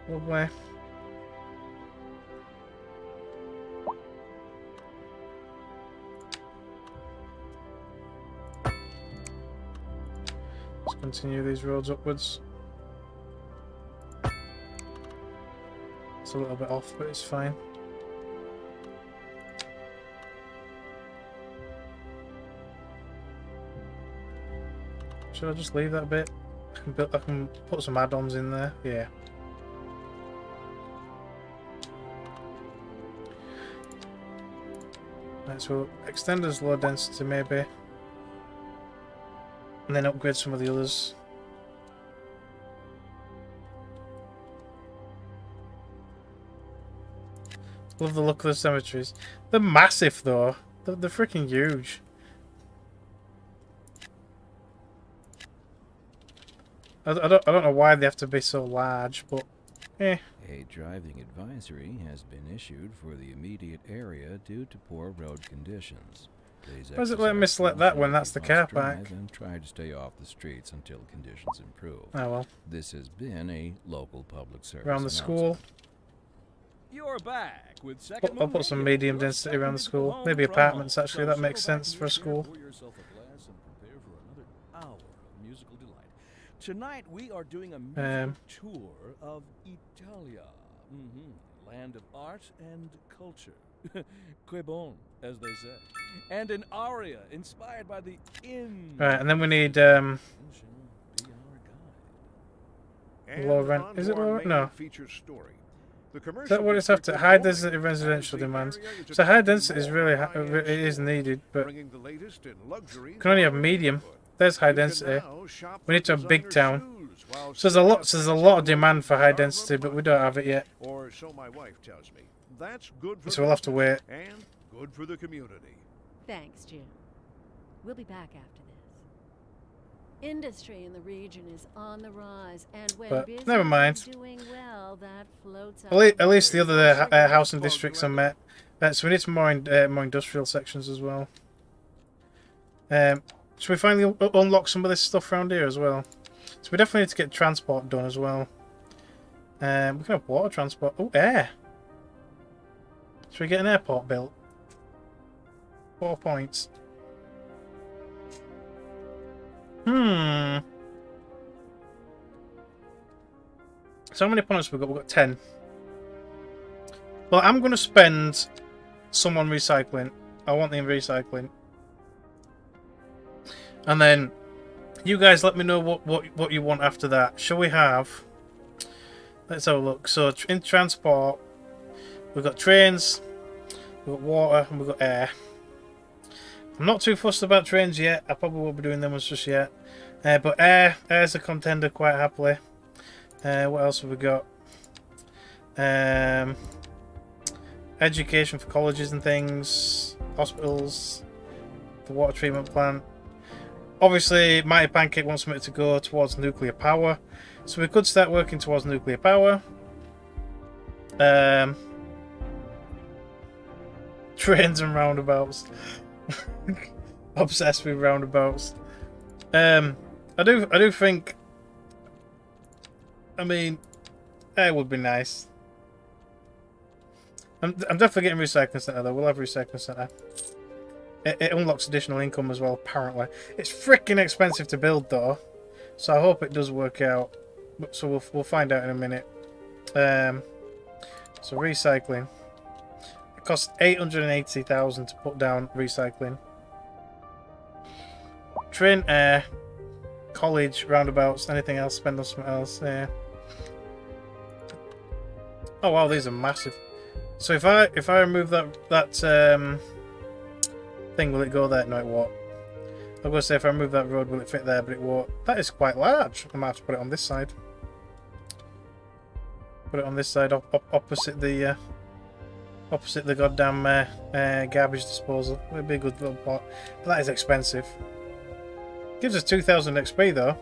Lovely. Let's continue these roads upwards. It's a little bit off, but it's fine. Should I just leave that bit? I can put some add-ons in there. Yeah. Right, so extend as low density maybe, and then upgrade some of the others. Love the look of the cemeteries. They're massive though. They're freaking huge. I don't know why they have to be so large, but eh. A driving advisory has been issued for the immediate area due to poor road conditions. Please Why does it let me select that when that's the car park? And try to stay off the streets until conditions improve. Oh well. This has been a local public service Around the school. You're back with Second I'll Moon put some Radio, medium your density second around the digital school. home Maybe from apartments home. actually, So that makes settle back sense in for a your chair, school. pour yourself a glass and prepare for another hour of musical delight. Tonight we are doing a musical tour of Italia. Land of art and culture. Que bon, as they say. And an aria inspired by the inn. Right, and then we need low rent. Is it low rent? No. Is that what it's after? High density residential demands. So high density is really it is needed, but we can only have medium. There's high density. We need to have big town. So there's a lot of demand for high density, but we don't have it yet. Or so my wife tells me. That's good for So we'll have to wait. and good for the community. Thanks, Jim. We'll be back after this. Industry in the region is on the rise, and when But business never mind. is doing well, that floats At least the other housing districts are met. So we need some more industrial sections as well. Should we finally unlock some of this stuff around here as well? So we definitely need to get transport done as well. We can have water transport. Oh, air. Should we get an airport built? 4 points. So how many points have we got? We've got 10. Well, I'm going to spend some on recycling. I want the recycling. And then you guys let me know what you want after that. Shall we have... Let's have a look. So in transport, we've got trains, we've got water, and we've got air. I'm not too fussed about trains yet. I probably won't be doing them just yet. But air's a contender quite happily. What else have we got? Education for colleges and things, hospitals, the water treatment plant. Obviously, Mighty Pancake wants me to go towards nuclear power, so we could start working towards nuclear power. Trains and roundabouts. obsessed with roundabouts. I do think. I mean, it would be nice. I'm definitely getting recycling centre though. We'll have recycling centre. It unlocks additional income as well. Apparently, it's freaking expensive to build though, so I hope it does work out. So we'll find out in a minute. So recycling. It costs 880,000 to put down recycling. Train, air, college, roundabouts, anything else? Spend on something else. Yeah. Oh wow, these are massive. So if I remove that thing, will it go there? No, it won't. I'm gonna say if I remove that road, will it fit there? But it won't. That is quite large. I might have to put it on this side. Put it on this side, opposite the goddamn garbage disposal. It'd be a good little plot. But that is expensive. Gives us 2,000 XP though.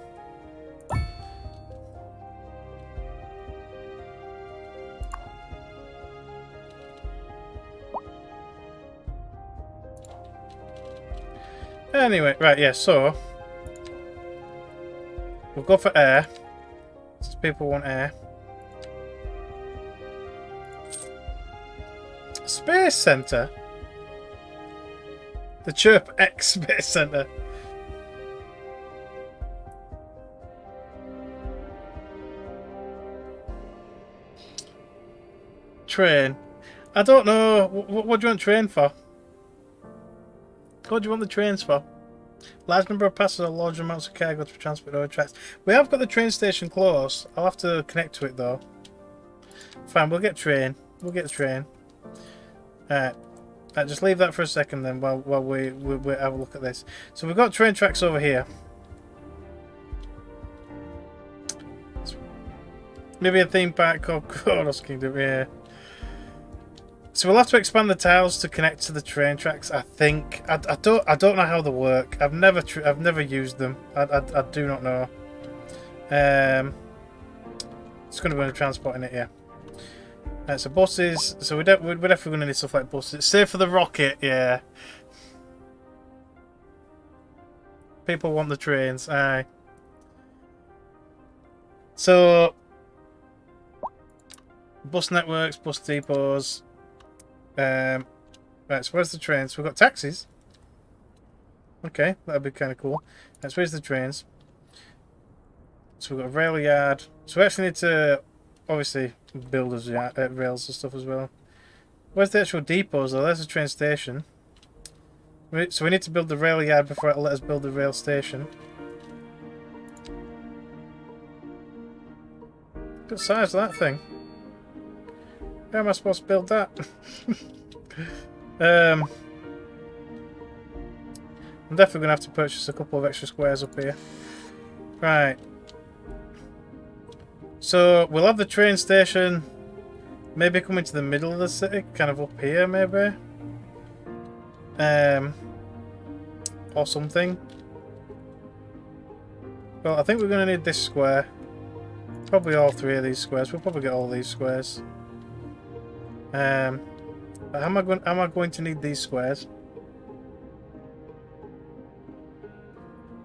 Anyway, right, yeah, so we'll go for air. Since people want air. Space Center? The Chirp X Space Center. Train. I don't know. What do you want train for? What do you want the trains for? Large number of passengers or large amounts of cargo to be transported over tracks. We have got the train station close. I'll have to connect to it though. Fine, we'll get train. We'll get the train. Alright. Just leave that for a second then while we have a look at this. So we've got train tracks over here. Maybe a theme park called Crownos Kingdom, yeah. So we'll have to expand the tiles to connect to the train tracks. I think I don't know how they work. I've never used them. I do not know. It's going to be transporting it, yeah. So buses. So we're definitely going to need stuff like buses. Save for the rocket, yeah. People want the trains, aye. So bus networks, bus depots. Right, so where's the trains? We've got taxis. Okay, that'd be kind of cool. Right, so where's the trains? So we've got a rail yard. So we actually need to, obviously, build us rails and stuff as well. Where's the actual depots though? There's the train station. So we need to build the rail yard before it'll let us build the rail station. Good size of that thing. How am I supposed to build that? I'm definitely going to have to purchase a couple of extra squares up here. Right. So we'll have the train station maybe come into the middle of the city, kind of up here maybe. Or something. Well, I think we're going to need this square. Probably all three of these squares. We'll probably get all these squares. How am I going to need these squares?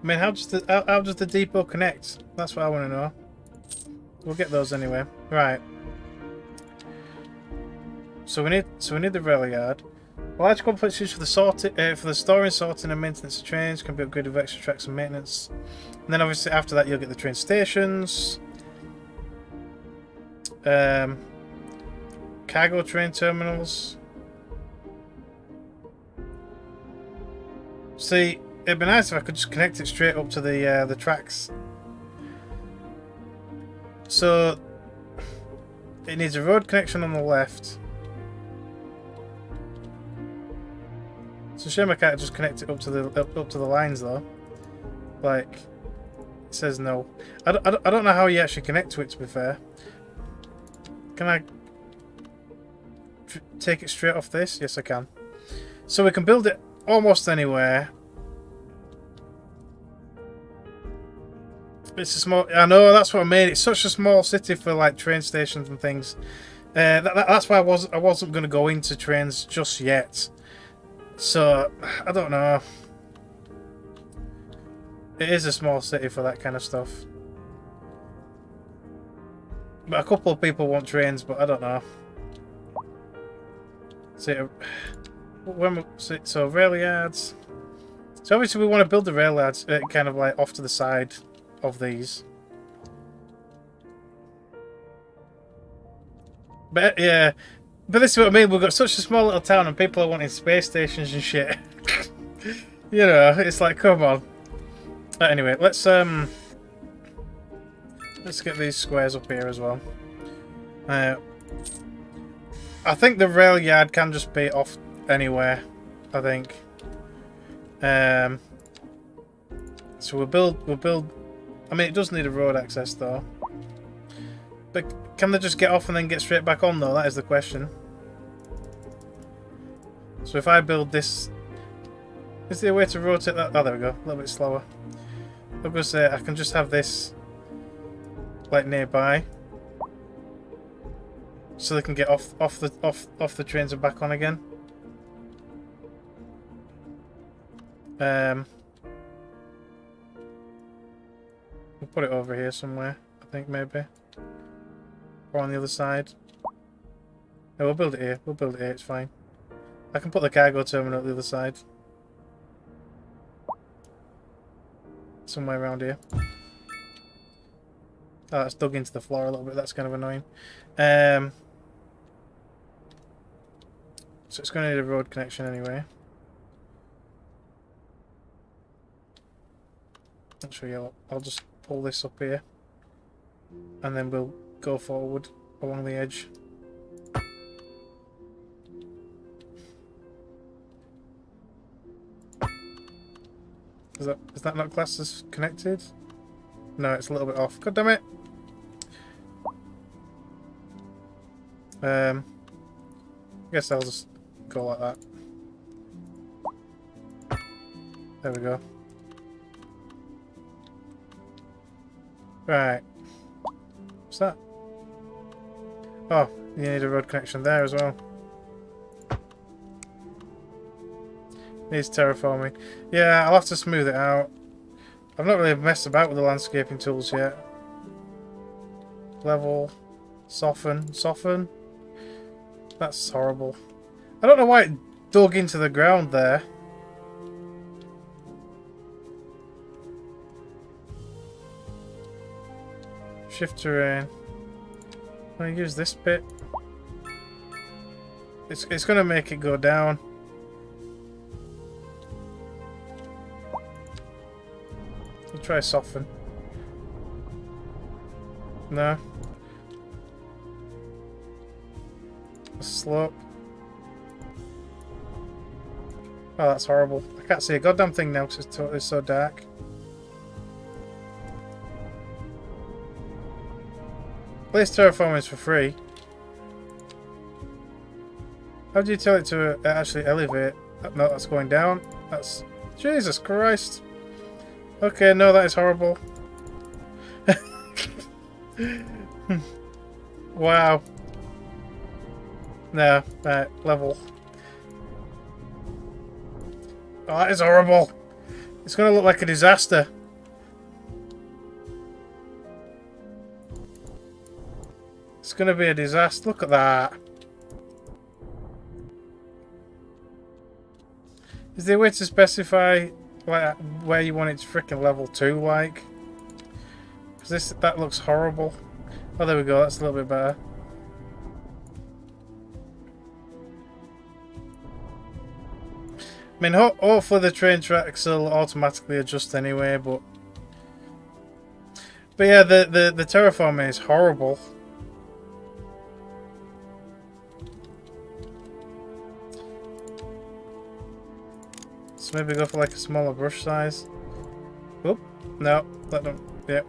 I mean, how does the depot connect? That's what I want to know. We'll get those anyway. Right. So we need the rail yard. Large complex used for the storing, sorting, and maintenance of trains can be upgraded with extra tracks and maintenance. And then obviously after that you'll get the train stations. Cargo train terminals. See, it'd be nice if I could just connect it straight up to the tracks. So it needs a road connection on the left. It's a shame I can't just connect it up to the lines though. Like, it says no. I don't know how you actually connect to it, to be fair. Can I take it straight off this? Yes, I can. So we can build it almost anywhere. It's a small. I know, that's what I mean. It's such a small city for like train stations and things. That's why I wasn't going to go into trains just yet. So I don't know. It is a small city for that kind of stuff. But a couple of people want trains, but I don't know. So rail yards. So obviously we want to build the rail yards kind of like off to the side of these. But yeah, but this is what I mean. We've got such a small little town, and people are wanting space stations and shit. You know, it's like, come on. Anyway, let's get these squares up here as well. I think the rail yard can just be off anywhere. I think. So we'll build. I mean, it does need a road access though. But can they just get off and then get straight back on though? That is the question. So if I build this, is there a way to rotate that? Oh, there we go. A little bit slower. I'm going to say I can just have this like nearby, so they can get off the trains and back on again. We'll put it over here somewhere. I think maybe. Or on the other side. No, we'll build it here. We'll build it here. It's fine. I can put the cargo terminal at the other side. Somewhere around here. Oh, that's dug into the floor a little bit. That's kind of annoying. So it's going to need a road connection anyway. Actually, I'll just pull this up here. And then we'll go forward along the edge. Is that not classed as connected? No, it's a little bit off. God damn it! I guess I'll just go like that. There we go. Right. What's that? Oh, you need a road connection there as well. Needs terraforming. Yeah, I'll have to smooth it out. I've not really messed about with the landscaping tools yet. Level. Soften. Soften. That's horrible. I don't know why it dug into the ground there. Shift terrain. I'm going to use this bit. It's going to make it go down. I'll try soften. No. A slope. Oh, that's horrible. I can't see a goddamn thing now because it's so dark. Place terraforming is for free. How do you tell it to actually elevate? No, that's going down. That's... Jesus Christ. Okay, no, that is horrible. Wow. No, right, level. Oh, that is horrible. It's going to look like a disaster. It's going to be a disaster. Look at that. Is there a way to specify like where you want it to frickin' level 2 like? Because that looks horrible. Oh, there we go. That's a little bit better. I mean, hopefully the train tracks will automatically adjust anyway, but yeah, the terraforming is horrible. So maybe go for like a smaller brush size. Oop, no, that don't. Yep.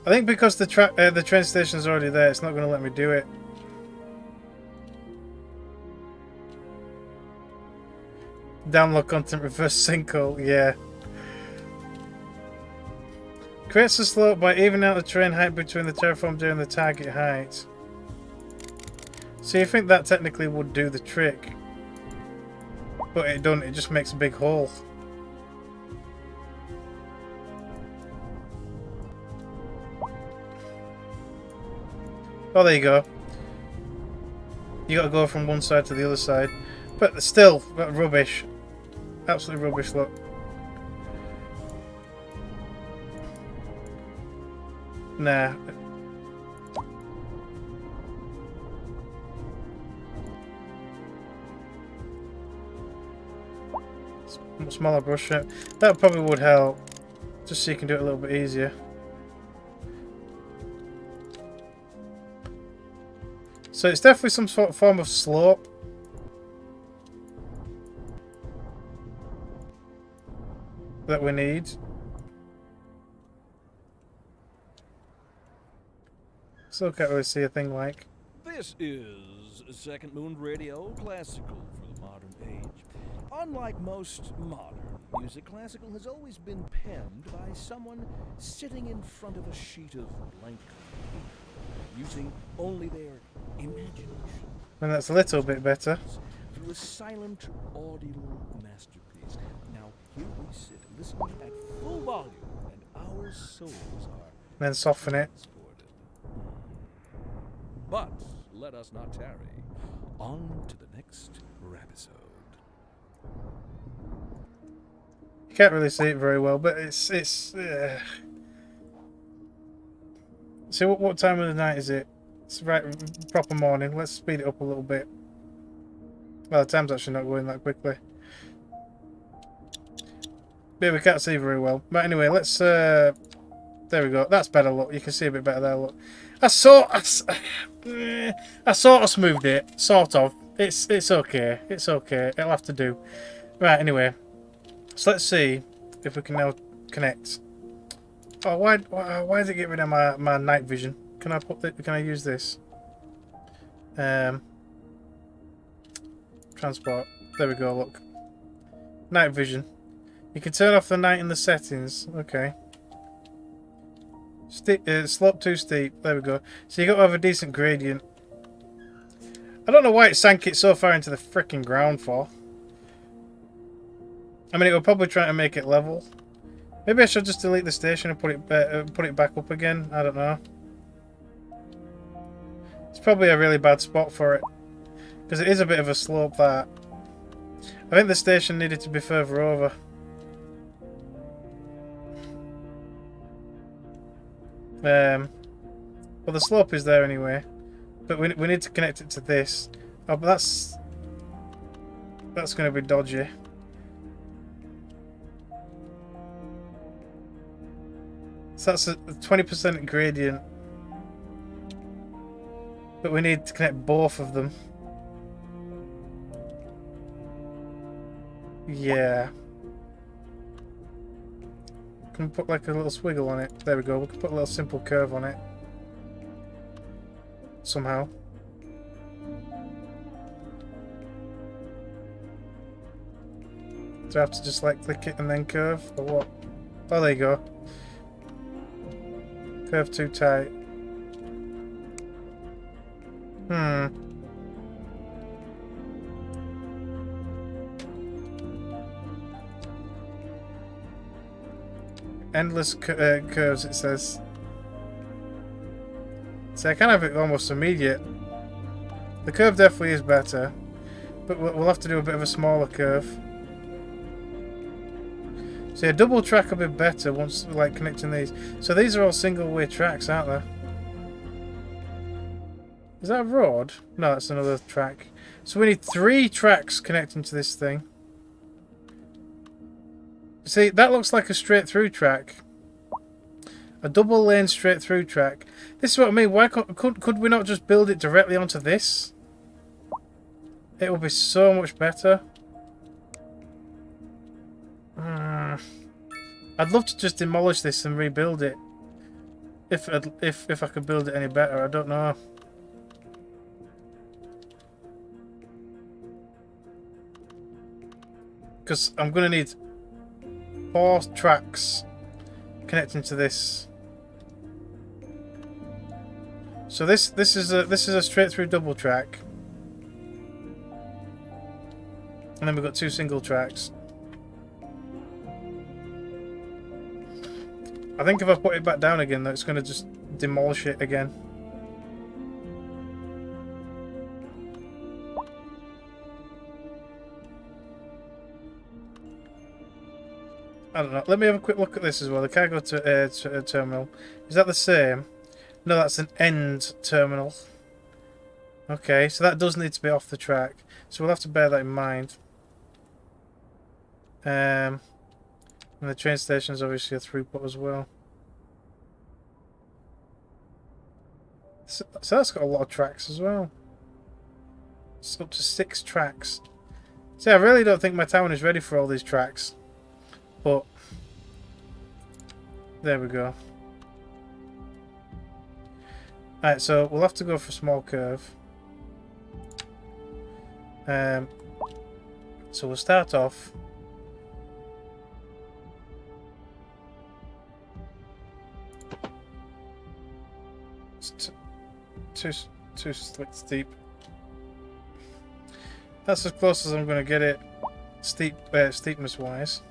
I think because the train station is already there, it's not going to let me do it. Download content reverse sinkhole, yeah. Creates a slope by evening out the train height between the terraform doing the target height. So you think that technically would do the trick? But it don't, it just makes a big hole. Oh, there you go. You got to go from one side to the other side. But still, rubbish. Absolutely rubbish, look. Nah. Smaller brush stroke. That probably would help. Just so you can do it a little bit easier. So it's definitely some sort of form of slope. That we need. Still can't really see a thing like. This is Second Moon Radio, classical for the modern age. Unlike most modern music, classical has always been penned by someone sitting in front of a sheet of blank paper, using only their imagination. And that's a little bit better. Through a silent, audible masterpiece. Now, here we sit, listening at full volume, and our souls are Then soften it. transported. But let us not tarry. On to the next episode. You can't really see it very well, but it's. See what time of the night is it? It's right proper morning. Let's speed it up a little bit. Well, the time's actually not going that quickly. Yeah, we can't see very well. But anyway, let's. There we go. That's better. Look, you can see a bit better there. Look, I sort of smoothed it. Sort of. It's okay. It's okay. It'll have to do. Right. Anyway. So let's see if we can now connect. Oh, why does it get rid of my night vision? Can I can I use this? Transport. There we go. Look, night vision. You can turn off the night in the settings. Okay. Slope too steep. There we go. So you got to have a decent gradient. I don't know why it sank it so far into the freaking ground for. I mean, it will probably try to make it level. Maybe I should just delete the station and put it back up again. I don't know. It's probably a really bad spot for it, because it is a bit of a slope. That I think the station needed to be further over. Well, the slope is there anyway, but we need to connect it to this. Oh, but that's going to be dodgy. So that's a 20% gradient. But we need to connect both of them. Yeah. Can we put like a little swiggle on it? There we go. We can put a little simple curve on it. Somehow. Do I have to just like click it and then curve? Or what? Oh, there you go. Curve too tight. Endless curves, it says. So I kind of have it almost immediate. The curve definitely is better, but we'll have to do a bit of a smaller curve. So a double track will be better once like connecting these. So these are all single way tracks, aren't they? Is that a road? No, that's another track. So we need 3 tracks connecting to this thing. See, that looks like a straight through track. A double lane straight through track. This is what I mean. Why could we not just build it directly onto this? It would be so much better. I'd love to just demolish this and rebuild it. If I could build it any better, I don't know. Because I'm going to need 4 tracks connecting to this. So this is a straight through double track, and then we've got 2 single tracks. I think if I put it back down again, though, it's going to just demolish it again. I don't know. Let me have a quick look at this as well. The cargo terminal. Is that the same? No, that's an end terminal. Okay, so that does need to be off the track. So we'll have to bear that in mind. And the train station is obviously a throughput as well. So that's got a lot of tracks as well. It's up to 6 tracks. See, I really don't think my town is ready for all these tracks. But there we go. Alright, so we'll have to go for a small curve. So we'll start off. It's too steep. That's as close as I'm going to get it, steepness wise.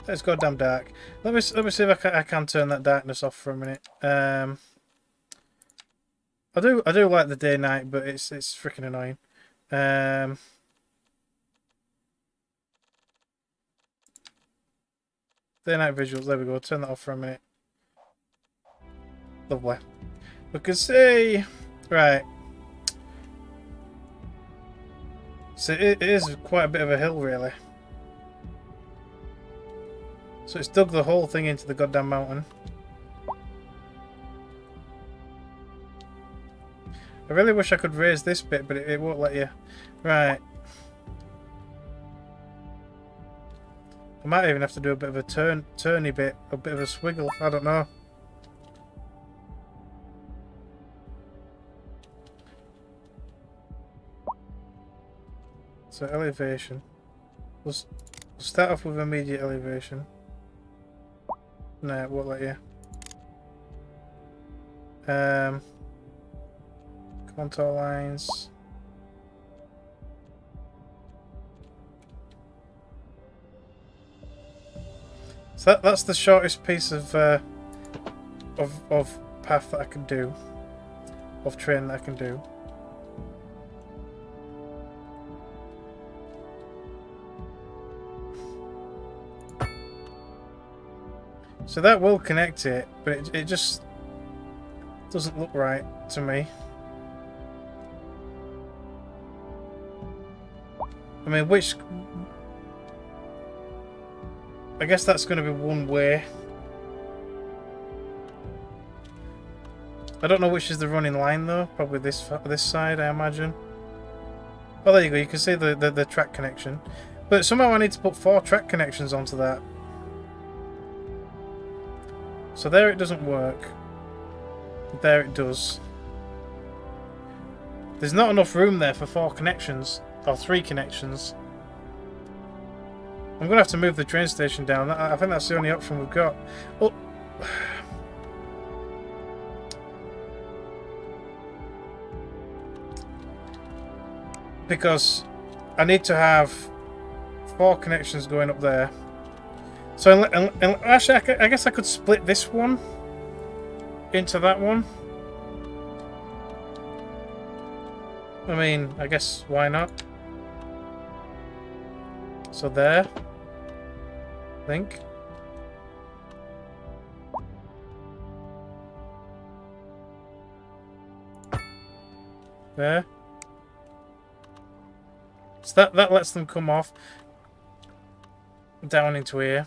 It's goddamn dark. Let me see if I can turn that darkness off for a minute. I do like the day night, but it's freaking annoying. Day night visuals. There we go. Turn that off for a minute. Lovely. We can see, right. So it is quite a bit of a hill, really. So it's dug the whole thing into the goddamn mountain. I really wish I could raise this bit, but it won't let you. Right. I might even have to do a bit of a turny bit, a bit of a swiggle. I don't know. So elevation. We'll start off with immediate elevation. No, it won't let you. Contour lines. So that's the shortest piece of path that I can do, of train that I can do. So that will connect it, but it just doesn't look right to me. I mean, which... I guess that's going to be one way. I don't know which is the running line though. Probably this side, I imagine. Oh, there you go. You can see the track connection. But somehow I need to put 4 track connections onto that. So there it doesn't work. There it does. There's not enough room there for 4 connections. Or 3 connections. I'm going to have to move the train station down. I think that's the only option we've got. Well, because I need to have 4 connections going up there. So actually, I guess I could split this one into that one. I mean, I guess why not? So there, I think. There. So that lets them come off down into here.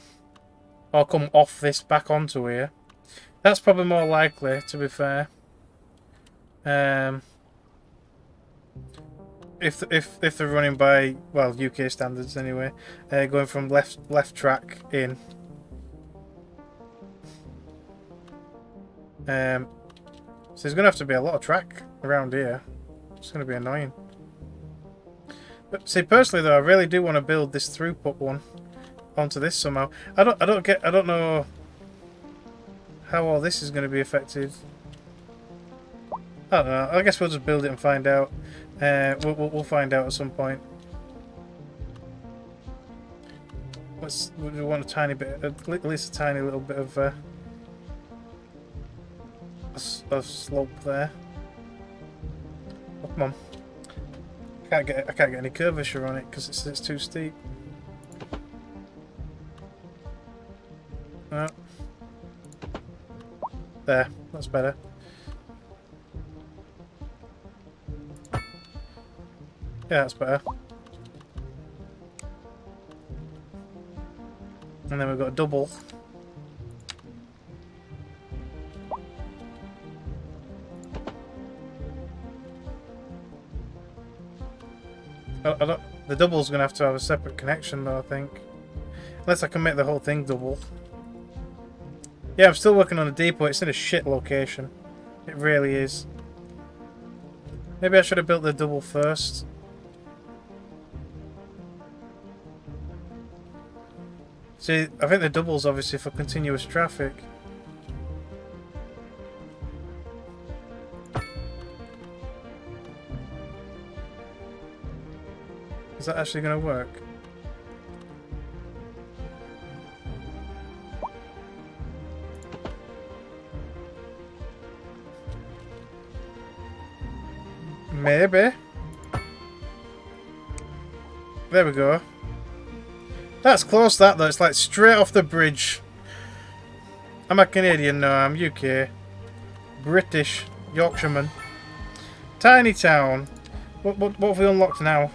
Or come off this back onto here. That's probably more likely, to be fair. If they're running by, well, UK standards anyway, going from left track in. So there's going to have to be a lot of track around here. It's going to be annoying. But see, personally though, I really do want to build this throughput one onto this somehow. I don't know how all this is going to be affected. I don't know. I guess we'll just build it and find out. We'll find out at some point. We want a tiny bit, at least a tiny little bit of slope there. Oh, come on. I can't get any curvature on it because it's too steep. No. There, that's better. Yeah, that's better. And then we've got a double. The double's going to have a separate connection though, I think. Unless I can make the whole thing double. Yeah, I'm still working on a depot. It's in a shit location. It really is. Maybe I should have built the double first. See, I think the double's obviously for continuous traffic. Is that actually going to work? Maybe. There we go. That's close, that though. It's like straight off the bridge. I'm a Canadian, no, I'm UK. British. Yorkshireman. Tiny town. What have we unlocked now?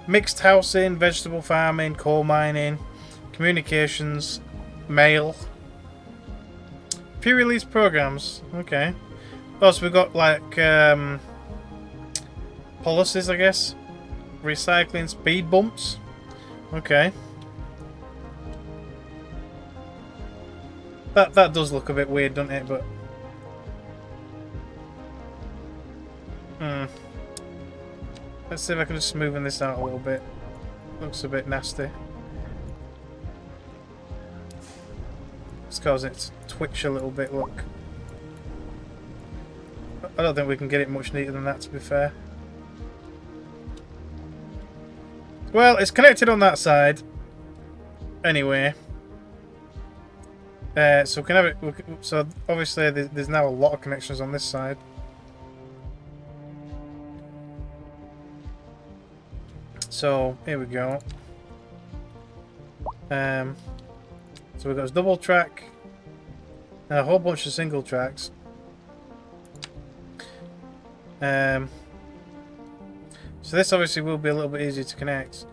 Mixed housing, vegetable farming, coal mining, communications, mail. Pre-release programs. Okay. Oh, so we've got like policies, I guess. Recycling speed bumps. Okay. That does look a bit weird, doesn't it? But let's see if I can just smoothen this out a little bit. Looks a bit nasty. It's causing it to twitch a little bit, look. I don't think we can get it much neater than that, to be fair. Well, it's connected on that side. Anyway. So we can have it. So obviously there's now a lot of connections on this side. So here we go. So we've got this double track and a whole bunch of single tracks. So this obviously will be a little bit easier to connect.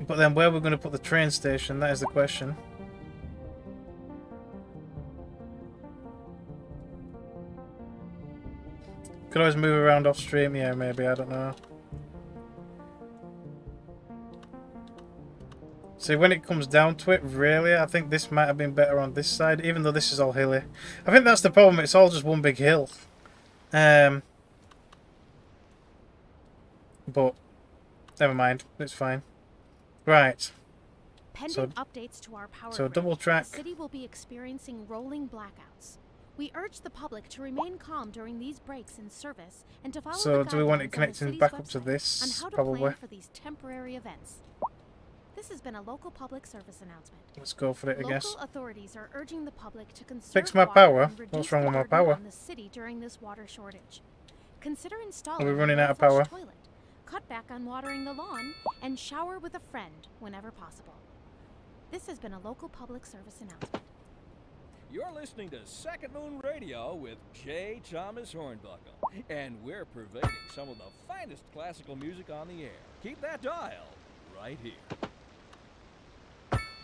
But then where we're going to put the train station, that is the question. Could always move around off stream, yeah, maybe, I don't know. See, when it comes down to it, really, I think this might have been better on this side, even though this is all hilly. I think that's the problem, it's all just one big hill. But, never mind, it's fine. Right. Pending updates to our power so grid, double track. the city will be experiencing rolling blackouts. We urge the public to remain calm during these breaks in service and to follow So the do we want it guidelines on the connecting city's back up to website this? on how to Probably. plan for these temporary events. This has been a local public service announcement. Let's go for it, I guess. Local authorities are urging the public to conserve Fix my water power? and reduce What's wrong with the my burden power? on the city during this water shortage. Consider installing Are we running a out of no-flush power? toilet, cut back on watering the lawn, and shower with a friend whenever possible. This has been a local public service announcement. You're listening to Second Moon Radio with J. Thomas Hornbuckle, and we're pervading some of the finest classical music on the air. Keep that dial right here.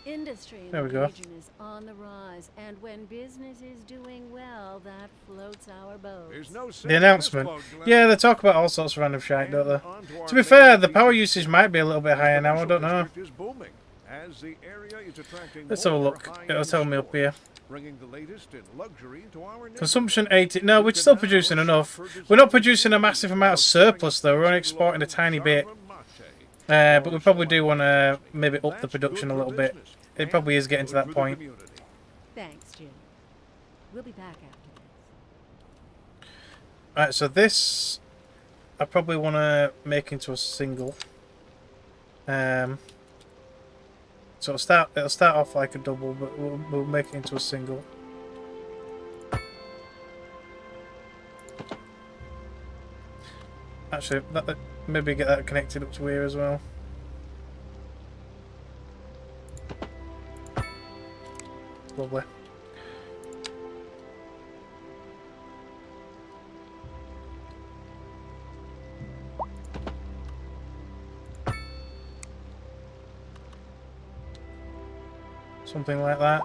Industry in There we the go. region is on the rise, and when business is doing well, that floats our boats. There's no The announcement. Yeah, they talk about all sorts of random shite, don't they? To To be fair, the power usage might be a little bit higher now, I don't know. Let's have a look. It'll tell me up here. Bringing the latest in luxury to our Consumption 80. No, we're still producing enough. We're not producing a massive amount of surplus though, we're only exporting a tiny bit. But we probably do want to maybe up the production a little bit. It probably is getting to that point. Thanks, Jim. We'll be back after this. Alright, so this I probably want to make into a single. So it'll start off like a double, but we'll make it into a single. Actually, maybe get that connected up to here as well. Lovely. Something like that.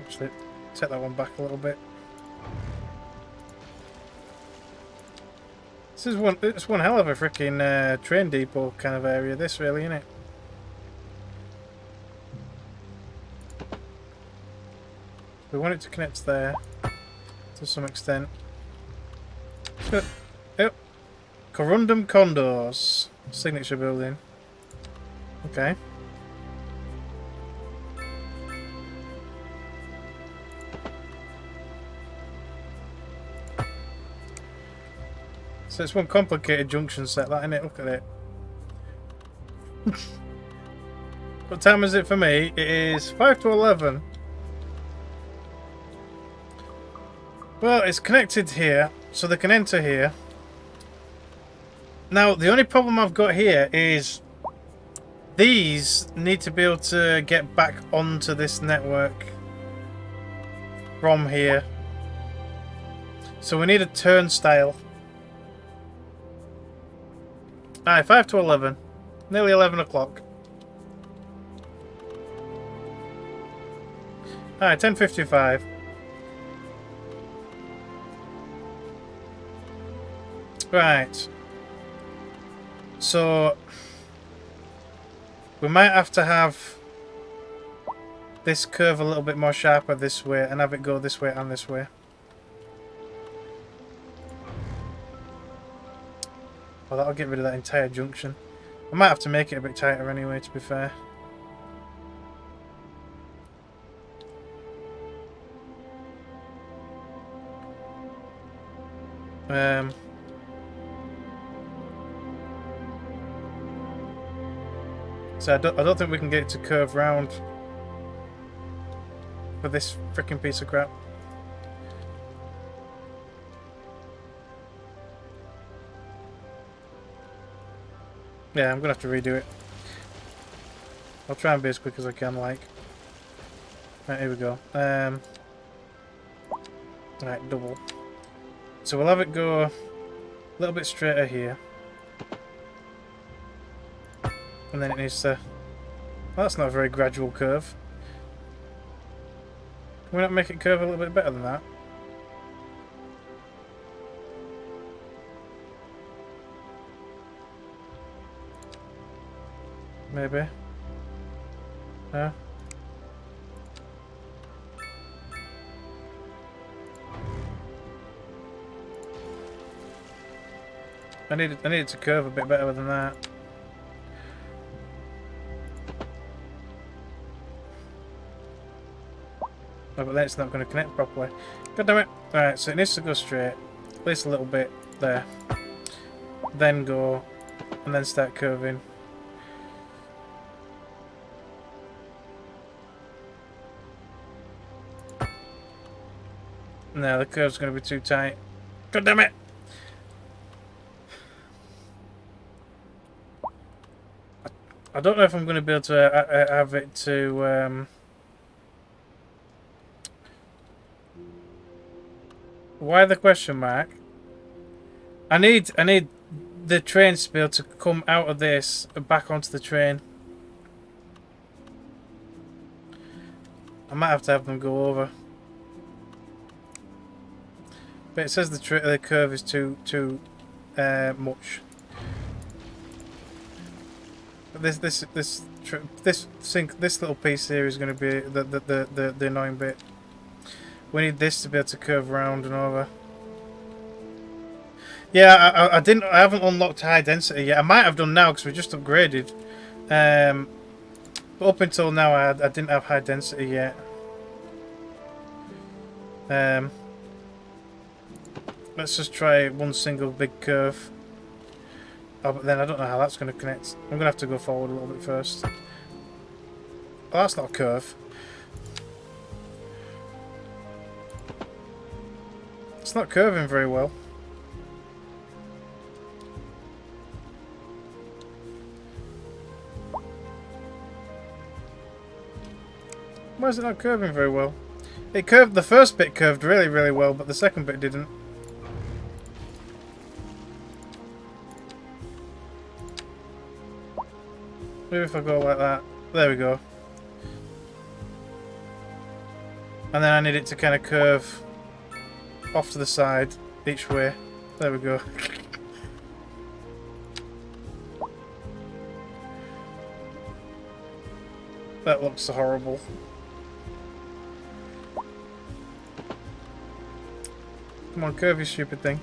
Actually, take that one back a little bit. It's one hell of a freaking train depot kind of area, this really, isn't it? We want it to connect there to some extent. Yep. Corundum Condors. Signature building. Okay. So it's one complicated junction set, that, isn't it? Look at it. What time is it for me? It is 5 to 11. Well, it's connected here, so they can enter here. Now, the only problem I've got here is these need to be able to get back onto this network from here. So we need a turnstile. Alright, 5 to 11. Nearly 11 o'clock. Alright, 10:55. Right. So we might have to have this curve a little bit more sharper this way and have it go this way and this way. Well, that'll get rid of that entire junction. I might have to make it a bit tighter anyway, to be fair. So I don't think we can get it to curve round for this freaking piece of crap. Yeah, I'm gonna have to redo it. I'll try and be as quick as I can, like. Right, here we go. Right, double. So we'll have it go a little bit straighter here. And then it needs to... Well, that's not a very gradual curve. Can we not make it curve a little bit better than that? Maybe. Huh? I need it to curve a bit better than that. Oh, but then it's not going to connect properly. God damn it. Alright, so it needs to go straight. At least a little bit there. Then go. And then start curving. No, the curve's going to be too tight. God damn it! I don't know if I'm going to be able to have it to... Why the question mark? I need the trains to be able to come out of this and back onto the train. I might have to have them go over. But it says the curve is too much. But this little piece here is going to be the annoying bit. We need this to be able to curve around and over. Yeah, I haven't unlocked high density yet. I might have done now because we just upgraded. But up until now, I didn't have high density yet. Let's just try one single big curve. Oh, but then I don't know how that's going to connect. I'm going to have to go forward a little bit first. Oh, that's not a curve. It's not curving very well. Why is it not curving very well? It curved, the first bit curved really, really well, but the second bit didn't. Maybe if I go like that. There we go. And then I need it to kind of curve off to the side each way. There we go. That looks horrible. Come on, curve, you stupid thing.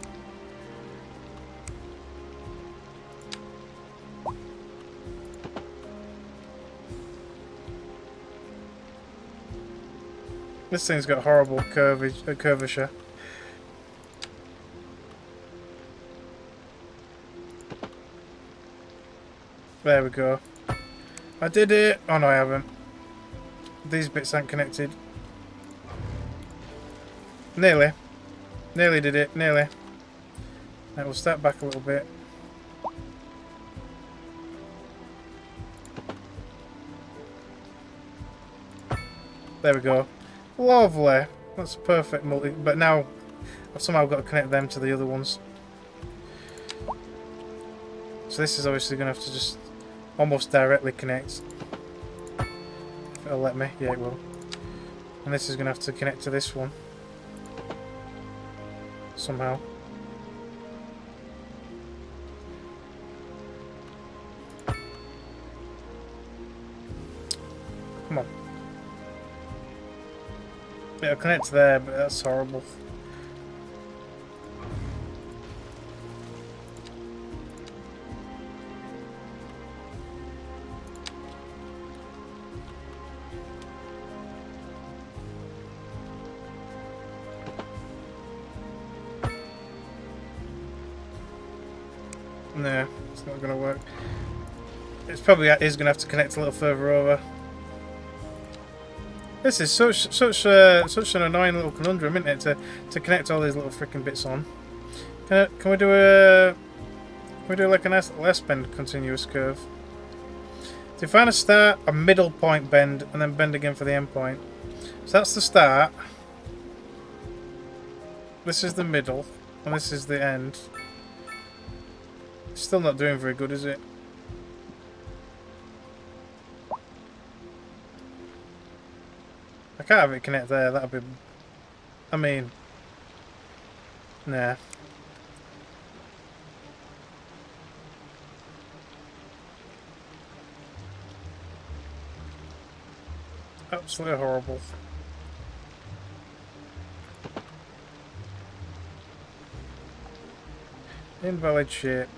This thing's got horrible curvature. There we go. I did it! Oh no, I haven't. These bits aren't connected. Nearly. Nearly did it, nearly. Right, we'll step back a little bit. There we go. Lovely. That's perfect multi. But now I've somehow got to connect them to the other ones. So this is obviously going to have to just almost directly connect. If it'll let me. Yeah, it will. And this is going to have to connect to this one. Somehow. Come on. It'll connect there, but that's horrible. No, it's not going to work. It's probably is going to have to connect a little further over. This is such an annoying little conundrum, isn't it? To connect all these little freaking bits on. Can we do like a nice little S-bend continuous curve? So if I start a middle point bend and then bend again for the end point. So that's the start. This is the middle, and this is the end. Still not doing very good, is it? I can't have it connect there, that'd be... I mean... Nah. Absolutely horrible. Invalid shape.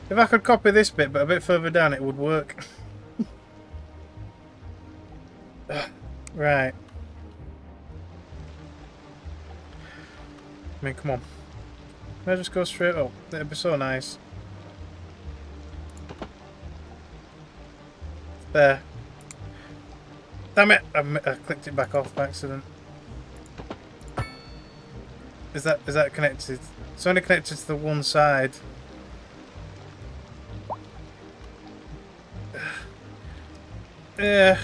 If I could copy this bit, but a bit further down, it would work. Right. I mean, come on. Can I just go straight up? That'd be so nice. There. Damn it! I clicked it back off by accident. Is that connected? It's only connected to the one side. Yeah.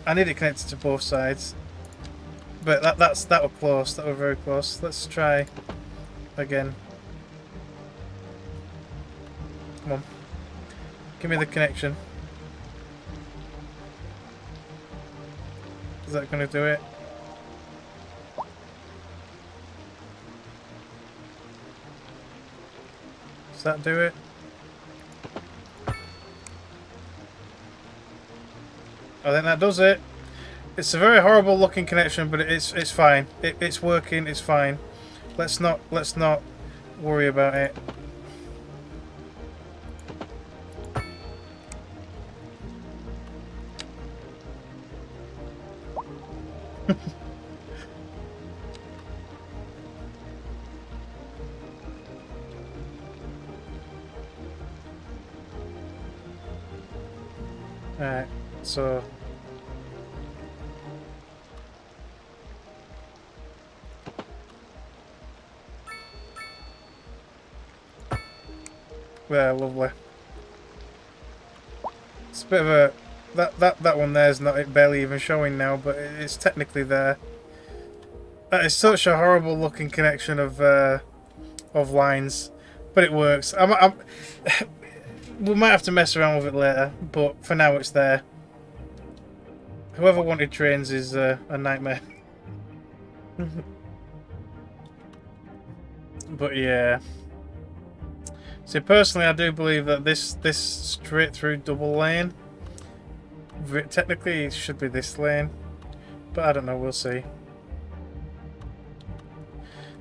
I need it connected to both sides. But that were close. That were very close. Let's try again. Come on. Give me the connection. Is that going to do it? Does that do it? I think that does it. It's a very horrible looking connection, but it's fine. It's working. It's fine. Let's not worry about it. so... There, lovely. It's a bit of a... That one there's not barely even showing now, but it's technically there. That is such a horrible looking connection of lines, but it works. We might have to mess around with it later, but for now it's there. Whoever wanted trains is a nightmare. But yeah. See, personally, I do believe that this straight through double lane, technically it should be this lane, but I don't know, we'll see.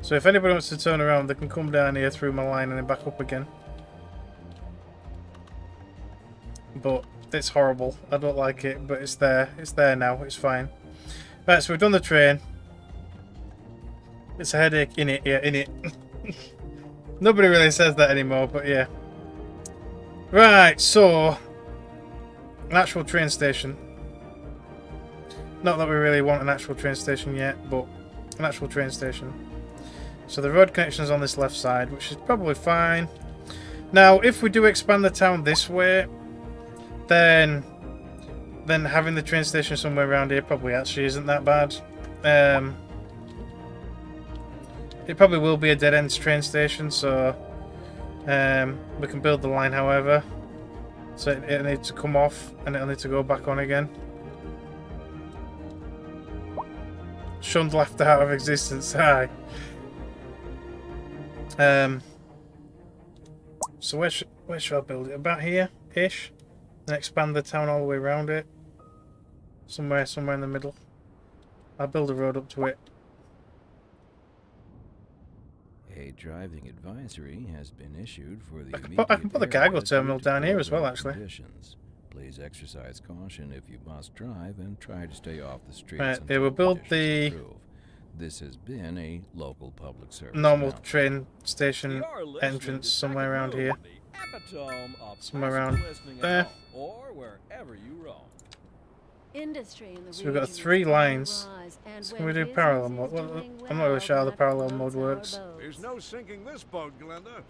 So if anybody wants to turn around, they can come down here through my line and then back up again. But it's horrible. I don't like it, but it's there. It's there now. It's fine. Right, so we've done the train. It's a headache. In it, yeah, in it. Nobody really says that anymore, but yeah. Right, so an actual train station. Not that we really want an actual train station yet, but an actual train station. So the road connection is on this left side, which is probably fine. Now, if we do expand the town this way, then having the train station somewhere around here probably actually isn't that bad. It probably will be a dead-end train station, so we can build the line however. So it'll need to come off and it'll need to go back on again. Shunned laughter out of existence. Hi. So where should I build it? About here-ish? And expand the town all the way around it. Somewhere in the middle. I'll build a road up to it. A driving advisory has been issued for the I can put the cargo terminal down here as well, actually. Conditions. Please exercise caution if you must drive and try to stay off the streets. Right, they will build the improve. This has been a local public service normal announcement. train station entrance somewhere around here. Somewhere around there. Or wherever you roam. Industry in the So we've got region is 3 on the lines. rise, and So can when we do business parallel is mode? Well, doing I'm not really sure how the that parallel floats mode our works. boats. There's no sinking this boat, Glenda.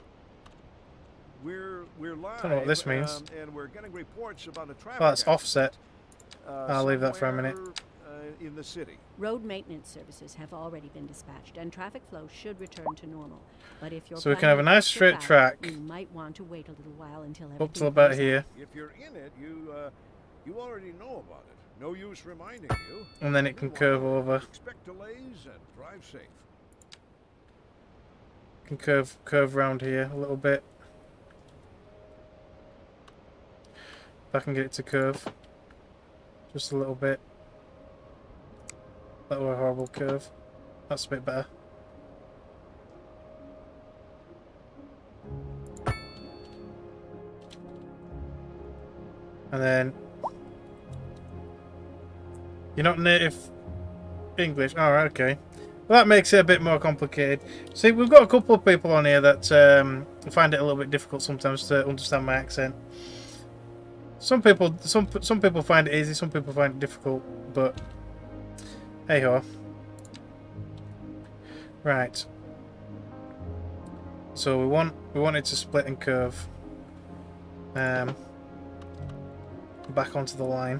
We're live. Don't know what this means. And we're getting reports about a traffic. Oh, that's accident, offset. I'll leave that for a minute. somewhere, in the city. Road maintenance services have already been dispatched, and traffic flow should return to normal. But if you're So we can planning have a nice to trip straight out, track you might want to wait a little while until up everything till about clears here, up. If you're in it, you already know about it. No use reminding you. and then it can curve over. Expect delays and drive safe. Can curve round here a little bit. If I can get it to curve just a little bit. That was a horrible curve. That's a bit better. And then you're not native English. Alright, okay. Well, that makes it a bit more complicated. See, we've got a couple of people on here that find it a little bit difficult sometimes to understand my accent. Some people find it easy, some people find it difficult, but hey ho. Right. So we want it to split and curve. Back onto the line.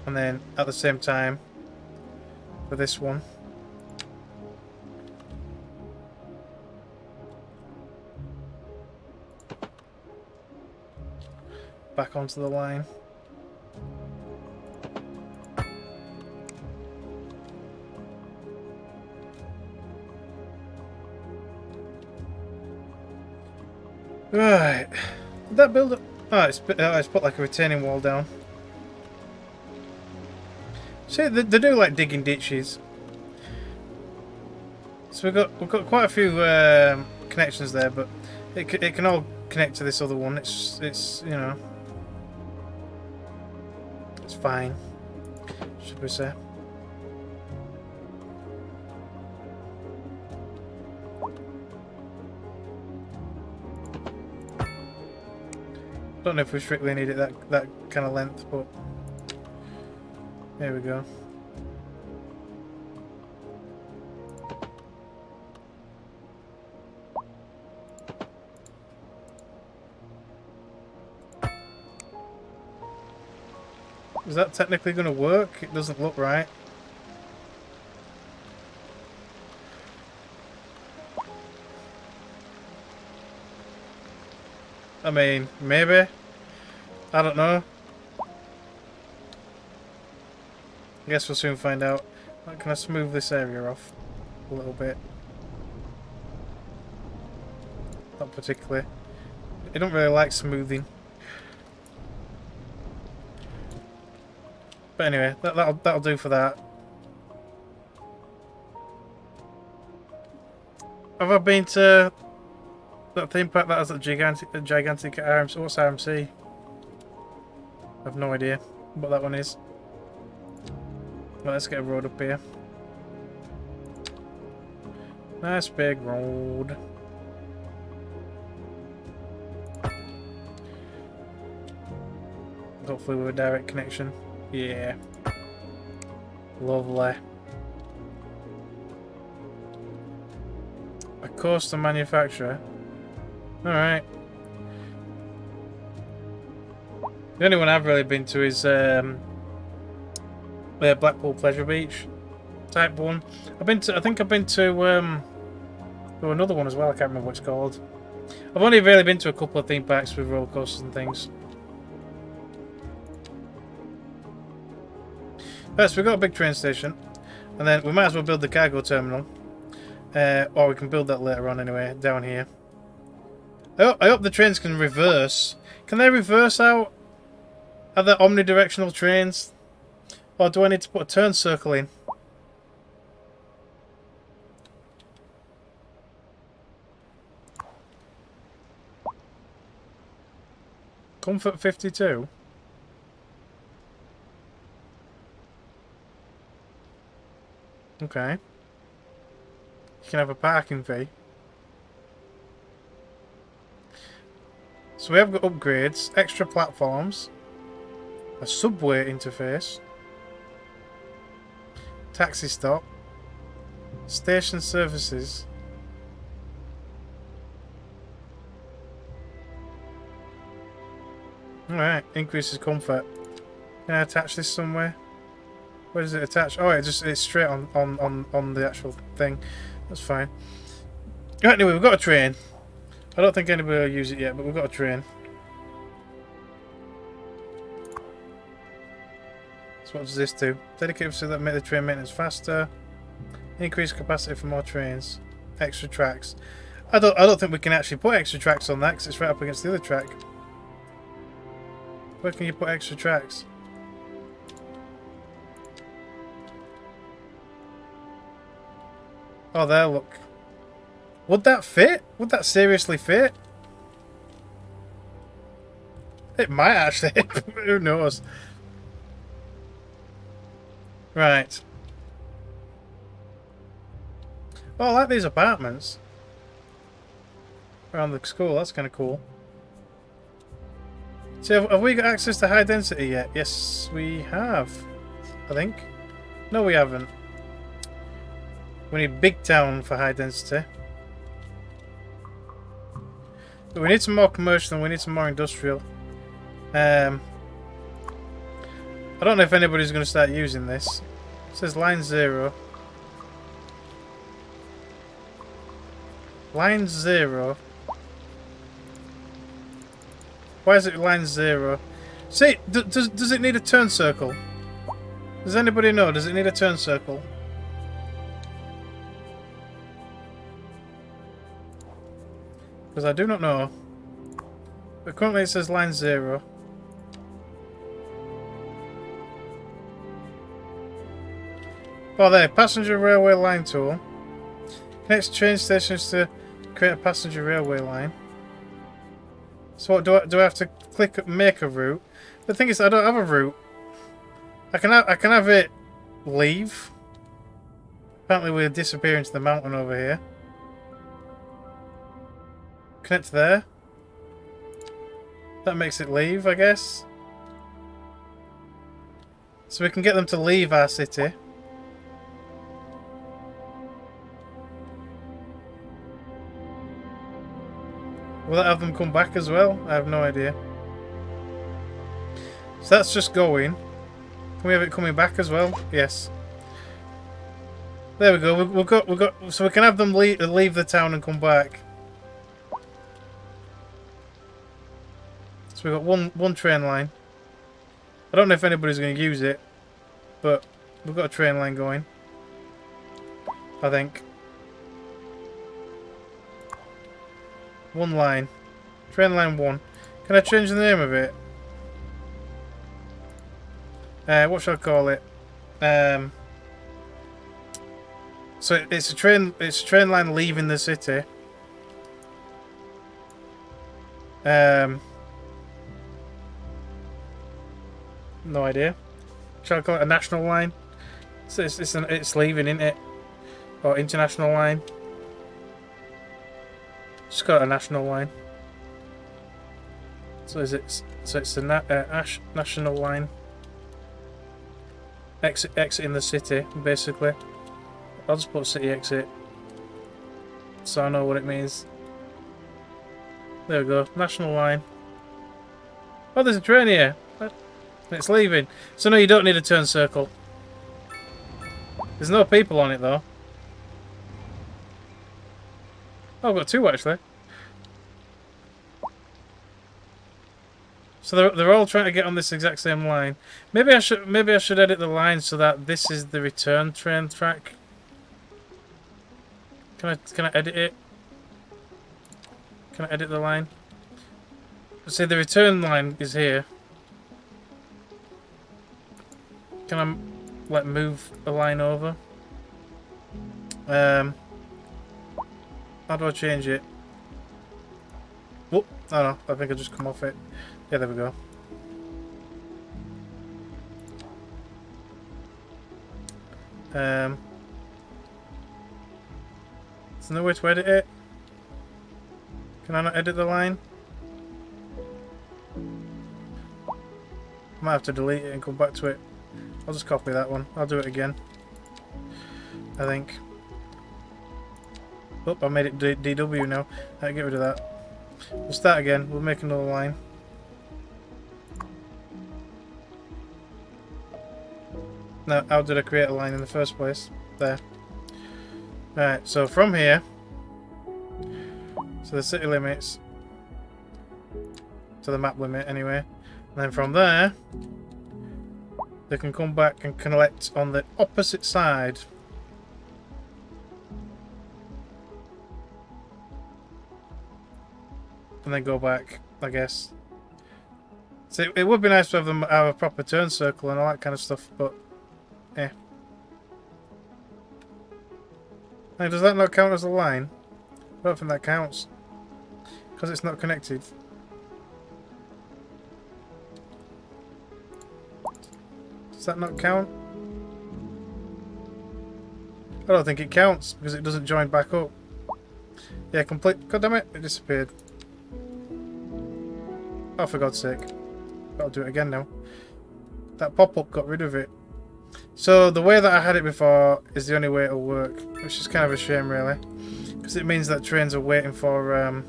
And then at the same time for this one. Back onto the line. Right. Did that build up? Oh, it's put like a retaining wall down. See, they do like digging ditches. So we've got quite a few connections there, but it can all connect to this other one. It's you know, it's fine, should we say? Don't know if we strictly need it that kind of length, but there we go. Is that technically going to work? It doesn't look right. I mean, maybe. I don't know. I guess we'll soon find out. Can I smooth this area off a little bit? Not particularly. I don't really like smoothing. But anyway, that'll do for that. Have I been to that theme park that has a gigantic RMC? What's RMC? I have no idea what that one is. Well, let's get a road up here. Nice big road. Hopefully with a direct connection. Yeah. Lovely. A coaster manufacturer. Alright. The only one I've really been to is Blackpool Pleasure Beach type one. I think I've been to another one as well, I can't remember what it's called. I've only really been to a couple of theme parks with roller coasters and things. First, we've got a big train station, and then we might as well build the cargo terminal. Or we can build that later on anyway, down here. I hope the trains can reverse. Can they reverse out? Are there omnidirectional trains? Or do I need to put a turn circle in? Comfort 52? Okay. You can have a parking fee. So we have got upgrades, extra platforms, a subway interface, taxi stop, station services. Alright, increases comfort. Can I attach this somewhere? Where does it attach? Oh, it's straight on the actual thing. That's fine. Right, anyway, we've got a train. I don't think anybody will use it yet, but we've got a train. So what does this do? Dedicated so that make the train maintenance faster. Increase capacity for more trains. Extra tracks. I don't think we can actually put extra tracks on that because it's right up against the other track. Where can you put extra tracks? Oh, there, look. Would that fit? Would that seriously fit? It might actually. Who knows? Right. Oh, I like these apartments around the school. That's kind of cool. So, have we got access to high density yet? Yes, we have. I think. No, we haven't. We need big town for high density. But we need some more commercial and we need some more industrial. I don't know if anybody's going to start using this. It says line 0. Line 0. Why is it line 0? See, does it need a turn circle? Does anybody know? Does it need a turn circle? Because I do not know. But currently it says line 0. Oh, there. Passenger railway line tool. Connects train stations to create a passenger railway line. So what, do I have to click make a route? The thing is, I don't have a route. I can have it leave. Apparently we'll disappear into the mountain over here. Connect there. That makes it leave, I guess. So we can get them to leave our city. Will that have them come back as well? I have no idea. So that's just going. Can we have it coming back as well? Yes. There we go. We've got. So we can have them leave the town and come back. So we've got one train line. I don't know if anybody's going to use it, but we've got a train line going. I think. One line. Train line 1. Can I change the name of it? What shall I call it? So it's a train line leaving the city. No idea. Shall I call it a national line? So it's leaving, isn't it? Or international line? Just got a national line. So it's the national line. Exiting the city, basically. I'll just put city exit, so I know what it means. There we go, national line. Oh, there's a train here. It's leaving. So no, you don't need a turn circle. There's no people on it though. Oh, I've got 2 actually. So they're all trying to get on this exact same line. Maybe I should edit the line so that this is the return train track. Can I edit it? Can I edit the line? See, the return line is here. Can I like move a line over? How do I change it? Whoop! Oh no, I think I just come off it. Yeah, there we go. There's no way to edit it. Can I not edit the line? Might have to delete it and come back to it. I'll just copy that one. I'll do it again. I think. Oh, I made it DW now. I'll get rid of that. We'll start again. We'll make another line. Now, how did I create a line in the first place? There. Right, so from here, so the city limits to the map limit anyway, and then from there, they can come back and collect on the opposite side. And then go back, I guess. So it would be nice to have them have a proper turn circle and all that kind of stuff, but yeah. Now, does that not count as a line? I don't think that counts. Because it's not connected. Does that not count? I don't think it counts because it doesn't join back up. Yeah, complete. God damn it, it disappeared. Oh, for God's sake. Gotta do it again now. That pop-up got rid of it. So the way that I had it before is the only way it'll work, which is kind of a shame really, because it means that trains are waiting for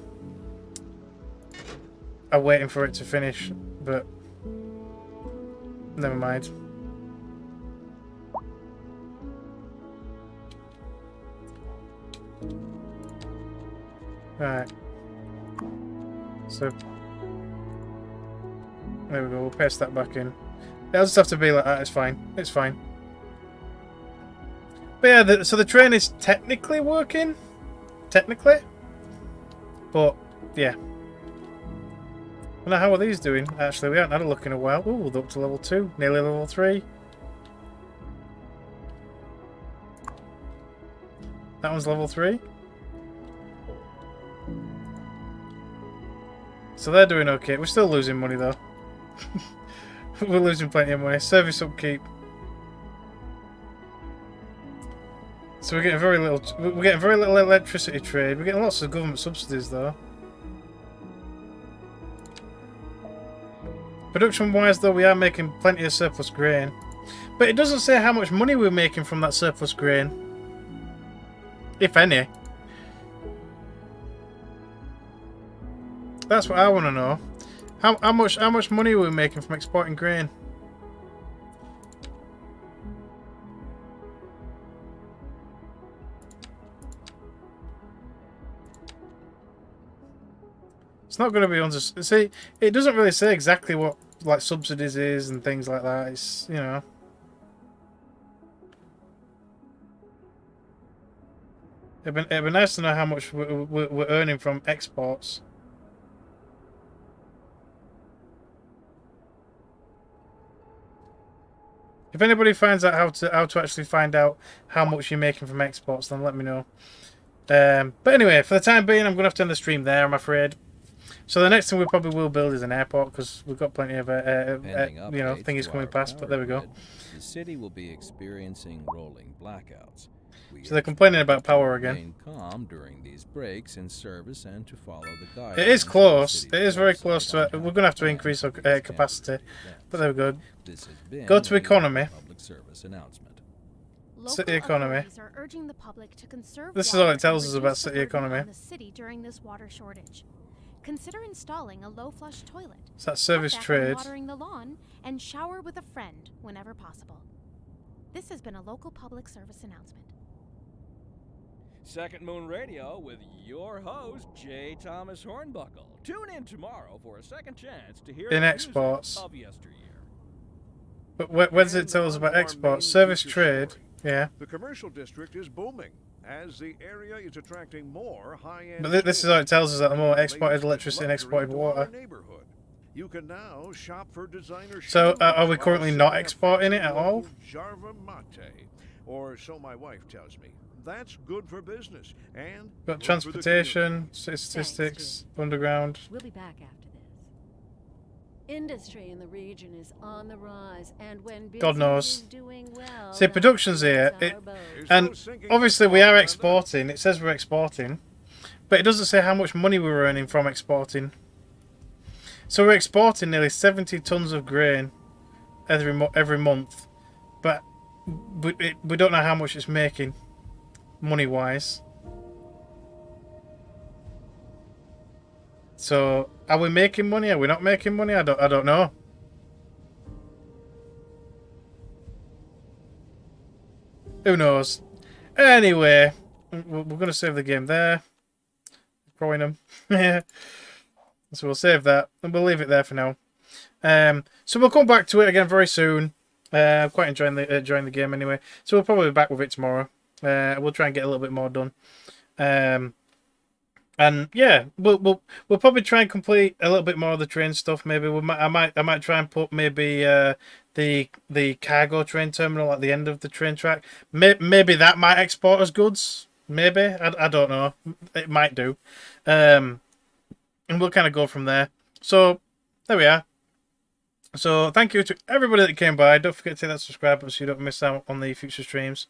it to finish, but never mind. Right. So there we go. We'll paste that back in. It'll just have to be like that. It's fine. It's fine. But yeah, so the train is technically working. Technically. But, yeah. Now, how are these doing? Actually, we haven't had a look in a while. Ooh, we're up to level 2. Nearly level 3. That one's level 3. So they're doing okay. We're still losing money, though. We're losing plenty of money. Service upkeep. So we're getting very little. We're getting very little electricity trade. We're getting lots of government subsidies though. Production-wise, though, we are making plenty of surplus grain. But it doesn't say how much money we're making from that surplus grain. If any. That's what I want to know. How much money are we making from exporting grain? It's not going to be under. See, it doesn't really say exactly what like subsidies is and things like that. It's, you know. It'd be nice to know how much we're earning from exports. If anybody finds out how to actually find out how much you're making from exports, then let me know. But anyway, for the time being, I'm going to have to end the stream there, I'm afraid. So the next thing we probably will build is an airport, because we've got plenty of you know, thingies coming past. But there we go. The city will be experiencing rolling blackouts. So they're complaining about power again. Remain calm during these breaks in service and to follow the guidelines. It is close. It is very close to it. We're going to have to increase our capacity. But there we go. Go to economy. Public service announcement. City economy. Authorities are urging the public to conserve This is water all it tells and us about reduce the city burden economy. on the city during this water shortage. Consider installing a low-flush toilet. It's that service Cut back on trade. watering the lawn and shower with a friend whenever possible. This has been a local public service announcement. Second Moon Radio with your host, J. Thomas Hornbuckle. Tune in tomorrow for a second chance to hear In the exports. music of yesteryear. But where does it tell us about exports? Service trade. Yeah. The commercial district is booming as the area is attracting more high-end. But this is how it tells us that the more exported electricity and exported water. You can now shop for designer. So are we shoes currently while not sipping a exporting it fancy at all? local Jarva mate, or so my wife tells me. That's good for business and Got good for the transportation, community. statistics, underground. We'll be back after this. Industry in the region is on the rise, and when God business knows. is doing well, See, that production's here. floats our boat. There's And no sinking obviously cost, we are Brenda. exporting. It says we're exporting. But it doesn't say how much money we're earning from exporting. So we're exporting nearly 70 tons of grain every month. But we don't know how much it's making, money-wise. So, are we making money? Are we not making money? I don't know. Who knows? Anyway, we're going to save the game there. Growing them. So we'll save that and we'll leave it there for now. So we'll come back to it again very soon. I'm quite enjoying the game anyway. So we'll probably be back with it tomorrow. We'll try and get a little bit more done. And yeah, we'll probably try and complete a little bit more of the train stuff. Maybe I might try and put maybe the cargo train terminal at the end of the train track. Maybe that might export as goods. Maybe I don't know. It might do. And we'll kind of go from there. So there we are. So thank you to everybody that came by. Don't forget to hit that subscribe button so you don't miss out on the future streams.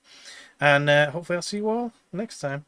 And hopefully I'll see you all next time.